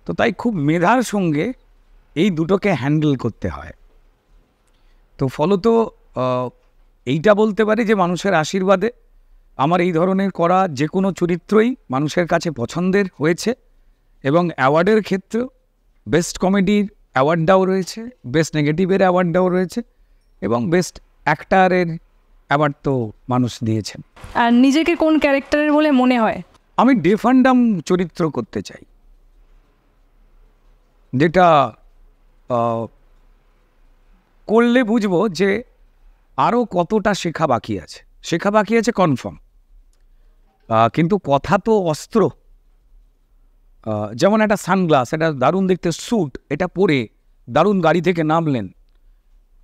Speaker 2: তো তাই খুব মেধার সঙ্গে এই দুটোকে হ্যান্ডেল করতে হয়। তো ফলত এইটা বলতে পারি যে মানুষের আশীর্বাদে আমার এই ধরনের করা যে কোনো চরিত্রই মানুষের কাছে পছন্দের হয়েছে, এবং অ্যাওয়ার্ডের ক্ষেত্রেও বেস্ট কমেডির অ্যাওয়ার্ডটাও রয়েছে, বেস্ট নেগেটিভের অ্যাওয়ার্ডটাও রয়েছে, এবং বেস্ট অ্যাক্টারের অ্যাওয়ার্ড তো মানুষ দিয়েছেন।
Speaker 7: আর নিজেকে কোন ক্যারেক্টারের বলে মনে হয়?
Speaker 2: আমি ডেফান্ডাম চরিত্র করতে চাই, যেটা করলে বুঝবো যে আরও কতটা শেখা বাকি আছে। শেখা বাকি আছে কনফার্ম, কিন্তু কথা তো অস্ত্র। যেমন একটা সানগ্লাস, এটা দারুণ দেখতে স্যুট, এটা পরে দারুণ গাড়ি থেকে নামলেন,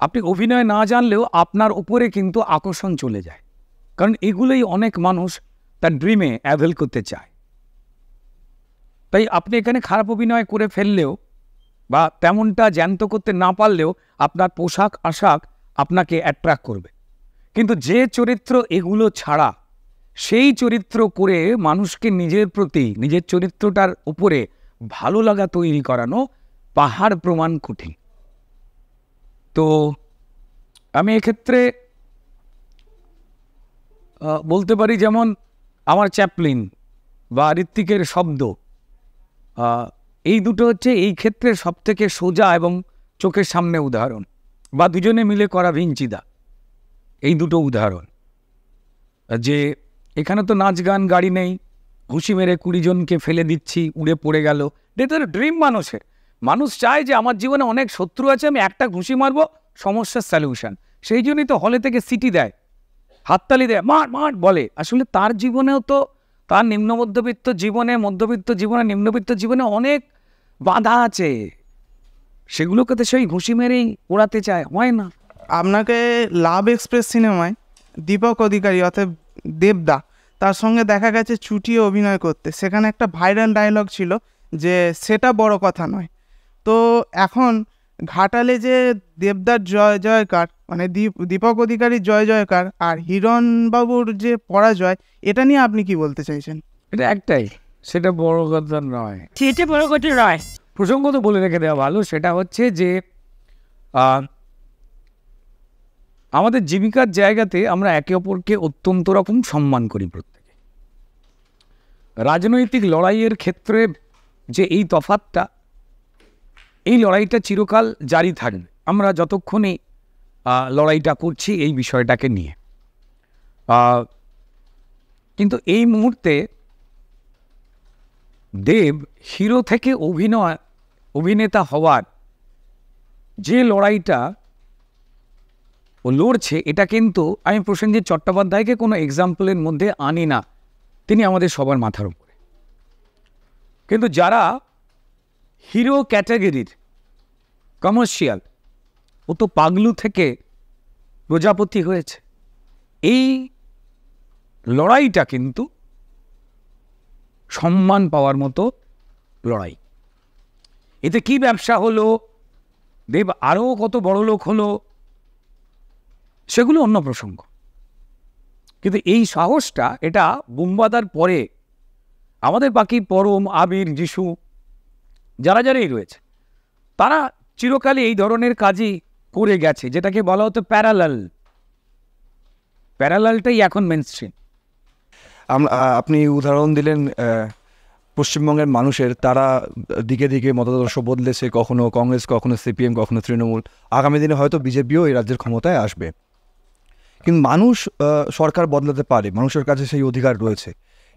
Speaker 2: আপনি অভিনয় না জানলেও আপনার উপরে কিন্তু আকর্ষণ চলে যায়, কারণ এগুলোই অনেক মানুষ তার ড্রিমে অ্যাভেল করতে চায়। তাই আপনি এখানে খারাপ অভিনয় করে ফেললেও বা তেমনটা জ্যান্ত করতে না পারলেও আপনার পোশাক আশাক আপনাকে অ্যাট্রাক্ট করবে। কিন্তু যে চরিত্র এগুলো ছাড়া সেই চরিত্র করে মানুষকে নিজের প্রতি, নিজের চরিত্রটার উপরে ভালো লাগা তৈরি করানো পাহাড় প্রমাণ কঠিন। তো আমি এক্ষেত্রে বলতে পারি, যেমন আমার চ্যাপলিন বা ঋত্বিকের শব্দ, এই দুটো হচ্ছে এই ক্ষেত্রে সবথেকে সোজা এবং চোখের সামনে উদাহরণ, বা দুজনে মিলে করা ভিঞ্চিদা, এই দুটো উদাহরণ। যে এখানে তো নাচ গান গাড়ি নেই, ঘুষি মেরে 20 জনকে ফেলে দিচ্ছি, উড়ে পড়ে গেল, এটা তো ড্রিম মানুষের। মানুষ চায় যে আমার জীবনে অনেক শত্রু আছে, আমি একটা ঘুষি মারবো, সমস্যার সলিউশন। সেই জন্যই তো হলে থেকে সিটি দেয়, হাততালি দেয়, মার মার বলে। আসলে তার জীবনেও তো, তার নিম্ন মধ্যবিত্ত জীবনে, মধ্যবিত্ত জীবনে, নিম্নবিত্ত জীবনে অনেক বাধা আছে, সেগুলোকে তো সেই ঘুষি মেরেই ওড়াতে চায়, হয় না।
Speaker 8: আপনাকে লাভ এক্সপ্রেস সিনেমায় দীপক অধিকারী অর্থাৎ দেবদা, তার সঙ্গে দেখা গেছে চুটিয়ে অভিনয় করতে। সেখানে একটা ভাইরাল ডায়লগ ছিল যে সেটা বড় কথা নয়। তো এখন ঘাটালে যে দেবদার জয় জয়কার, মানে দীপক অধিকারীর জয় জয়কার আর হিরণবাবুর যে পরাজয়, এটা নিয়ে আপনি কি বলতে চাইছেন?
Speaker 2: এটা একটাই, সেটা বড় কথা নয়।
Speaker 7: সেটা বড় কথা নয়।
Speaker 2: প্রসঙ্গ তো বলে রেখে দেওয়া ভালো, সেটা হচ্ছে যে আমাদের জীবিকার জায়গাতে আমরা একে অপরকে অত্যন্ত রকম সম্মান করি প্রত্যেকে। রাজনৈতিক লড়াইয়ের ক্ষেত্রে যে এই তফাৎটা, এই লড়াইটা চিরকাল জারি থাকবে আমরা যতক্ষণই লড়াইটা করছি এই বিষয়টাকে নিয়ে। কিন্তু এই মুহূর্তে দেব হিরো থেকে অভিনেতা হওয়ার যে লড়াইটা ও লড়ছে, এটা কিন্তু আমি প্রসেনজিৎ চট্টোপাধ্যায়কে কোনো এক্সাম্পলের মধ্যে আনি না, তিনি আমাদের সবার মাথার উপরে। কিন্তু যারা হিরো ক্যাটাগরির কমার্শিয়াল, ও তো পাগলু থেকে প্রজাপতি হয়েছে। এই লড়াইটা কিন্তু সম্মান পাওয়ার মতো লড়াই। এতে কি ব্যবসা হলো, দেব আরও কত বড় লোক হলো, সেগুলো অন্য প্রসঙ্গ। কিন্তু এই সাহসটা, এটা বুম্বাদার পরে আমাদের বাকি পরম, আবির, যিশু, যারা যারাই রয়েছে, তারা চিরকালই এই ধরনের কাজই করে গেছে, যেটাকে বলা হতো প্যারালাল। প্যারালালটাই এখন মেইনস্ট্রিম।
Speaker 3: আপনি উদাহরণ দিলেন পশ্চিমবঙ্গের মানুষের, তারা দিকে দিকে মতাদর্শ বদলেছে, কখনো কংগ্রেস, কখনো সিপিএম, কখনো তৃণমূল। আগামী দিনে হয়তো বিজেপিও এই রাজ্যের ক্ষমতায় আসবে। কিন্তু মানুষ সরকার বদলাতে পারে, মানুষের কাছে সেই অধিকার রয়েছে।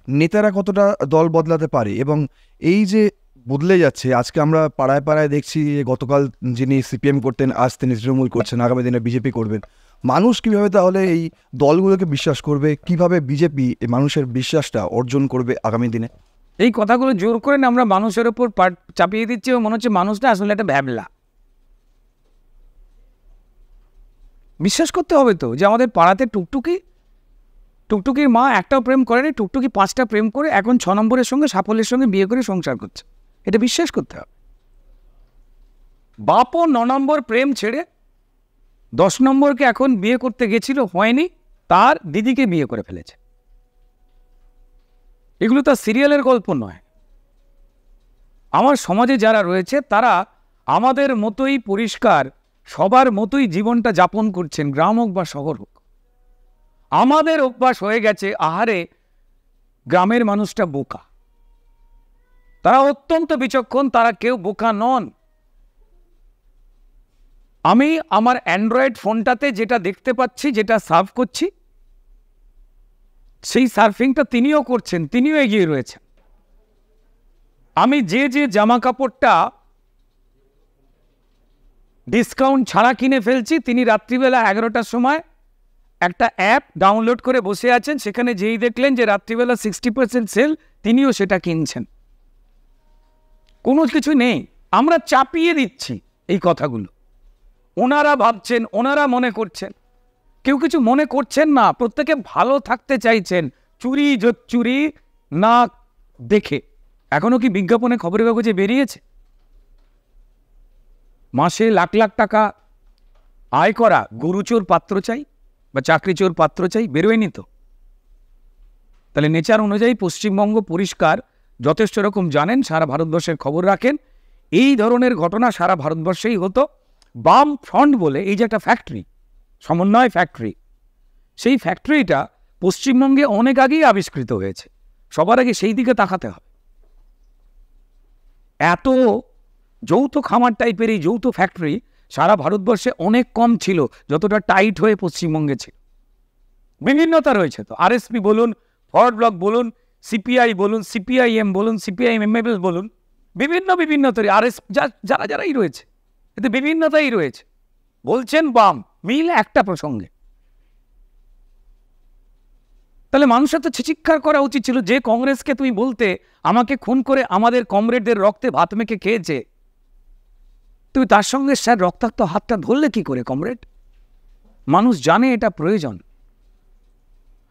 Speaker 3: নেতারা কতটা দল বদলাতে পারে, এবং এই যে বদলে যাচ্ছে, আজকে আমরা পাড়ায় পাড়ায় দেখছি যে গতকাল যিনি সিপিএম করতেন আজ তিনি তৃণমূল করছেন, আগামী দিনে বিজেপি করবেন। মানুষ কীভাবে তাহলে এই দলগুলোকে বিশ্বাস করবে, কিভাবে বিজেপি মানুষের বিশ্বাসটা অর্জন করবে আগামী দিনে?
Speaker 2: এই কথাগুলো জোর করে না আমরা মানুষের ওপর চাপিয়ে দিচ্ছি, ও মনে হচ্ছে মানুষটা আসলে একটা ভ্যাবলা। বিশ্বাস করতে হবে তো যে আমাদের পাড়াতে টুকটুকির মা একটাও প্রেম করেনি, টুকটুকি 5টা প্রেম করে এখন 6 নম্বরের সঙ্গে সাফল্যের সঙ্গে বিয়ে করে সংসার করছে। এটা বিশ্বাস করতে হবে। বাপও 9 নম্বর প্রেম ছেড়ে 10 নম্বরকে এখন বিয়ে করতে গেছিল, হয়নি, তার দিদিকে বিয়ে করে ফেলেছে। এগুলো তো সিরিয়ালের গল্প নয়। আমার সমাজে যারা রয়েছে তারা আমাদের মতোই পরিষ্কার, সবার মতোই জীবনটা যাপন করছেন, গ্রাম হোক বা শহর হোক। আমাদের অভ্যাস হয়ে গেছে, আহারে গ্রামের মানুষটা বোকা, তারা অত্যন্ত বিচক্ষণ, তারা কেউ বোকা নন। আমি আমার অ্যান্ড্রয়েড ফোনটাতে যেটা দেখতে পাচ্ছি, যেটা সার্ভ করছি, সেই সার্ফিংটা তিনিও করছেন, তিনিও এগিয়ে রয়েছেন। আমি যে জামা কাপড়টা ডিসকাউন্ট ছাড়া কিনে ফেলছি, তিনি রাত্রিবেলা 11টার সময় একটা অ্যাপ ডাউনলোড করে বসে আছেন, সেখানে যেই দেখলেন যে রাত্রিবেলা 60% সেল, তিনিও সেটা কিনছেন। কোনো কিছু নেই, আমরা চাপিয়ে দিচ্ছি এই কথাগুলো। ওনারা ভাবছেন, ওনারা মনে করছেন, কেউ কিছু মনে করছেন না, প্রত্যেকে ভালো থাকতে চাইছেন, চুরি না দেখে। এখনো কি বিজ্ঞাপনে খবরের কাগজে বেরিয়েছে মাসে লাখ লাখ টাকা আয় করা গরুচোর পাত্র চাই বা চাকরি চোর পাত্র চাই? বেরোয়নি তো। তাহলে নেচার অনুযায়ী পশ্চিমবঙ্গ পরিষ্কার, যথেষ্ট রকম জানেন, সারা ভারতবর্ষের খবর রাখেন। এই ধরনের ঘটনা সারা ভারতবর্ষেই হতো। বাম ফ্রন্ট বলে এই যে একটা ফ্যাক্টরি, সমন্বয় ফ্যাক্টরি, সেই ফ্যাক্টরিটা পশ্চিমবঙ্গে অনেক আগেই আবিষ্কৃত হয়েছে। সবার আগে সেই দিকে তাকাতে হবে। এত যৌথ খামার টাইপের এই যৌথ ফ্যাক্টরি সারা ভারতবর্ষে অনেক কম ছিল, যতটা টাইট হয়ে পশ্চিমবঙ্গে ছিল। বিভিন্নতা রয়েছে তো, আরএসপি বলুন, ফরওয়ার্ড ব্লক বলুন, সিপিআই বলুন, সিপিআইএম বলুন, সিপিআইএমএল বলুন, বিভিন্নতা, যারাই রয়েছে, এতে বিভিন্নতাই রয়েছে। বলছেন বাম, মিল একটা প্রসঙ্গে। তাহলে মানুষের তো চিৎকার করা উচিত ছিল, যে কংগ্রেসকে তুমি বলতে আমাকে খুন করে আমাদের কমরেডদের রক্তে ভাত মেখে খেয়েছে, তুমি তার সঙ্গে স্যার রক্তাক্ত হাতটা ধরলে কি করে কমরেড? মানুষ জানে এটা প্রয়োজন,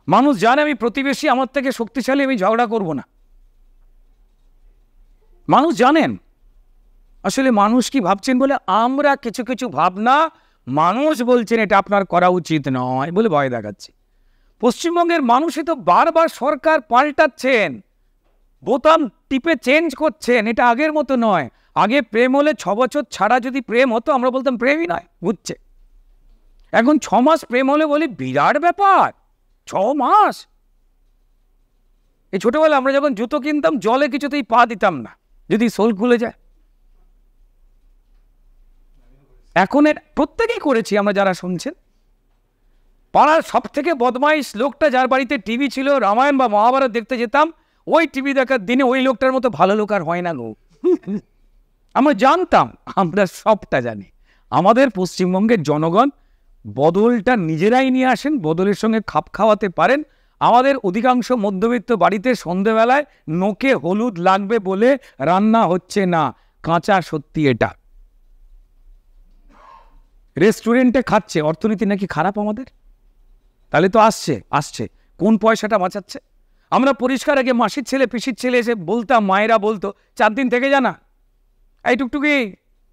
Speaker 2: মানুষ জানে আমি প্রতিবেশী আমার থেকে শক্তিশালী, আমি ঝগড়া করব না। মানুষ জানেন। আসলে মানুষ কি ভাবছেন বলে আমরা কিছু কিছু ভাবনা মানুষ বলছেন এটা আপনার করা উচিত নয় বলে ভয় দেখাচ্ছি। পশ্চিমবঙ্গের মানুষই তো বারবার সরকার পাল্টাচ্ছেন, বোতাম টিপে চেঞ্জ করছেন, এটা আগের মতো নয়। আগে প্রেম হলে 6 বছর ছাড়া যদি প্রেম হতো আমরা বলতাম প্রেমই নয়, বুঝছে। এখন 6 মাস প্রেম হলে বলি বিরাট ব্যাপার, 6 মাস। এই ছোটবেলা আমরা যখন জুতো কিনতাম জলে কিছুতেই পা দিতাম না, যদি সোল খুলে যায়। এখন প্রত্যেকেই করেছি আমরা যারা শুনছেন। পাড়ার সব থেকে বদমাইশ লোকটা, যার বাড়িতে টিভি ছিল, রামায়ণ বা মহাভারত দেখতে যেতাম, ওই টিভি দেখার দিনে ওই লোকটার মতো ভালো লোক আর হয় না গো। আমরা জানতাম, আমরা সবটা জানি। আমাদের পশ্চিমবঙ্গের জনগণ বদলটা নিজেরাই নিয়ে আসেন, বদলের সঙ্গে খাপ খাওয়াতে পারেন। আমাদের অধিকাংশ মধ্যবিত্ত বাড়িতে সন্ধেবেলায় নোকে হলুদ লাগবে বলে রান্না হচ্ছে না, কাঁচা সত্যি এটা। রেস্টুরেন্টে খাচ্ছে, অর্থনীতি নাকি খারাপ আমাদের? তাহলে তো আসছে কোন পয়সাটা বাঁচাচ্ছে? আমরা পরিষ্কার আগে মাসির ছেলে পিসির ছেলে এসে বলতাম, মায়েরা বলতো 4 দিন থেকে জানা এই টুকটুকি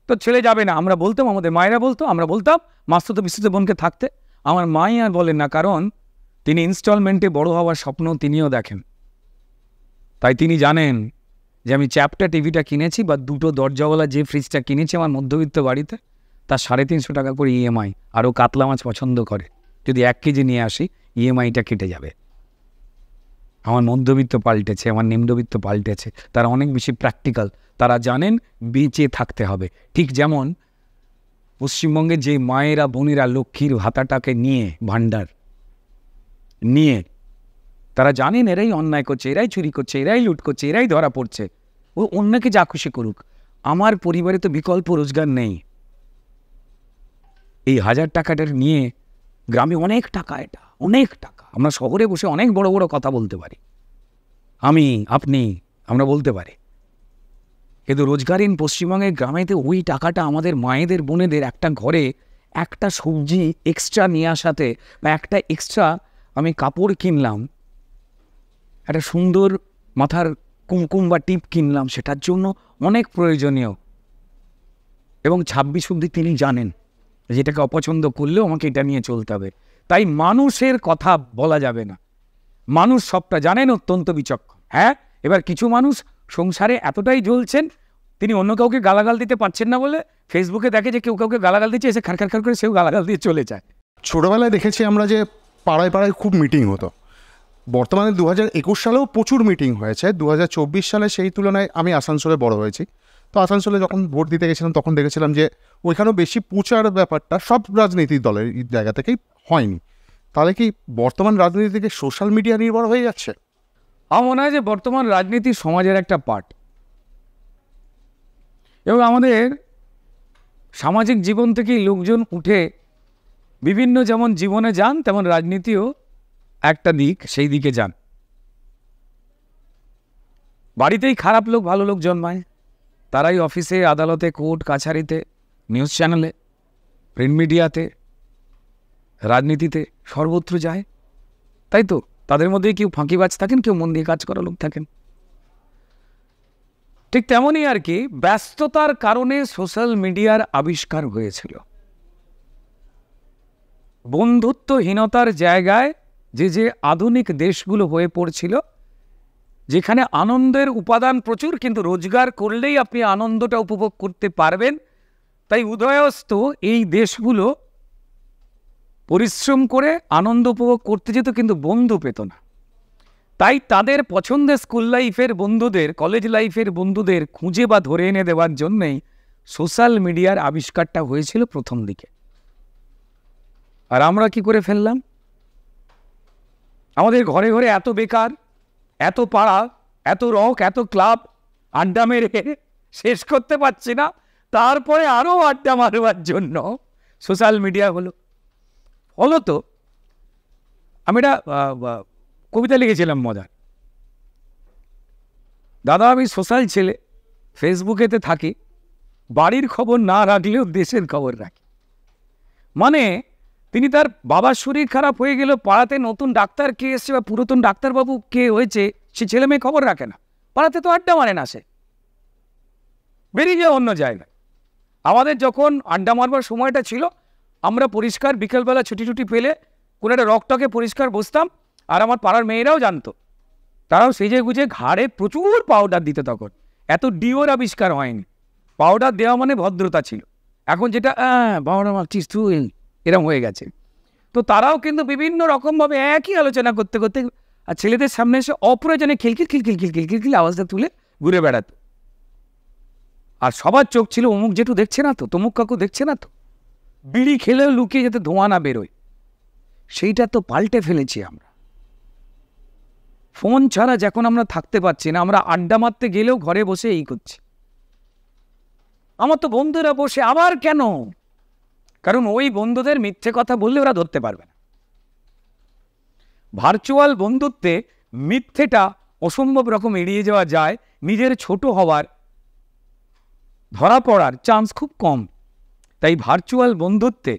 Speaker 2: তোর ছেলে যাবে না, আমরা বলতাম, আমাদের মায়েরা বলতো, আমরা বলতাম মাসতুতো পিসতুতো বোনকে থাকতে। আমার মাই আর বলেন না, কারণ তিনি ইনস্টলমেন্টে বড় হওয়ার স্বপ্ন তিনিও দেখেন। তাই তিনি জানেন যে আমি চ্যাপটা টিভিটা কিনেছি বা 2টো দরজাওয়ালা যে ফ্রিজটা কিনেছি আমার মধ্যবিত্ত বাড়িতে, তার 350 টাকা করে ইএমআই। আরও কাতলা মাছ পছন্দ করে, যদি 1 কেজি নিয়ে আসি ইএমআইটা কেটে যাবে। আমার মধ্যবিত্ত পাল্টেছে, আমার নিম্নবিত্ত পাল্টেছে, তারা অনেক বেশি প্র্যাকটিক্যাল, তারা জানেন বেঁচে থাকতে হবে। ঠিক যেমন পশ্চিমবঙ্গে যে মায়েরা বোনেরা লক্ষ্মীর ভাতাটাকে নিয়ে, ভাণ্ডার নিয়ে, তারা জানেন এরাই অন্যায় করছে, এরাই চুরি করছে, এরাই লুট করছে, এরাই ধরা পড়ছে, ও অন্যকে যা খুশি করুক, আমার পরিবারে তো বিকল্প রোজগার নেই। এই 1000 টাকাটা নিয়ে গ্রামে অনেক টাকা, এটা অনেক টাকা। আমরা শহরে বসে অনেক বড় বড় কথা বলতে পারি, আমি আপনি আমরা বলতে পারি, কিন্তু রোজগারহীন পশ্চিমবঙ্গের গ্রামেতে ওই টাকাটা আমাদের মায়েদের বোনেদের একটা ঘরে একটা সবজি এক্সট্রা নিয়ে আসাতে, বা একটা এক্সট্রা আমি কাপড় কিনলাম, একটা সুন্দর মাথার কুমকুম বা টিপ কিনলাম, সেটার জন্য অনেক প্রয়োজনীয়। এবং 26 অবধি তিনি জানেন যেটাকে অপছন্দ করলেও আমাকে এটা নিয়ে চলতে হবে। তাই মানুষের কথা বলা যাবে না, মানুষ সবটা জানেন, অত্যন্ত বিচক্ষণ। হ্যাঁ, এবার কিছু মানুষ সংসারে এতটাই জ্বলছেন, তিনি অন্য কাউকে গালাগাল দিতে পারছেন না বলে ফেসবুকে দেখে যে কেউ কাউকে গালাগাল দিচ্ছে, এসে খাড় খাড় করে সেও গালাগাল দিয়ে চলে যায়।
Speaker 9: ছোটোবেলায় দেখেছি আমরা যে পাড়ায় পাড়ায় খুব মিটিং হতো। বর্তমানে 2021 সালেও প্রচুর মিটিং হয়েছে। 2024 সালে সেই তুলনায় আমি আসানসোলে বড় হয়েছি, তো আসানসোলে যখন ভোট দিতে গেছিলাম তখন দেখেছিলাম যে ওইখানেও বেশি প্রচার ব্যাপারটা সব রাজনৈতিক দলের জায়গা থেকেই হয়নি। তাহলে কি বর্তমান রাজনীতি থেকে সোশ্যাল মিডিয়া নির্ভর হয়ে যাচ্ছে?
Speaker 2: আমার মনে হয় যে বর্তমান রাজনীতি সমাজের একটা পার্ট, এবং আমাদের সামাজিক জীবন থেকেই লোকজন উঠে বিভিন্ন যেমন জীবনে যান, তেমন রাজনীতিও একটা দিক, সেই দিকে যান। বাড়িতেই খারাপ লোক ভালো লোক জন্মায়, তারাই অফিসে, আদালতে, কোর্ট কাছারিতে, নিউজ চ্যানেলে, প্রিন্ট মিডিয়াতে, রাজনীতিতে, সর্বত্র যায়। তাই তো তাদের মধ্যে কেউ ফাঁকিবাজ থাকেন, কেউ মন দিয়ে কাজ করা লোক থাকেন। ঠিক তেমনই আর কি, ব্যস্ততার কারণে সোশ্যাল মিডিয়ার আবিষ্কার হয়েছিল। বন্ধুত্বহীনতার জায়গায় যে আধুনিক দেশগুলো হয়ে পড়ছিল, যেখানে আনন্দের উপাদান প্রচুর, কিন্তু রোজগার করলেই আপনি আনন্দটা উপভোগ করতে পারবেন। তাই উদয়স্ত এই দেশগুলো পরিশ্রম করে আনন্দ উপভোগ করতে যেত, কিন্তু বন্ধু পেত না। তাই তাদের পছন্দের স্কুল লাইফের বন্ধুদের, কলেজ লাইফের বন্ধুদের খুঁজে বা ধরে এনে দেওয়ার জন্যেই সোশ্যাল মিডিয়ার আবিষ্কারটা হয়েছিল প্রথম দিকে। আর আমরা কি করে ফেললাম? আমাদের ঘরে ঘরে এত বেকার, এত পাড়া, এত রক, এত ক্লাব, আড্ডা মেরে শেষ করতে পারছি না, তারপরে আরও আড্ডা মারবার জন্য সোশ্যাল মিডিয়া হলো। ফলত আমি একটা কবিতা লিখেছিলাম মজার, দাদা আমি সোশ্যাল ছেলে, ফেসবুকেতে থাকি, বাড়ির খবর না রাখলেও দেশের খবর রাখি। মানে তিনি তার বাবার শরীর খারাপ হয়ে গেল, পাড়াতে নতুন ডাক্তার কে এসছে বা পুরাতন ডাক্তারবাবু কে হয়েছে সে ছেলে মেয়ে খবর রাখে না, পাড়াতে তো আড্ডা মারে না, সে বেরিয়ে যায় অন্য জায়গায়। আমাদের যখন আড্ডা মারবার সময়টা ছিল, আমরা পরিষ্কার বিকেলবেলা ছুটি ছুটি পেলে কোনো একটা রকটকে পরিষ্কার বসতাম, আর আমার পাড়ার মেয়েরাও জানতো, তারাও সেজে গুজে ঘাড়ে প্রচুর পাউডার দিত। তখন এত ডিওর আবিষ্কার হয়নি, পাউডার দেওয়া মানে ভদ্রতা ছিল। এখন যেটা পাউডার মারছিস তুই এরম হয়ে গেছে। তো তারাও কিন্তু বিভিন্ন রকমভাবে একই আলোচনা করতে করতে আর ছেলেদের সামনে এসে অপ্রয়োজনে খিলখিল খিলখিল খিলখিল খিলখিল আওয়াজটা তুলে ঘুরে বেড়াতো। আর সবার চোখ ছিল অমুক জেঠু দেখছে না তো, তমুক কাকু দেখছে না তো, বিড়ি খেলেও লুকিয়ে যাতে ধোঁয়া না বেরোয়। সেইটা তো পাল্টে ফেলেছি আমরা। ফোন ছাড়া যখন আমরা থাকতে পারছি না, আমরা আড্ডা মারতে গেলেও ঘরে বসে এই করছি। আমার তো বন্ধুরা বসে আবার কেন, কারণ ওই বন্ধুদের মিথ্যে কথা বললে ওরা ধরতে পারবে না। ভার্চুয়াল বন্ধুত্বে মিথ্যেটা অসম্ভব রকম এড়িয়ে যাওয়া যায়, নিজের ছোট হওয়ার ধরা পড়ার চান্স খুব কম। তাই ভার্চুয়াল বন্ধুত্বে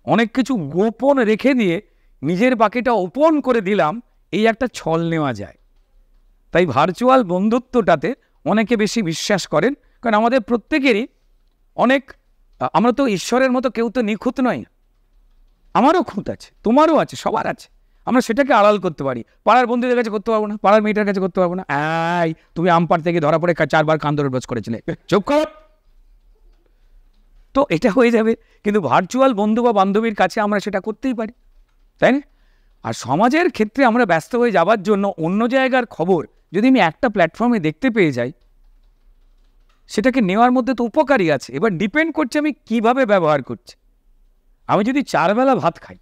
Speaker 2: অনেক কিছু গোপন রেখে দিয়ে নিজের বাকিটা ওপেন করে দিলাম, এই একটা ছল নেওয়া যায়। তাই ভার্চুয়াল বন্ধুত্বটাতে অনেকে বেশি বিশ্বাস করেন, কারণ আমাদের প্রত্যেকেরই অনেক, আমরা তো ঈশ্বরের মতো কেউ তো নিখুঁত নয়, আমারও খুঁত আছে, তোমারও আছে, সবার আছে। আমরা সেটাকে আড়াল করতে পারি, পাড়ার বন্ধুদের কাছে করতে পারবো না, পাড়ার মেয়েটার কাছে করতে পারবো না। তুমি আমপাড় থেকে ধরা পড়ে 4 বার কান্দরের ব্রজ করেছিলে, চুপ কর, তো এটা হয়ে যাবে। কিন্তু ভার্চুয়াল বন্ধু বা বান্ধবীর কাছে আমরা সেটা করতেই পারি, তাই না? আর সমাজের ক্ষেত্রে আমরা ব্যস্ত হয়ে যাবার জন্য অন্য জায়গার খবর যদি আমি একটা প্ল্যাটফর্মে দেখতে পেয়ে যাই, সেটাকে নেওয়ার মধ্যে তো উপকারী আছে। এবার ডিপেন্ড করছে আমি কিভাবে ব্যবহার করছি। আমি যদি 4 বেলা ভাত খাই,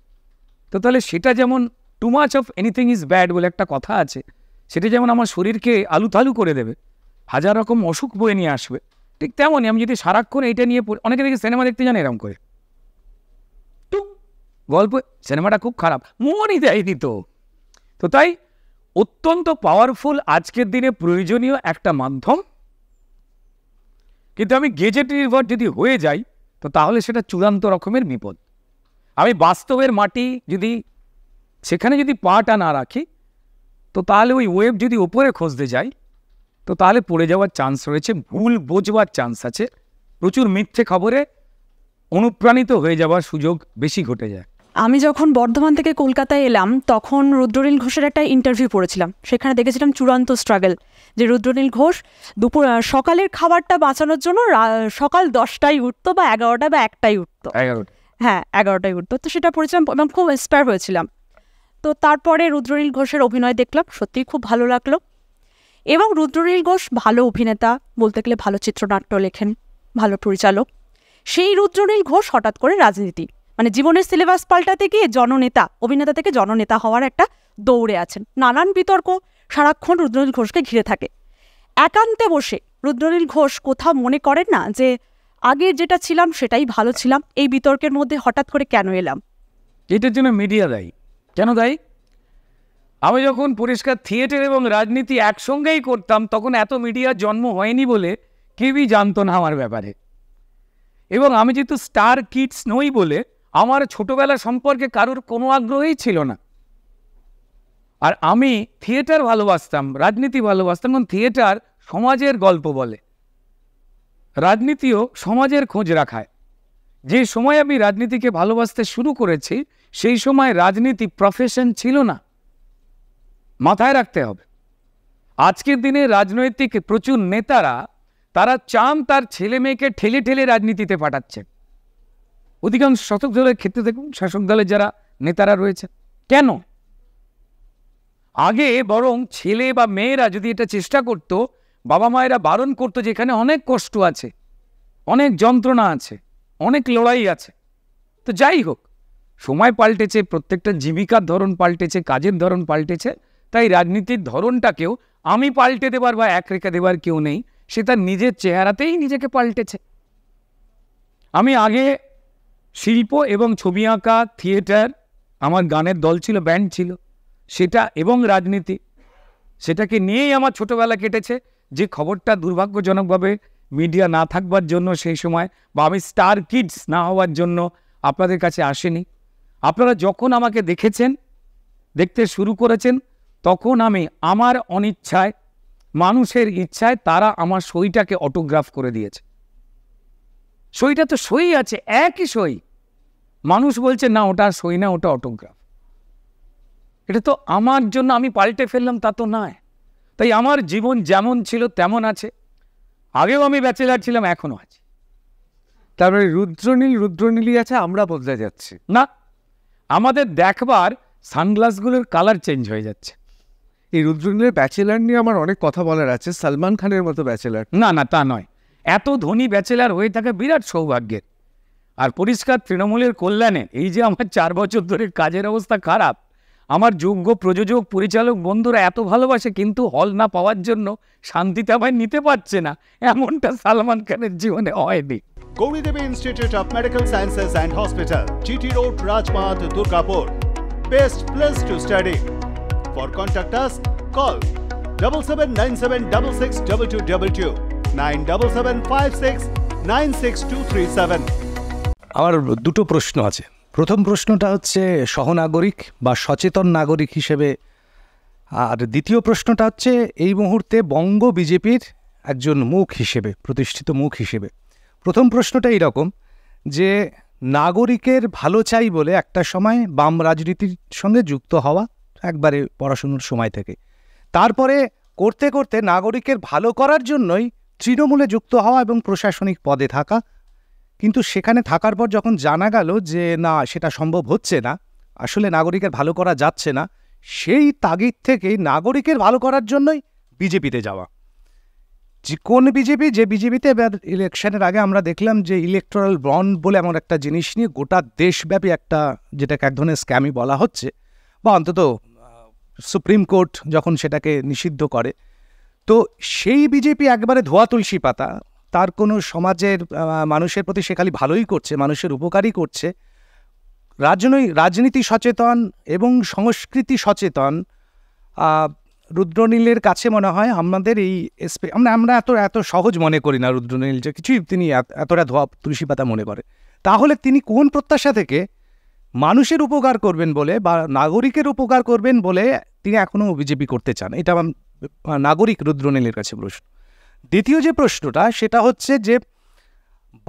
Speaker 2: তো তাহলে সেটা যেমন too much of anything is bad বলে একটা কথা আছে, সেটা যেমন আমার শরীরকে আলুথালু করে দেবে, 1000 রকম অসুখ বয়ে নিয়ে আসবে, ঠিক তেমনই আমি যদি সারাক্ষণ এইটা নিয়ে, অনেকে দেখি সিনেমা দেখতে জানে এরকম করে, গল্প সিনেমাটা খুব খারাপ, মনই দেয়নি তো। তো তাই অত্যন্ত পাওয়ারফুল আজকের দিনে প্রয়োজনীয় একটা মাধ্যম, কিন্তু আমি গেজেট নির্ভর যদি হয়ে যাই, তো তাহলে সেটা চূড়ান্ত রকমের বিপদ। আমি বাস্তবের মাটি যদি সেখানে যদি পাটা না রাখি, তো তাহলে ওই ওয়েব যদি ওপরে খুঁজতে যাই, তো তাহলে পড়ে যাওয়ার চান্স রয়েছে, ভুল বোঝবার চান্স আছে, প্রচুর মিথ্যে খবরে অনুপ্রাণিত হয়ে যাওয়ার সুযোগ বেশি ঘটে যায়।
Speaker 4: আমি যখন বর্ধমান থেকে কলকাতায় এলাম, তখন রুদ্রনীল ঘোষের একটা ইন্টারভিউ পড়েছিলাম। সেখানে দেখেছিলাম চূড়ান্ত স্ট্রাগল, যে রুদ্রনীল ঘোষ সকালের খাবারটা বাঁচানোর জন্য সকাল 10টায় উঠতো, বা 11টা বা 1টায় উঠতো, 11টায় উঠতো। তো সেটা পড়েছিলাম এবং খুব ইন্সপায়ার হয়েছিলাম। তো তারপরে রুদ্রনীল ঘোষের অভিনয় দেখলাম, সত্যিই খুব ভালো লাগলো। এবং রুদ্রনীল ঘোষ ভালো অভিনেতা, বলতে গেলে ভালো চিত্রনাট্য লেখেন, ভালো পরিচালক। সেই রুদ্রনীল ঘোষ হঠাৎ করে রাজনীতি, মানে জীবনের সিলেবাস পাল্টাতে গিয়ে জননেতা, অভিনেতা থেকে জননেতা হওয়ার একটা দৌড়ে আছেন। নানান বিতর্ক সারাক্ষণ রুদ্রনীল ঘোষকে ঘিরে থাকে। একান্তে বসে রুদ্রনীল ঘোষ কোথাও মনে করেন না যে আগে যেটা ছিলাম সেটাই ভালো ছিলাম, এই বিতর্কের মধ্যে হঠাৎ করে কেন এলাম?
Speaker 2: এটার জন্য মিডিয়া দায়ী। কেন দায়ী? আমি যখন পরিষ্কার থিয়েটার এবং রাজনীতি একসঙ্গেই করতাম, তখন এত মিডিয়ার জন্ম হয়নি বলে কেউই জানতো না আমার ব্যাপারে। এবং আমি যেহেতু স্টার কিডস নই বলে আমার ছোটবেলা সম্পর্কে কারোর কোনো আগ্রহই ছিল না। আর আমি থিয়েটার ভালোবাসতাম, রাজনীতি ভালোবাসতাম, কারণ থিয়েটার সমাজের গল্প বলে, রাজনীতিও সমাজের খোঁজ রাখায়। যে সময় আমি রাজনীতিকে ভালোবাসতে শুরু করেছি, সেই সময় রাজনীতি প্রফেশন ছিল না, মাথায় রাখতে হবে। আজকের দিনে রাজনৈতিক প্রচুর নেতারা, তারা চান তার ছেলে মেয়েকে ঠেলে ঠেলে রাজনীতিতে পাঠাচ্ছেন। অধিকাংশ শাসক দলের ক্ষেত্রে দেখুন, শাসক দলের যারা নেতারা রয়েছে, কেন? আগে বরং ছেলে বা মেয়েরা যদি এটা চেষ্টা করত, বাবা মায়েরা বারণ করতো, যেখানে অনেক কষ্ট আছে, অনেক যন্ত্রণা আছে, অনেক লড়াই আছে। তো যাই হোক, সময় পাল্টেছে, প্রত্যেকটা জীবিকার ধরন পাল্টেছে, কাজের ধরন পাল্টেছে। তাই রাজনীতির ধরনটাকেও আমি পাল্টে দেবার বা এক রেখে দেবার কেউ নেই, সে তার নিজের চেহারাতেই নিজেকে পাল্টেছে। আমি আগে শিল্প এবং ছবি আঁকা, থিয়েটার আমার গানের দল ছিল, ব্যান্ড ছিল, সেটা এবং রাজনীতি, সেটাকে নিয়েই আমার ছোটবেলা কেটেছে। যে খবরটা দুর্ভাগ্যজনকভাবে মিডিয়া না থাকবার জন্য সেই সময়, বা আমি স্টার কিডস না হওয়ার জন্য আপনাদের কাছে আসেনি। আপনারা যখন আমাকে দেখেছেন, দেখতে শুরু করেছেন, তখন আমি আমার অনিচ্ছায়, মানুষের ইচ্ছায় তারা আমার সইটাকে অটোগ্রাফ করে দিয়েছে। সইটা তো সই আছে, একই সই। মানুষ বলছে না ওটা সই না, ওটা অটোগ্রাফ। এটা তো আমার জন্য আমি পাল্টে ফেললাম তা তো নয়। তাই আমার জীবন যেমন ছিল তেমন আছে। আগেও আমি ব্যাচেলার ছিলাম, এখনো আছি।
Speaker 1: তারপরে রুদ্রনীলই আছে, আমরা বদলে যাচ্ছি
Speaker 2: না, আমাদের দেখবার সানগ্লাসগুলোর কালার চেঞ্জ হয়ে যাচ্ছে।
Speaker 1: এই রুদ্রনীলের ব্যাচেলার নিয়ে আমার অনেক কথা বলার আছে। সালমান খানের মতো ব্যাচেলার
Speaker 2: না না, তা নয়। এত ধনী ব্যাচেলার হয়ে থাকা বিরাট সৌভাগ্যের। আর পরিষ্কার তৃণমূলের কল্যাণে এই যে আমার 4 বছর ধরে কাজের অবস্থা খারাপ, আমার যোগ্য প্রযোজক পরিচালক বন্ধুরা এত ভালোবাসে, কিন্তু হল না পাওয়ার জন্য শান্তিতে আমায় নিতে পারছে না, এমনটা সালমান খানের জীবনে হয়নি।
Speaker 5: Gauridevi Institute of Medical Sciences and Hospital, GT Road, Rajpath, Durgapur. Best place to study. For contact us, call 7797662222, 9775696237.
Speaker 10: আমার দুটো প্রশ্ন আছে। প্রথম প্রশ্নটা হচ্ছে সহনাগরিক বা সচেতন নাগরিক হিসেবে, আর দ্বিতীয় প্রশ্নটা হচ্ছে এই মুহূর্তে বঙ্গ বিজেপির একজন মুখ হিসেবে, প্রতিষ্ঠিত মুখ হিসেবে। প্রথম প্রশ্নটা এইরকম যে নাগরিকের ভালো চাই বলে একটা সময় বাম রাজনীতির সঙ্গে যুক্ত হওয়া, একবারে পড়াশুনোর সময় থেকে, তারপরে করতে করতে নাগরিকের ভালো করার জন্যই তৃণমূলে যুক্ত হওয়া এবং প্রশাসনিক পদে থাকা। কিন্তু সেখানে থাকার পর যখন জানা গেল যে না, সেটা সম্ভব হচ্ছে না, আসলে নাগরিকের ভালো করা যাচ্ছে না, সেই তাগিদ থেকেই নাগরিকের ভালো করার জন্যই বিজেপিতে যাওয়া। যে কোন বিজেপি, যে বিজেপিতে এবার ইলেকশনের আগে আমরা দেখলাম যে ইলেকটোরাল বন্ড বলে এমন একটা জিনিস নিয়ে গোটা দেশব্যাপী একটা, যেটাকে এক ধরনের স্ক্যামই বলা হচ্ছে, বা অন্তত সুপ্রিম কোর্ট যখন সেটাকে নিষিদ্ধ করে, তো সেই বিজেপি একবারে ধোয়া তুলসী পাতা। তার কোনো সমাজের মানুষের প্রতি সে খালি ভালোই করছে, মানুষের উপকারই করছে। রাজনীতি সচেতন এবং সংস্কৃতি সচেতন রুদ্রনীলের কাছে মনে হয় আমাদের এই আমরা এত সহজ মনে করি না রুদ্রনীল, যে কিছুই তিনি এতটা ধোয়া তুলসী পাতা মনে করে। তাহলে তিনি কোন প্রত্যাশা থেকে মানুষের উপকার করবেন বলে বা নাগরিকের উপকার করবেন বলে তিনি এখনও বিজেপি করতে চান? এটা নাগরিক রুদ্রনীলের কাছে প্রশ্ন। দ্বিতীয় যে প্রশ্নটা, সেটা হচ্ছে যে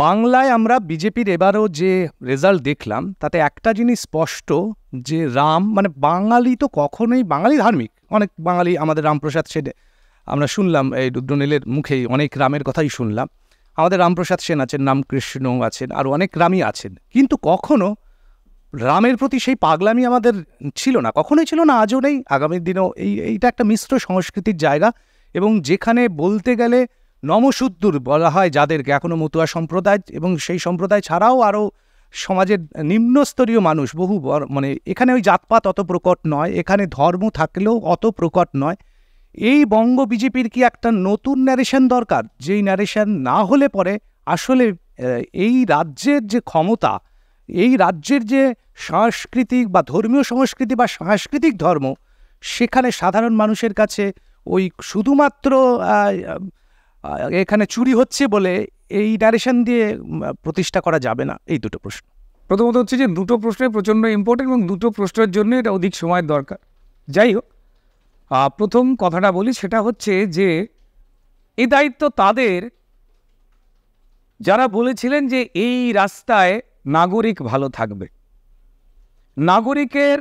Speaker 10: বাংলায় আমরা বিজেপির এবারও যে রেজাল্ট দেখলাম, তাতে একটা জিনিস স্পষ্ট যে রাম, মানে বাঙালি তো কখনোই, বাঙালি ধার্মিক, অনেক বাঙালি, আমাদের রামপ্রসাদ সেন, আমরা শুনলাম এই রুদ্রনীলের মুখেই অনেক রামের কথাই শুনলাম। আমাদের রামপ্রসাদ সেন আছেন, রামকৃষ্ণ আছেন, আর অনেক রামই আছেন, কিন্তু কখনো রামের প্রতি সেই পাগলামি আমাদের ছিল না, কখনোই ছিল না, আজও নেই, আগামী দিনেও। এইটা একটা মিশ্র সংস্কৃতির জায়গা, এবং যেখানে বলতে গেলে নমশূদ্র বলা হয় যাদেরকে, এখনও মতুয়া সম্প্রদায় এবং সেই সম্প্রদায় ছাড়াও আরও সমাজের নিম্নস্তরীয় মানুষ বহু, মানে এখানে ওই জাতপাত অত প্রকট নয়, এখানে ধর্ম থাকলেও অত প্রকট নয়। এই বঙ্গ বিজেপির কি একটা নতুন ন্যারেশন দরকার, যেই ন্যারেশন না হলে পরে আসলে এই রাজ্যের যে ক্ষমতা, এই রাজ্যের যে সাংস্কৃতিক বা ধর্মীয় সংস্কৃতি বা সাংস্কৃতিক ধর্ম, সেখানে সাধারণ মানুষের কাছে ওই শুধুমাত্র এখানে চুরি হচ্ছে বলে এই ন্যারেশন দিয়ে প্রতিষ্ঠা করা যাবে না। এই দুটো প্রশ্ন।
Speaker 2: প্রথমত হচ্ছে যে দুটো প্রশ্নের প্রচণ্ড ইম্পর্টেন্ট, এবং দুটো প্রশ্নের জন্য এটা অধিক সময়ের দরকার। যাই হোক, প্রথম কথাটা বলি, সেটা হচ্ছে যে এই দায়িত্ব তাদের যারা বলেছিলেন যে এই রাস্তায় নাগরিক ভালো থাকবে, নাগরিকের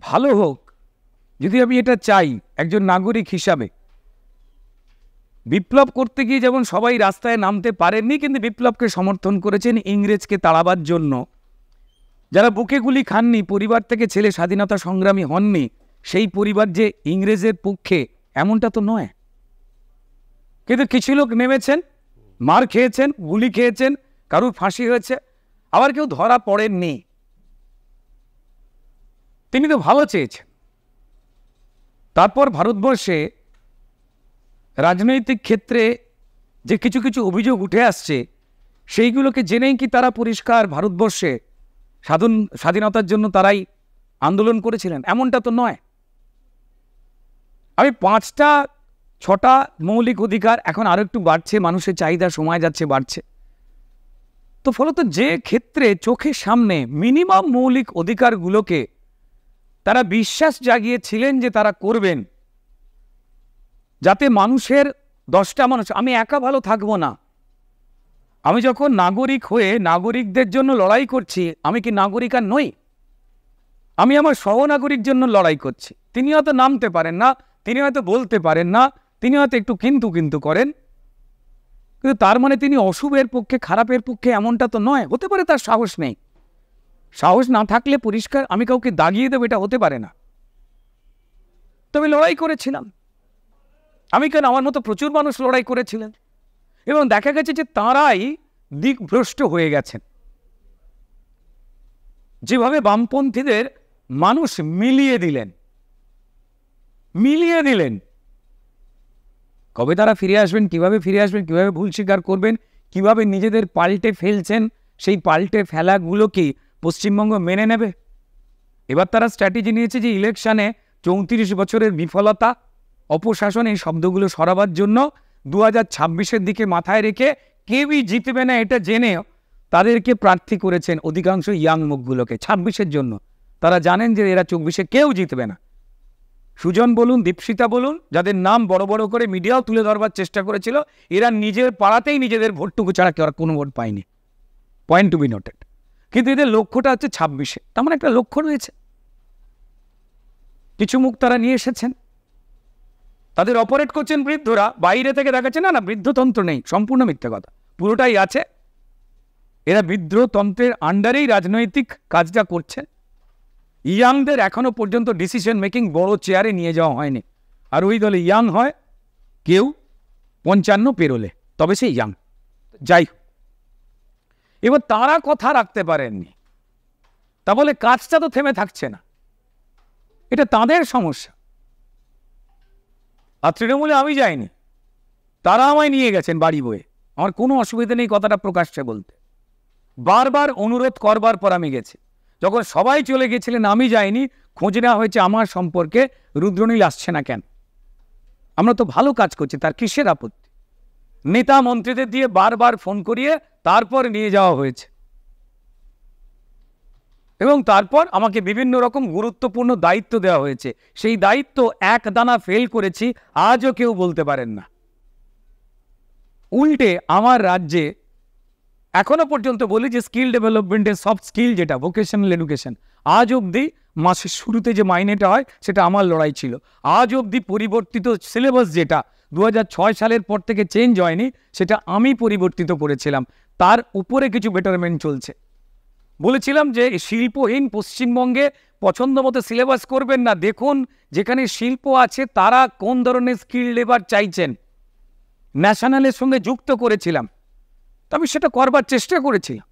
Speaker 2: ভালো হোক। যদি আমি এটা চাই একজন নাগরিক হিসাবে, বিপ্লব করতে গিয়ে যেমন সবাই রাস্তায় নামতে পারেননি, কিন্তু বিপ্লবকে সমর্থন করেছেন ইংরেজকে তাড়াবার জন্য। যারা বুকে গুলি খাননি, পরিবার থেকে ছেলে স্বাধীনতা সংগ্রামী হননি, সেই পরিবার যে ইংরেজের পক্ষে, এমনটা তো নয়। কিন্তু কিছু লোক নেমেছেন, মার খেয়েছেন, গুলি খেয়েছেন, কারুর ফাঁসি হয়েছে, আবার কেউ ধরা পড়েননি। তিনি তো ভালো চেয়েছেন। তারপর ভারতবর্ষে রাজনৈতিক ক্ষেত্রে যে কিছু কিছু অভিযোগ উঠে আসছে, সেইগুলোকে জেনেই কি তারা পরিষ্কার ভারতবর্ষে স্বাধীনতার জন্য তারাই আন্দোলন করেছিলেন, এমনটা তো নয়। আমি 5-6টা মৌলিক অধিকার, এখন আরো একটু বাড়ছে, মানুষের চাহিদা সময় যাচ্ছে বাড়ছে, তো ফলত যে ক্ষেত্রে চোখের সামনে মিনিমাম মৌলিক অধিকারগুলোকে তারা বিশ্বাস জাগিয়েছিলেন যে তারা করবেন, যাতে মানুষের 10টা মানুষ, আমি একা ভালো থাকবো না। আমি যখন নাগরিক হয়ে নাগরিকদের জন্য লড়াই করছি, আমি কি নাগরিক আর নই? আমি আমার সহনাগরিক জন্য লড়াই করছি। তিনি হয়তো নামতে পারেন না, তিনি হয়তো বলতে পারেন না, তিনি হয়তো একটু কিন্তু কিন্তু করেন, কিন্তু তার মানে তিনি অশুভের পক্ষে, খারাপের পক্ষে এমনটা তো নয়। হতে পারে তার সাহস নেই, সাহস না থাকলে পরিষ্কার আমি কাউকে দাগিয়ে দেবো এটা হতে পারে না। তবে লড়াই করেছিলাম আমি, কেন আমার মতো প্রচুর মানুষ লড়াই করেছিলেন, এবং দেখা গেছে যে তাঁরাই দিকভ্রষ্ট হয়ে গেছেন। যেভাবে বামপন্থীদের মানুষ মিলিয়ে দিলেন, কবে তারা ফিরে আসবেন, কিভাবে ফিরে আসবেন, কিভাবে ভুল স্বীকার করবেন, কিভাবে নিজেদের পাল্টে ফেলছেন, সেই পাল্টে ফেলাগুলো কি পশ্চিমবঙ্গ মেনে নেবে? এবার তারা স্ট্র্যাটেজি নিয়েছে যে ইলেকশনে 34 বছরের বিফলতা, অপশাসন, এই শব্দগুলো সরাবার জন্য 2026-এর দিকে মাথায় রেখে কেউই জিতবে না এটা জেনেও তাদেরকে প্রার্থী করেছেন, অধিকাংশ ইয়াং মুখগুলোকে 26-এর জন্য। তারা জানেন যে এরা 24-এ কেউ জিতবে না। সুজন বলুন, দীপশিতা বলুন, যাদের নাম বড় বড় করে মিডিয়াও তুলে ধরবার চেষ্টা করেছিল, এরা নিজের পাড়াতেই নিজেদের ভোটটুকু ছাড়া কেউ কোনো ভোট পায়নি। Point to be noted. কিন্তু এদের লক্ষ্যটা হচ্ছে 26-এ, তেমন একটা লক্ষ্য রয়েছে। কিছু মুখ তারা নিয়ে এসেছেন, তাদের অপারেট করছেন বৃদ্ধরা, বাইরে থেকে দেখাচ্ছে না না বৃদ্ধতন্ত্র নেই, সম্পূর্ণ মিথ্যে কথা, পুরোটাই আছে। এরা বৃদ্ধতন্ত্রের আন্ডারেই রাজনৈতিক কাজটা করছে। ইয়াংদের এখনো পর্যন্ত ডিসিশন মেকিং বড় চেয়ারে নিয়ে যাওয়া হয়নি, আর ওই দলে ইয়াং হয় কেউ 55 পেরোলে, তবে সে ইয়াং। যাই হোক, এবার তারা কথা রাখতে পারেননি, তা বলে কাজটা তো থেমে থাকছে না, এটা তাদের সমস্যা। আর তৃণমূলে আমি যাইনি, তারা আমায় নিয়ে গেছেন বাড়ি বয়ে, আমার কোনো অসুবিধা নেই কথাটা প্রকাশ্যে বলতে। বারবার অনুরোধ করবার পর আমি গেছি, যখন সবাই চলে গেছিলেন আমি যাইনি। খোঁজ নেওয়া হয়েছে আমার সম্পর্কে, রুদ্রনীল আসছে না কেন? আমরা তো ভালো কাজ করছি, তার কিসের আপত্তি? নেতা মন্ত্রীদের দিয়ে বারবার ফোন করিয়ে তারপর নিয়ে যাওয়া হয়েছে, এবং তারপর আমাকে বিভিন্ন রকম গুরুত্বপূর্ণ দায়িত্ব দেওয়া হয়েছে। সেই দায়িত্ব এক দানা ফেল করেছি আজও কেউ বলতে পারেন না। উল্টে আমার রাজ্যে এখনো পর্যন্ত বলি যে স্কিল ডেভেলপমেন্টের সফট স্কিল, যেটা ভোকেশনাল এডুকেশন, আজ অবধি মাসের শুরুতে যে মাইনেটা হয় সেটা আমার লড়াই ছিল। আজ অবধি পরিবর্তিত সিলেবাস, যেটা 2006 সালের পর থেকে চেঞ্জ হয়নি, সেটা আমি পরিবর্তিত করেছিলাম। তার উপরে কিছু বেটারমেন্ট চলছে। বলেছিলাম যে শিল্পহীন পশ্চিমবঙ্গে পছন্দ মতো সিলেবাস করবেন না, দেখুন যেখানে শিল্প আছে তারা কোন ধরনের স্কিল লেবার চাইছেন, ন্যাশনালের সঙ্গে যুক্ত করেছিলাম। আমি সেটা করবার চেষ্টা করেছিলাম,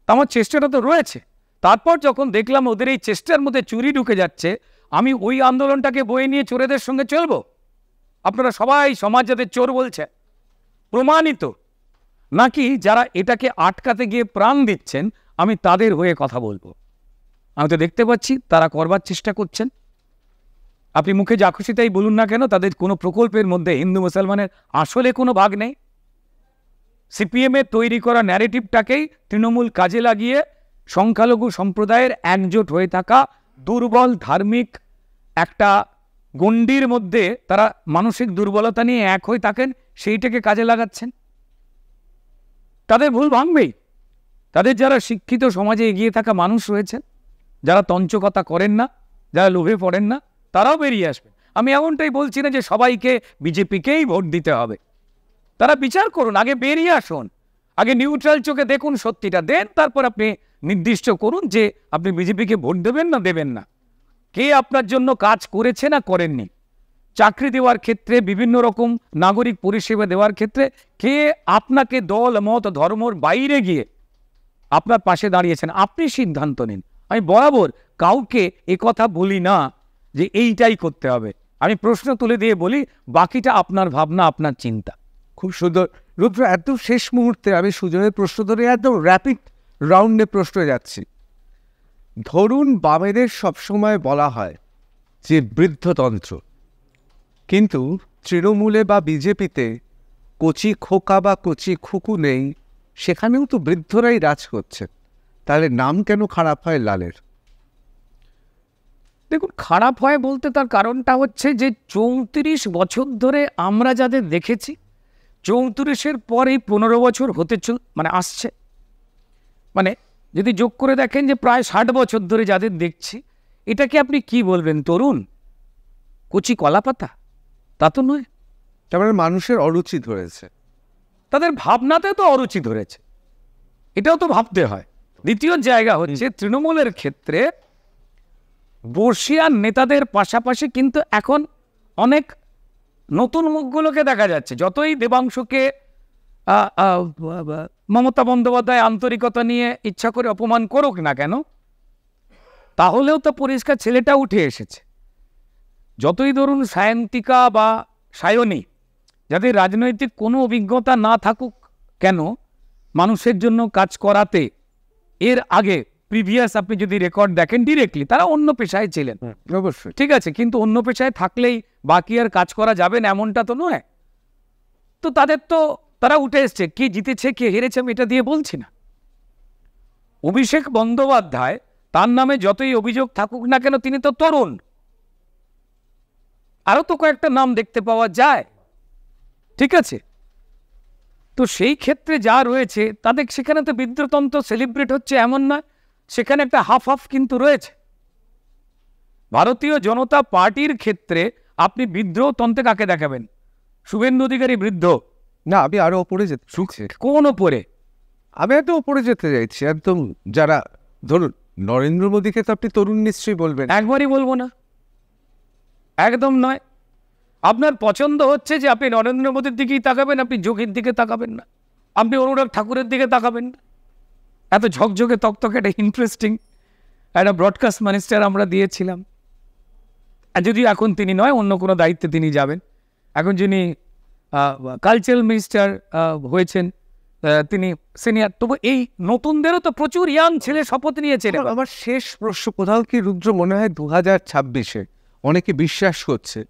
Speaker 2: আমার চেষ্টাটা তো রয়েছে। তারপর যখন দেখলাম ওদের এই চেষ্টার মধ্যে চুরি ঢুকে যাচ্ছে, আমি ওই আন্দোলনটাকে বয়ে নিয়ে চোরেদের সঙ্গে চলবো? আপনারা সবাই সমাজ যাদের চোর বলছে প্রমাণিত, নাকি যারা এটাকে আটকাতে গিয়ে প্রাণ দিচ্ছেন আমি তাদের হয়ে কথা বলবো? আমি তো দেখতে পাচ্ছি তারা করবার চেষ্টা করছেন। আপনি মুখে যা খুশি তাই বলুন না কেন, তাদের কোনো প্রকল্পের মধ্যে হিন্দু মুসলমানের আসলে কোনো ভাগ নেই। সিপিএমের তৈরি করা ন্যারেটিভটাকেই তৃণমূল কাজে লাগিয়ে সংখ্যালঘু সম্প্রদায়ের একজোট হয়ে থাকা দুর্বল ধার্মিক একটা গণ্ডির মধ্যে তারা মানসিক দুর্বলতা নিয়ে এক হয়ে থাকেন, সেইটাকে কাজে লাগাচ্ছেন। তাদের ভুল ভাঙবেই। তাদের যারা শিক্ষিত সমাজে এগিয়ে থাকা মানুষ রয়েছেন, যারা তঞ্চকতা করেন না, যারা লোভে পড়েন না, তারাও বেরিয়ে আসবে। আমি এমনটাই বলছি না যে সবাইকে বিজেপিকেই ভোট দিতে হবে। তারা বিচার করুন, আগে বেরিয়ে আসুন, আগে নিউট্রাল চোখে দেখুন, সত্যিটা দেন, তারপর আপনি নির্দিষ্ট করুন যে আপনি বিজেপিকে ভোট দেবেন না দেবেন না। কে আপনার জন্য কাজ করেছে না করেননি, চাকরি দেওয়ার ক্ষেত্রে, বিভিন্ন রকম নাগরিক পরিষেবা দেওয়ার ক্ষেত্রে কে আপনাকে দল মত ধর্মর বাইরে গিয়ে আপনার পাশে দাঁড়িয়েছেন, আপনি সিদ্ধান্ত নিন। আমি বরাবর কাউকে কথা বলি না যে এইটাই করতে হবে, আমি প্রশ্ন তুলে দিয়ে বলি বাকিটা আপনার ভাবনা, আপনার চিন্তা।
Speaker 1: খুব সুন্দর। রুদ্র, একদম শেষ মুহূর্তে আমি সুজনের প্রশ্ন ধরে একদম র্যাপিড রাউন্ডে প্রশ্নে যাচ্ছি। ধরুন বামেদের সবসময় বলা হয় যে বৃদ্ধতন্ত্র, কিন্তু তৃণমূলে বা বিজেপিতে কচি খোকা বা কচি খুকু নেই, সেখানেও তো বৃদ্ধরাই রাজ করছে, তাহলে নাম কেন খারাপ হয় লালের?
Speaker 2: দেখুন, খারাপ হয় বলতে তার কারণটা হচ্ছে যে 34 বছর ধরে আমরা যাদের দেখেছি, 34-এর পরেই 15 বছর হতে মানে আসছে, মানে যদি যোগ করে দেখেন যে প্রায় 60 বছর ধরে যাদের দেখছি, এটাকে আপনি কি বলবেন? তরুণ, কচি কলাপাতা? তা তো নয়।
Speaker 1: তারপরে মানুষের অরুচি ধরেছে,
Speaker 2: তাদের ভাবনাতে তো অরুচি ধরেছে, এটাও তো ভাবতে হয়। দ্বিতীয় জায়গা হচ্ছে তৃণমূলের ক্ষেত্রে বর্ষিয়ান নেতাদের পাশাপাশি কিন্তু এখন অনেক নতুন মুখগুলোকে দেখা যাচ্ছে। যতই দেবাংশুকে মমতা বন্দ্যোপাধ্যায় আন্তরিকতা নিয়ে ইচ্ছা করে অপমান করুক না কেন, তাহলেও তো পরিষ্কার ছেলেটা উঠে এসেছে। যতই ধরুন সায়ন্তিকা বা সায়নী, যাদের রাজনৈতিক কোনো অভিজ্ঞতা না থাকুক কেন মানুষের জন্য কাজ করাতে, এর আগে প্রিভিয়াস আপনি যদি রেকর্ড দেখেন ডিরেক্টলি তারা অন্য পেশায় ছিলেন,
Speaker 1: অবশ্যই
Speaker 2: ঠিক আছে, কিন্তু অন্য পেশায় থাকলেই বাকি আর কাজ করা যাবে না এমনটা তো নয়। তো তাদের তো তারা উঠে এসছে। কে জিতেছে কে হেরেছে আমি এটা দিয়ে বলছি না। অভিষেক বন্দ্যোপাধ্যায়, তার নামে যতই অভিযোগ থাকুক না কেন, তিনি তো তরুণ। আরো তো কয়েকটা নাম দেখতে পাওয়া যায়, ঠিক আছে। তো সেই ক্ষেত্রে যা রয়েছে তাদের সেখানে তো বিদ্রোহতন্ত্র সেলিব্রেট হচ্ছে এমন নয়, সেখানে একটা হাফ হাফ কিন্তু রয়েছে। ভারতীয় জনতা পার্টির ক্ষেত্রে আপনি বিদ্রোহতন্ত্রে কাকে দেখাবেন? শুভেন্দু অধিকারী বৃদ্ধ
Speaker 1: না, আমি আরো ওপরে যেতে চাইছি।
Speaker 2: কোন ওপরে?
Speaker 1: আমি একদম ওপরে যেতে চাইছি, একদম যারা ধরুন নরেন্দ্র মোদীকে তো আপনি তরুণ নিশ্চয়ই বলবেন।
Speaker 2: একবারই বলবো না, একদম নয়। আপনার পছন্দ হচ্ছে যে আপনি নরেন্দ্র মোদীর দিকেই তাকাবেন, আপনি যোগীর দিকে তাকাবেন না, আপনি অনুরাগ ঠাকুরের দিকে তাকাবেন না। এত ঝকঝকে তকতকে একটা ইন্টারেস্টিং একটা ব্রডকাস্ট মিনিস্টার আমরা দিয়েছিলাম, আর যদিও এখন তিনি নয়, অন্য কোনো দায়িত্বে তিনি যাবেন। এখন যিনি কালচারাল মিনিস্টার হয়েছেন তিনি সিনিয়র, তবু এই নতুনদেরও তো প্রচুর ইয়াং ছেলে শপথ নিয়েছেন।
Speaker 1: আমার শেষ প্রশ্ন, কোথাও কি রুদ্র মনে হয় 2026-এ অনেকে বিশ্বাস করছে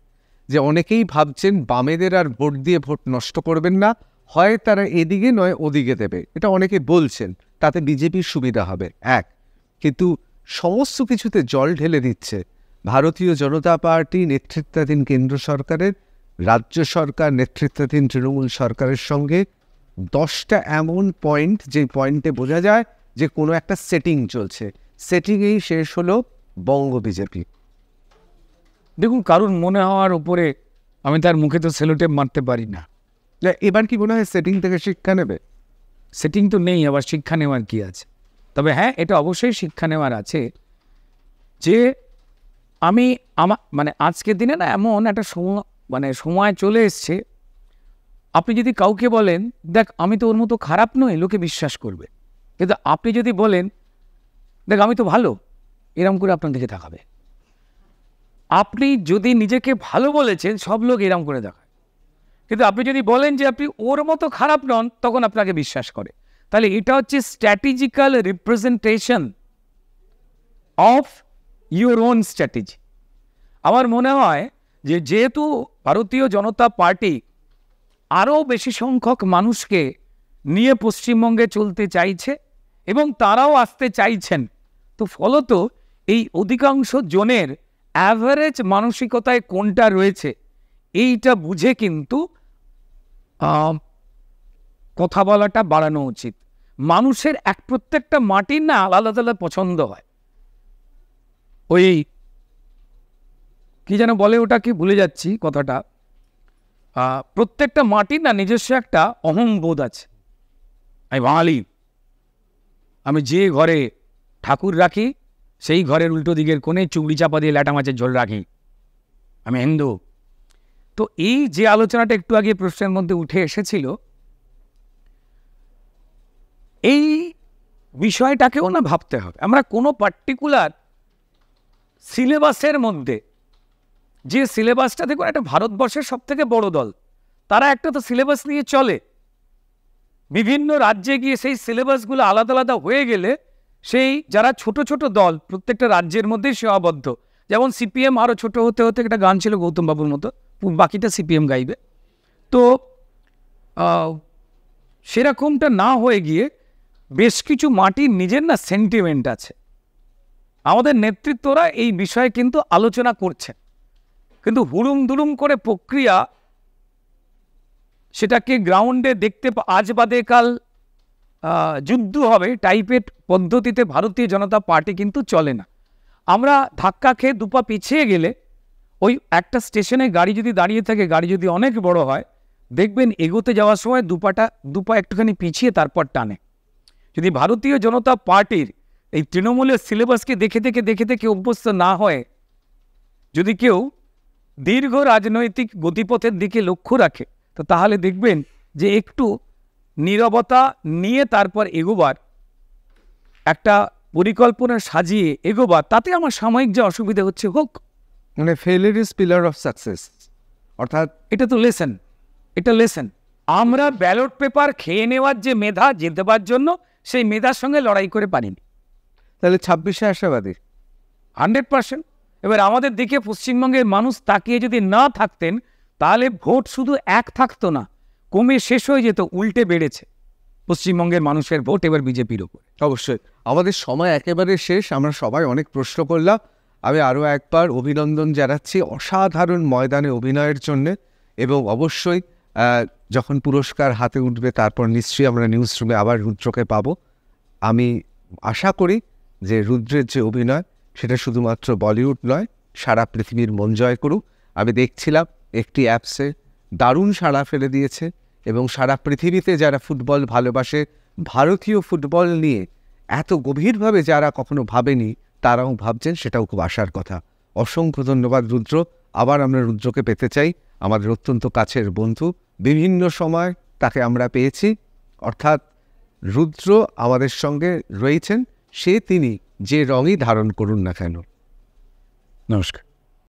Speaker 1: যে অনেকেই ভাবছেন বামেদের আর ভোট দিয়ে ভোট নষ্ট করবেন না, হয় তারা এদিকে নয় ওদিকে দেবে, এটা অনেকে বলছেন, তাতে বিজেপির সুবিধা হবে এক, কিন্তু সমস্ত কিছুতে জল ঢেলে দিচ্ছে ভারতীয় জনতা পার্টি নেতৃত্বাধীন কেন্দ্র সরকারের, রাজ্য সরকার নেতৃত্বাধীন তৃণমূল সরকারের সঙ্গে 10টা এমন পয়েন্ট, যে পয়েন্টে বোঝা যায় যে কোনো একটা সেটিং চলছে, সেটিংয়েই শেষ হলো বঙ্গ বিজেপি।
Speaker 2: দেখুন, কারুর মনে হওয়ার উপরে আমি তার মুখে তো সেলোটেপ মারতে পারি না।
Speaker 1: এবার কি মনে হয় সেটিং থেকে শিক্ষা নেবে?
Speaker 2: সেটিং তো নেই, আবার শিক্ষা নেওয়ার কি আছে? তবে হ্যাঁ, এটা অবশ্যই শিক্ষা নেওয়ার আছে যে আমি মানে আজকের দিনে না এমন একটা সময় চলে এসছে, আপনি যদি কাউকে বলেন দেখ আমি তো ওর মতো খারাপ নই, লোকে বিশ্বাস করবে। কিন্তু আপনি যদি বলেন দেখ আমি তো ভালো, এরম করে আপনার দিকে তাকাবে। আপনি যদি নিজেকে ভালো বলেছেন, সব লোক এরম করে দেখায়। কিন্তু আপনি যদি বলেন যে আপনি ওর মতো খারাপ নন, তখন আপনাকে বিশ্বাস করে। তাহলে এটা হচ্ছে strategical representation of your own strategy. আমার মনে হয় যে যেহেতু ভারতীয় জনতা পার্টি আরও বেশি সংখ্যক মানুষকে নিয়ে পশ্চিমবঙ্গে চলতে চাইছে এবং তারাও আসতে চাইছেন, তো ফলত এই অধিকাংশ জনের অ্যাভারেজ মানসিকতায় কোনটা রয়েছে এইটা বুঝে কিন্তু কথা বলাটা বাড়ানো উচিত। মানুষের প্রত্যেকটা মাটির না আলাদা আলাদা পছন্দ হয়। ওই কি যেন বলে, ওটা কি ভুলে যাচ্ছি কথাটা, প্রত্যেকটা মাটির না নিজস্ব একটা অহংবোধ আছে। আমি বাঙালি, আমি যে ঘরে ঠাকুর রাখি সেই ঘরের উল্টো দিকের কোণে চুগড়ি চাপা দিয়ে ল্যাটা মাছের ঝোল রাখি, আমি হিন্দু। তো এই যে আলোচনাটা একটু আগে প্রশ্নের মধ্যে উঠে এসেছিল, এই বিষয়টাকেও না ভাবতে হবে। আমরা কোনো পার্টিকুলার সিলেবাসের মধ্যে, যে সিলেবাসটা দেখুন একটা ভারতবর্ষের সব থেকে বড় দল, তারা একটা তো সিলেবাস নিয়ে চলে। বিভিন্ন রাজ্যে গিয়ে সেই সিলেবাসগুলো আলাদা আলাদা হয়ে গেলে সেই যারা ছোট ছোট দল প্রত্যেকটা রাজ্যের মধ্যেই সীমাবদ্ধ, যেমন সিপিএম আরও ছোট হতে হতে একটা গান ছিল গৌতম বাবুর মতো, বাকিটা সিপিএম গাইবে। তো সেরকমটা না হয়ে গিয়ে বেশ কিছু মাটির নিজের না সেন্টিমেন্ট আছে। আমাদের নেতৃত্বরা এই বিষয়ে কিন্তু আলোচনা করছেন, কিন্তু হুড়ুম দুড়ুম করে প্রক্রিয়া সেটাকে গ্রাউন্ডে দেখতে আজ বাদে কাল যুদ্ধ হবে টাইপের পদ্ধতিতে ভারতীয় জনতা পার্টি কিন্তু চলে না। আমরা ধাক্কা খেয়ে দুপা পিছিয়ে গেলে ওই একটা স্টেশনে গাড়ি যদি দাঁড়িয়ে থাকে, গাড়ি যদি অনেক বড় হয়, দেখবেন এগোতে যাওয়ার সময় দুপা একটুখানি পিছিয়ে তারপর টানে। যদি ভারতীয় জনতা পার্টির এই তৃণমূলের সিলেবাসকে দেখে দেখে অভ্যস্ত না হয়, যদি কেউ দীর্ঘ রাজনৈতিক গতিপথের দিকে লক্ষ্য রাখে, তো তাহলে দেখবেন যে একটু নীরবতা নিয়ে তারপর এগোবার, একটা পরিকল্পনা সাজিয়ে এগোবার, তাতে আমার সাময়িক যে অসুবিধা হচ্ছে হোক।
Speaker 1: মানে failure is pillar of success, অর্থাৎ
Speaker 2: এটা তো লেসেন। আমরা ব্যালট পেপার খেয়ে নেওয়ার যে মেধা জেতবার জন্য, সেই মেধার সঙ্গে লড়াই করে পারিনি।
Speaker 1: তাহলে 26-এ আশাবাদী
Speaker 2: 100%। এবার আমাদের দিকে পশ্চিমবঙ্গের মানুষ তাকিয়ে যদি না থাকতেন, তাহলে ভোট শুধু এক থাকতো না, কমে শেষ হয়ে যেত, উল্টে বেড়েছে পশ্চিমবঙ্গের মানুষের ভোট এবার বিজেপির ওপর।
Speaker 1: অবশ্যই। আমাদের সময় একেবারে শেষ, আমরা সবাই অনেক প্রশ্ন করলাম। আমি আরও একবার অভিনন্দন জানাচ্ছি অসাধারণ ময়দানে অভিনয়ের জন্যে, এবং অবশ্যই যখন পুরস্কার হাতে উঠবে তারপর নিশ্চয়ই আমরা নিউজ রুমে আবার রুদ্রকে পাবো। আমি আশা করি যে রুদ্রের যে অভিনয় সেটা শুধুমাত্র বলিউড নয়, সারা পৃথিবীর মন জয় করুক। আমি দেখছিলাম একটি অ্যাপসে দারুণ সাড়া ফেলে দিয়েছে, এবং সারা পৃথিবীতে যারা ফুটবল ভালোবাসে, ভারতীয় ফুটবল নিয়ে এত গভীরভাবে যারা কখনো ভাবেনি, তারাও ভাবছেন, সেটাও খুব আশার কথা। অসংখ্য ধন্যবাদ রুদ্র। আবার আমরা রুদ্রকে পেতে চাই, আমাদের অত্যন্ত কাছের বন্ধু, বিভিন্ন সময় তাকে আমরা পেয়েছি, অর্থাৎ রুদ্র আমাদের সঙ্গে রয়েছেন, তিনি যে রঙই ধারণ করুন না কেন।
Speaker 2: নমস্কার।